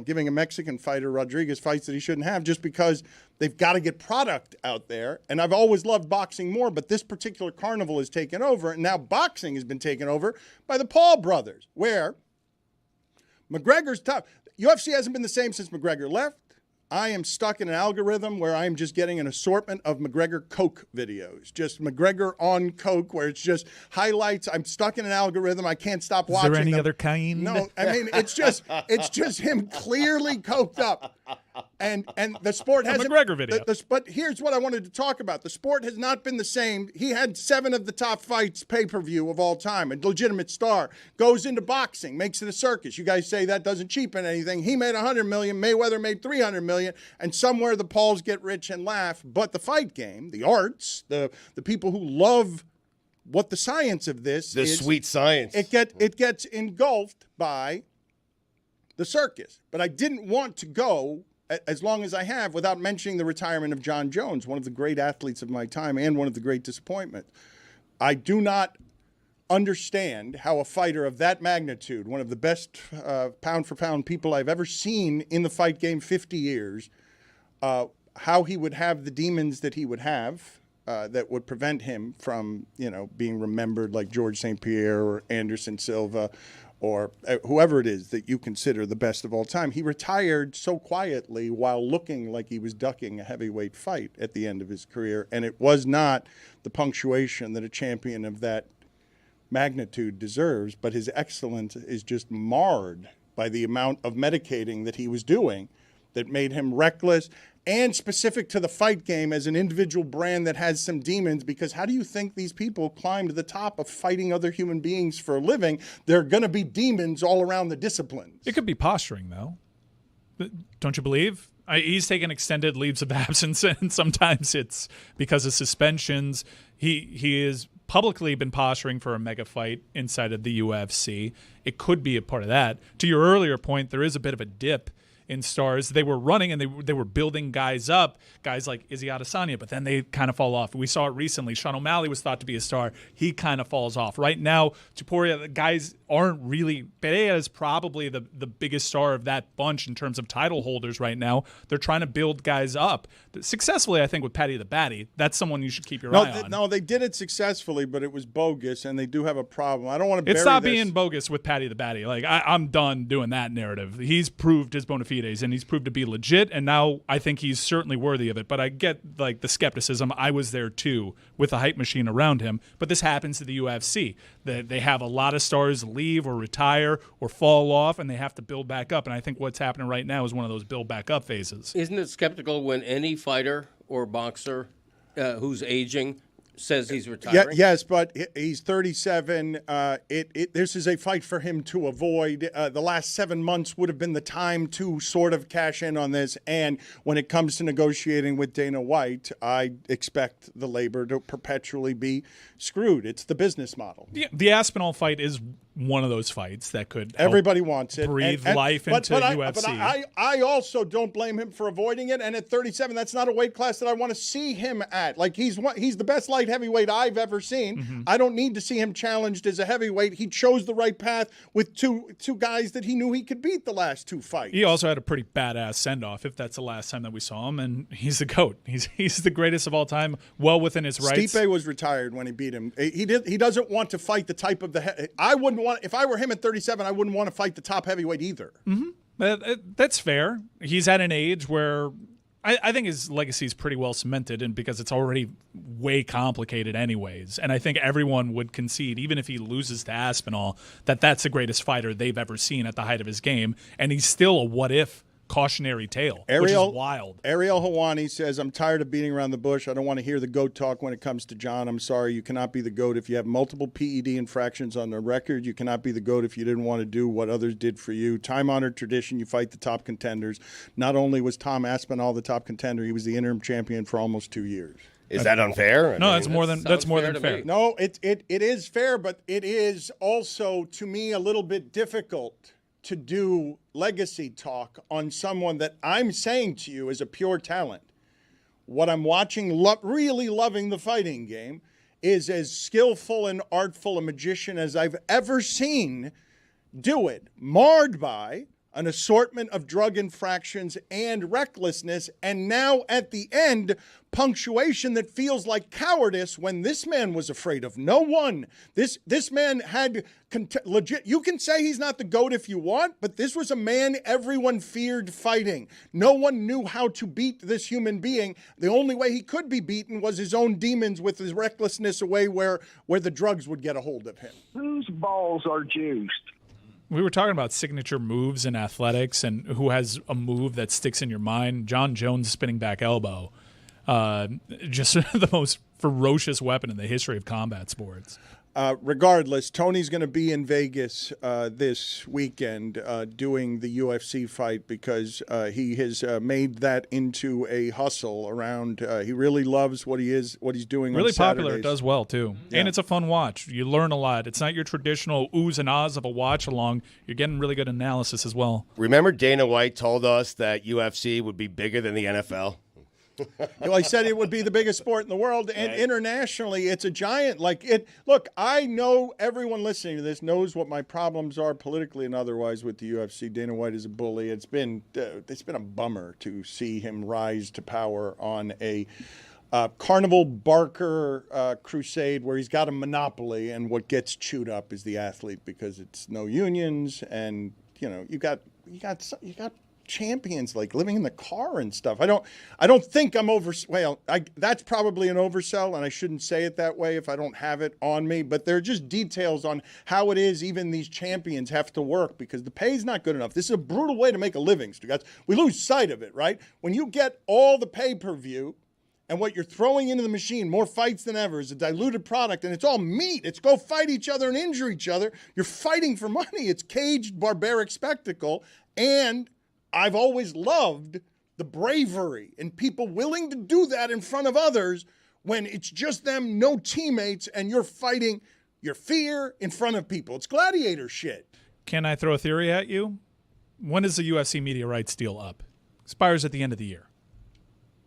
giving a Mexican fighter Rodriguez fights that he shouldn't have just because they've got to get product out there. And I've always loved boxing more, but this particular carnival is taken over, and now boxing has been taken over by the Paul brothers, where McGregor's top. UFC hasn't been the same since McGregor left. I am stuck in an algorithm where I am just getting an assortment of McGregor Coke videos. Just McGregor on Coke, where it's just highlights. I'm stuck in an algorithm. I can't stop watching. Is there any them. other kind? No, I mean it's just him clearly coked up. And the sport hasn't. McGregor video. But here's what I wanted to talk about. The sport has not been the same. He had 7 of the top fights pay-per-view of all time. A legitimate star goes into boxing, makes it a circus. You guys say that doesn't cheapen anything. He made $100 million. Mayweather made $300 million. And somewhere the Pauls get rich and laugh. But the fight game, the arts, the people who love what the science of this is, sweet science. It gets engulfed by the circus. But I didn't want to go as long as I have without mentioning the retirement of John Jones, one of the great athletes of my time and one of the great disappointments. I do not understand how a fighter of that magnitude, one of the best pound-for-pound people I've ever seen in the fight game, 50 years, how he would have the demons that he would have that would prevent him from, being remembered like George St. Pierre or Anderson Silva or whoever it is that you consider the best of all time. He retired so quietly while looking like he was ducking a heavyweight fight at the end of his career, and it was not the punctuation that a champion of that magnitude deserves, but his excellence is just marred by the amount of medicating that he was doing that made him reckless and specific to the fight game as an individual brand that has some demons, because how do you think these people climb to the top of fighting other human beings for a living? There are going to be demons all around the disciplines. It could be posturing, though. Don't you believe? He's taken extended leaves of absence, and sometimes it's because of suspensions. He has publicly been posturing for a mega fight inside of the UFC. It could be a part of that. To your earlier point, there is a bit of a dip in stars. They were running and they were building guys up, guys like Izzy Adesanya, but then they kind of fall off. We saw it recently. Sean O'Malley was thought to be a star. He kind of falls off. Right now, Topuria, the guys aren't really. Pereira is probably the biggest star of that bunch in terms of title holders right now. They're trying to build guys up successfully, I think, with Paddy the Batty. That's someone you should keep your eye on. No, they did it successfully, but it was bogus, and they do have a problem. I don't want to bury It's not this. being bogus with Paddy the Batty. Like, I'm done doing that narrative. He's proved his bona fides, and he's proved to be legit, and now I think he's certainly worthy of it. But I get, like, the skepticism. I was there, too, with the hype machine around him. But this happens to the UFC. They have a lot of stars leave or retire or fall off, and they have to build back up. And I think what's happening right now is one of those build back up phases. Isn't it skeptical when any fighter or boxer who's aging says he's retiring? Yes, but he's 37. This is a fight for him to avoid. The last 7 months would have been the time to sort of cash in on this. And when it comes to negotiating with Dana White, I expect the labor to perpetually be screwed. It's the business model. The Aspinall fight is one of those fights that could everybody wants it, breathe life into UFC. But I also don't blame him for avoiding it. And at 37, that's not a weight class that I want to see him at. Like he's the best light heavyweight I've ever seen. Mm-hmm. I don't need to see him challenged as a heavyweight. He chose the right path with two guys that he knew he could beat the last two fights. He also had a pretty badass send off, if that's the last time that we saw him, and he's the GOAT. He's the greatest of all time, well within his rights. Stipe was retired when he beat him. He doesn't want to fight the type of I wouldn't want, if I were him at 37, I wouldn't want to fight the top heavyweight either. Mm-hmm. That's fair. He's at an age where I think his legacy is pretty well cemented, and because it's already way complicated anyways. And I think everyone would concede, even if he loses to Aspinall, that that's the greatest fighter they've ever seen at the height of his game. And he's still a what-if cautionary tale, which is wild. Ariel Hawani says, I'm tired of beating around the bush. I don't want to hear the GOAT talk when it comes to John. I'm sorry, you cannot be the GOAT if you have multiple PED infractions on the record. You cannot be the GOAT if you didn't want to do what others did for you. Time-honored tradition, you fight the top contenders. Not only was Tom Aspinall the top contender, he was the interim champion for almost 2 years. Is that unfair? No, that's more than fair. No, it is fair, but it is also, to me, a little bit difficult to do legacy talk on someone that I'm saying to you is a pure talent. What I'm watching, really loving the fighting game, is as skillful and artful a magician as I've ever seen do it, marred by an assortment of drug infractions and recklessness, and now at the end, punctuation that feels like cowardice when this man was afraid of no one. This man had legit. You can say he's not the GOAT if you want, but this was a man everyone feared fighting. No one knew how to beat this human being. The only way he could be beaten was his own demons with his recklessness away where the drugs would get a hold of him. Whose balls are juiced? We were talking about signature moves in athletics and who has a move that sticks in your mind. John Jones' spinning back elbow, just the most ferocious weapon in the history of combat sports. Regardless, Tony's going to be in Vegas this weekend doing the UFC fight because he has made that into a hustle around. He really loves what he's doing. Really on popular. Saturdays. It does well too, and it's a fun watch. You learn a lot. It's not your traditional oohs and ahs of a watch along. You're getting really good analysis as well. Remember Dana White told us that UFC would be bigger than the NFL? I said it would be the biggest sport in the world, and internationally, it's a giant. Look, I know everyone listening to this knows what my problems are politically and otherwise with the UFC. Dana White is a bully. It's been a bummer to see him rise to power on a carnival barker crusade where he's got a monopoly, and what gets chewed up is the athlete because it's no unions, and you got champions like living in the car and stuff. I don't think I'm that's probably an oversell, and I shouldn't say it that way if I don't have it on me, but there are just details on how it is even these champions have to work because the pay's not good enough. This is a brutal way to make a living, Stugotz. We lose sight of it, right? When you get all the pay-per-view and what you're throwing into the machine, more fights than ever, is a diluted product, and it's all meat. It's go fight each other and injure each other. You're fighting for money. It's caged, barbaric spectacle, and I've always loved the bravery and people willing to do that in front of others when it's just them, no teammates, and you're fighting your fear in front of people. It's gladiator shit. Can I throw a theory at you? When is the UFC media rights deal up? Expires at the end of the year.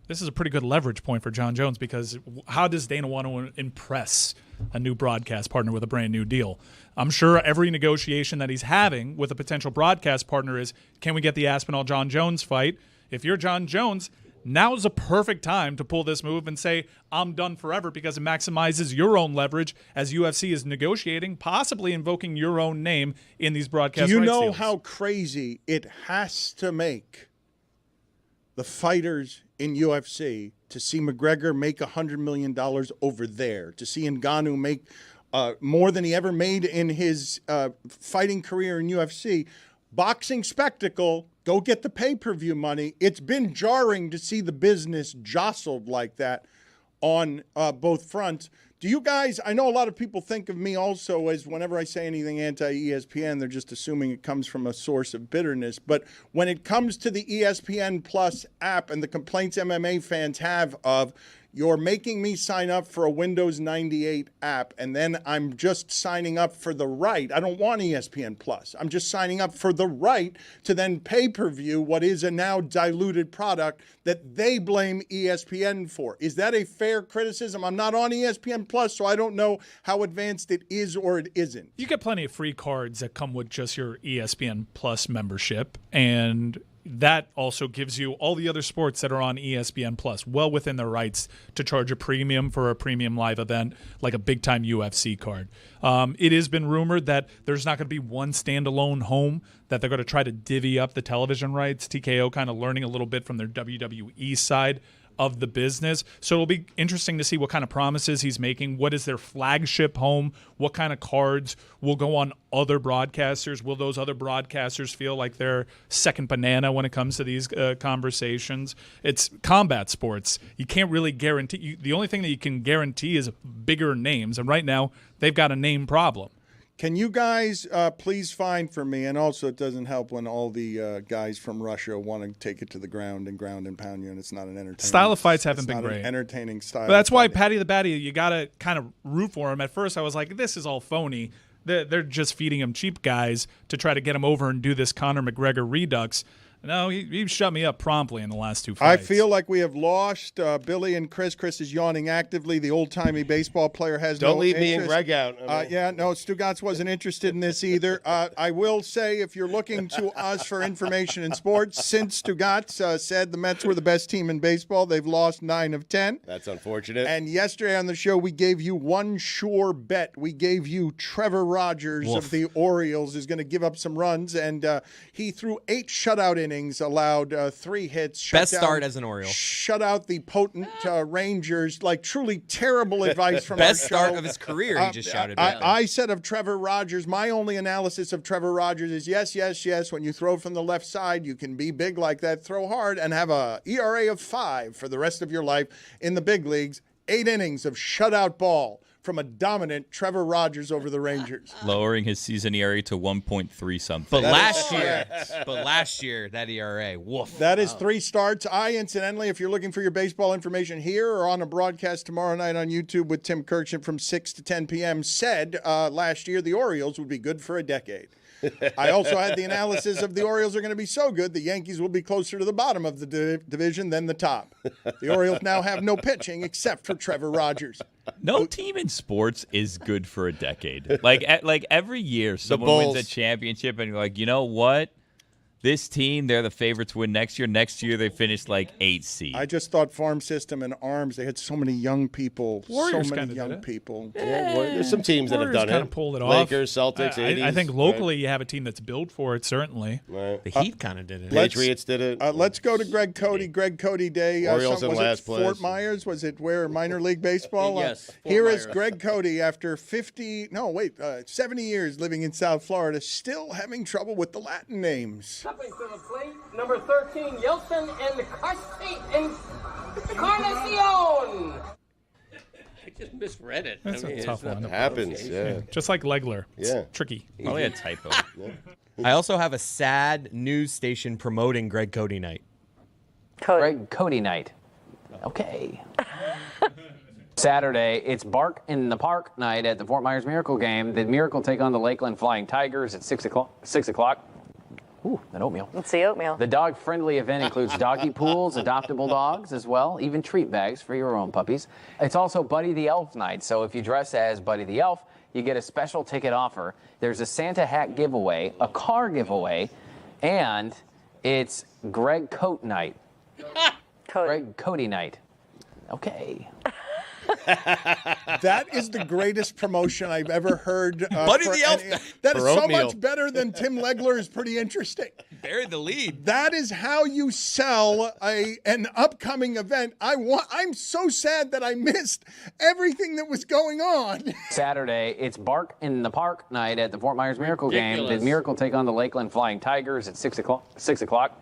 This is a pretty good leverage point for John Jones because how does Dana want to impress a new broadcast partner with a brand new deal? I'm sure every negotiation that he's having with a potential broadcast partner is, can we get the Aspinall-John Jones fight? If you're John Jones, now's a perfect time to pull this move and say, I'm done forever because it maximizes your own leverage as UFC is negotiating, possibly invoking your own name in these broadcast Do you rights know deals. how crazy it has to make the fighters in UFC to see McGregor make $100 million over there, to see Ngannou make more than he ever made in his fighting career in UFC? Boxing spectacle, go get the pay-per-view money. It's been jarring to see the business jostled like that on both fronts. Do you guys, I know a lot of people think of me also as whenever I say anything anti-ESPN, they're just assuming it comes from a source of bitterness. But when it comes to the ESPN Plus app and the complaints MMA fans have of, you're making me sign up for a Windows 98 app, and then I'm just signing up for the right. I don't want ESPN Plus. I'm just signing up for the right to then pay-per-view what is a now diluted product that they blame ESPN for. Is that a fair criticism? I'm not on ESPN Plus, so I don't know how advanced it is or it isn't. You get plenty of free cards that come with just your ESPN Plus membership, and that also gives you all the other sports that are on ESPN Plus well within their rights to charge a premium for a premium live event like a big-time UFC card. It has been rumored that there's not going to be one standalone home, that they're going to try to divvy up the television rights. TKO kind of learning a little bit from their WWE side of the business. So it'll be interesting to see what kind of promises he's making. What is their flagship home? What kind of cards will go on other broadcasters? Will those other broadcasters feel like they're second banana when it comes to these conversations? It's combat sports. You can't really guarantee. The only thing that you can guarantee is bigger names. And right now, they've got a name problem. Can you guys please find for me, and also it doesn't help when all the guys from Russia want to take it to the ground and pound you, and it's not an entertaining style of fights haven't been not great. An entertaining style. But that's why Paddy the Baddy, you got to kind of root for him. At first, I was like, this is all phony. They're just feeding him cheap guys to try to get him over and do this Conor McGregor redux. No, he shut me up promptly in the last two fights. I feel like we have lost Billy and Chris. Chris is yawning actively. The old-timey baseball player has Don't no leave interest. me and Greg out. No, Stugotz wasn't interested in this either. I will say, if you're looking to us for information in sports, since Stugotz said the Mets were the best team in baseball, they've lost 9 of 10. That's unfortunate. And yesterday on the show, we gave you one sure bet. We gave you Trevor Rogers of the Orioles is going to give up some runs, and he threw 8 shutout innings, allowed 3 hits. Best start as an Oriole. Shut out the potent Rangers. Like, truly terrible advice from Best our start show. of his career, he just shouted. I said of Trevor Rogers, my only analysis of Trevor Rogers is yes. When you throw from the left side, you can be big like that, throw hard, and have a ERA of 5 for the rest of your life in the big leagues. 8 innings of shutout ball from a dominant Trevor Rogers over the Rangers. Lowering his season ERA to 1.3 something. But last year, that ERA, woof. That is 3 starts. Incidentally, if you're looking for your baseball information here or on a broadcast tomorrow night on YouTube with Tim Kirkshin from 6 to 10 p.m., said last year the Orioles would be good for a decade. I also had the analysis of the Orioles are going to be so good, the Yankees will be closer to the bottom of the division than the top. The Orioles now have no pitching except for Trevor Rogers. No team in sports is good for a decade. Like every year, someone wins a championship, and you're like, you know what? This team, they're the favorites to win next year. Next year, they finished like 8th seed. I just thought farm system and arms, they had so many young people. Warriors so many kinda did young it. people. Yeah, there's some teams that have Warriors done kind it. of pulled it off. Lakers, Celtics, 80s. I think locally you have a team that's built for it, certainly. Right. The Heat kind of did it. Patriots did it. Let's go to Greg Cody. Greg Cody Day. Orioles in was last it place. Fort Myers? Was it where minor league baseball? Yes, Fort Here is Myers. Greg Cody after 70 years living in South Florida, still having trouble with the Latin names. Stepping to the plate, number 13, Yeltsin and Carnacion. I just misread it. That's a tough one. Happens, yeah. Just like Legler. It's Yeah. tricky. Probably a typo. I also have a sad news station promoting Greg Cody night. Greg Cody night. Okay. Saturday, it's Bark in the Park night at the Fort Myers Miracle game. The Miracle take on the Lakeland Flying Tigers at 6 o'clock. Ooh, that oatmeal. It's the oatmeal. The dog-friendly event includes doggy pools, adoptable dogs as well, even treat bags for your own puppies. It's also Buddy the Elf night, so if you dress as Buddy the Elf, you get a special ticket offer. There's a Santa hat giveaway, a car giveaway, and it's Greg Coat night. Greg Cody night. Okay. That is the greatest promotion I've ever heard. Buddy the Elf. That is For so oatmeal. much better than Tim Legler is pretty interesting. Buried the lead. That is how you sell an upcoming event. I'm so sad that I missed everything that was going on. Saturday, it's Bark in the Park night at the Fort Myers Miracle game. Ridiculous. The Miracle take on the Lakeland Flying Tigers at 6 o'clock.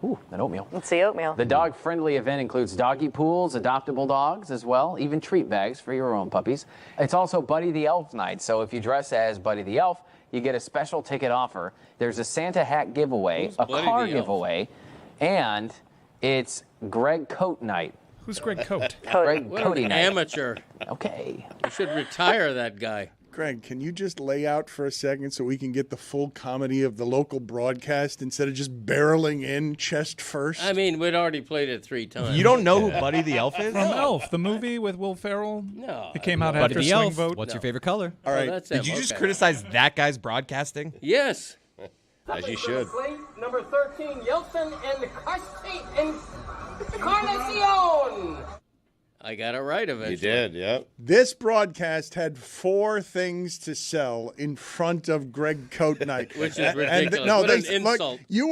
Ooh, that oatmeal. It's the oatmeal. The dog-friendly event includes doggy pools, adoptable dogs as well, even treat bags for your own puppies. It's also Buddy the Elf night, so if you dress as Buddy the Elf, you get a special ticket offer. There's a Santa hat giveaway, Who's a Buddy car the Elf? giveaway, and it's Greg Coat night. Who's Greg Coat? Greg What Cody an night. amateur. Okay. You should retire that guy. Greg, can you just lay out for a second so we can get the full comedy of the local broadcast instead of just barreling in chest first? I mean, we'd already played it 3 times. You don't know who Buddy the Elf is? From Elf, the movie with Will Ferrell. No. It came out Buddy after the Swing Elf. Vote. What's your favorite color? All right. that's Did him. you just Okay. criticize that guy's broadcasting? Yes. As you Stepping to should. the plate, number 13, Yeltsin and Carnacion. I got it right eventually. You did, yeah. This broadcast had 4 things to sell in front of Greg Coat night, Which is ridiculous. What an insult. Look, you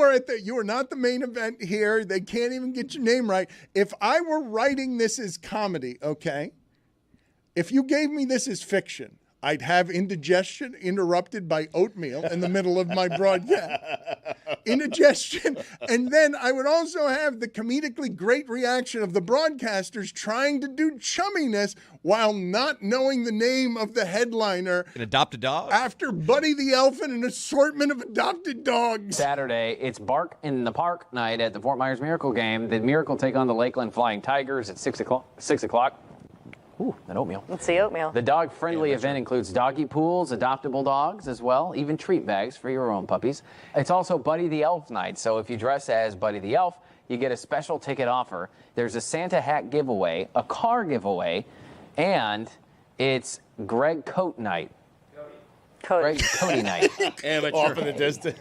were not the main event here. They can't even get your name right. If I were writing this as comedy, okay, if you gave me this as fiction, I'd have indigestion interrupted by oatmeal in the middle of my broadcast. Indigestion. And then I would also have the comedically great reaction of the broadcasters trying to do chumminess while not knowing the name of the headliner. An adopted dog? After Buddy the Elf and an assortment of adopted dogs. Saturday, it's Bark in the Park night at the Fort Myers Miracle game. The Miracle take on the Lakeland Flying Tigers at 6 o'clock. Ooh, that oatmeal. It's the oatmeal. The dog-friendly event includes doggy pools, adoptable dogs as well, even treat bags for your own puppies. It's also Buddy the Elf night, so if you dress as Buddy the Elf, you get a special ticket offer. There's a Santa hat giveaway, a car giveaway, and it's Greg Coat night. Greg Cody night. Amateur. Off in the distance.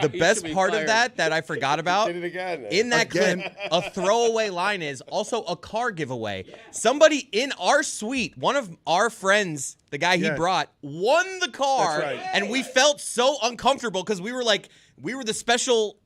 The He best should be part of fired. that I forgot about, Did it again. in that clip, a throwaway line is also a car giveaway. Somebody in our suite, one of our friends, the guy he Yes. brought, won the car, That's right. and we felt so uncomfortable because we were the special,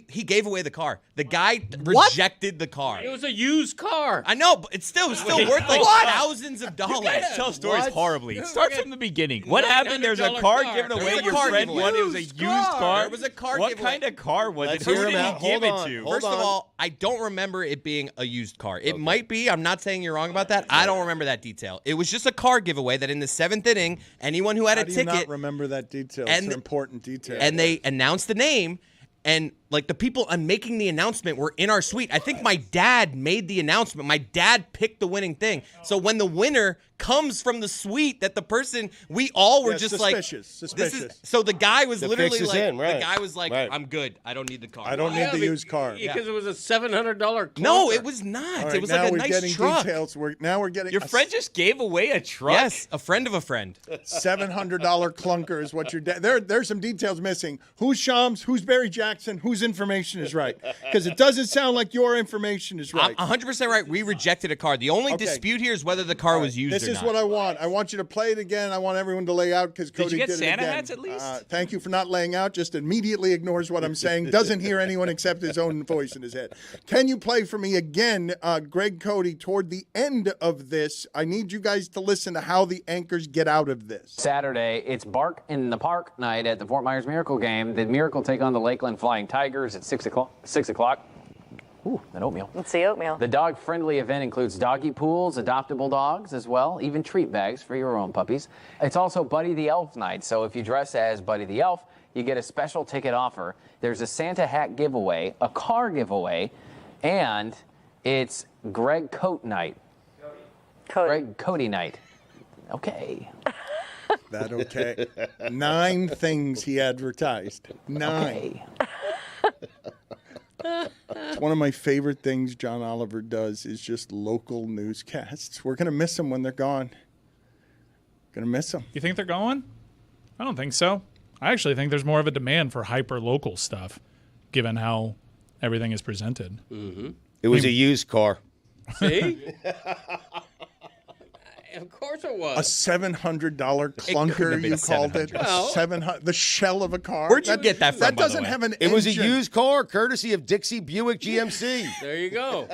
he gave away the car. The guy rejected the car. It was a used car. I know, but it's still worth thousands of dollars. You guys tell stories horribly. Start from the beginning. What $900 happened? There's a car car. given away. It was a Your car friend giveaway. won. It was a used car. It was a car What giveaway. kind of car was Let's it? Who hear did him he out. give Hold it on. to? Hold First of all, I don't remember it being a used car. It might be. I'm not saying you're wrong about that. I don't remember that detail. It was just a car giveaway that in the 7th inning, anyone who had How a do you not ticket, remember that detail? And- it's an important detail. and they announced the name, and Like the people making the announcement were in our suite. I think my dad made the announcement. My dad picked the winning thing. So when the winner comes from the suite, that the person we all were just suspicious. This is, so the guy was The literally fix is like, in, right. the guy was like, Right. I'm good. I don't need the car. I don't need the used car. Because it was a $700 clunker. No, it was not. All right, it was now like a we're nice getting truck. details. Now we're getting Your friend just gave away a truck? Yes, a friend of a friend. $700 clunker is what you're. There's some details missing. Who's Shams? Who's Barry Jackson? Whose information is right? Because it doesn't sound like your information is right. I'm 100% right. We rejected a car. The only Okay. dispute here is whether the car was used This or is not. what I want. I want you to play it again. I want everyone to lay out because Cody you get did Santa it again. hats at least? Thank you for not laying out. Just immediately ignores what I'm saying. Doesn't hear anyone except his own voice in his head. Can you play for me again, Greg Cody, toward the end of this? I need you guys to listen to how the anchors get out of this. Saturday, it's Bark in the Park night at the Fort Myers Miracle game. The Miracle take on the Lakeland Flying Tigers at 6 o'clock. Ooh, that oatmeal. It's the oatmeal. The dog-friendly event includes doggy pools, adoptable dogs as well, even treat bags for your own puppies. It's also Buddy the Elf night, so if you dress as Buddy the Elf, you get a special ticket offer. There's a Santa hat giveaway, a car giveaway, and it's Greg Coat night. Greg Cody night. Okay. That okay? 9 things he advertised. 9. One of my favorite things John Oliver does is just local newscasts. We're going to miss them when they're gone. Going to miss them. You think they're going? I don't think so. I actually think there's more of a demand for hyper-local stuff, given how everything is presented. Mm-hmm. It was a used car. See? Of course it was. A $700 clunker, have been you called it. Well- 700, the shell of a car. Where'd you get that from, That by the doesn't way? have an It was a engine. used car, courtesy of Dixie Buick GMC. There you go.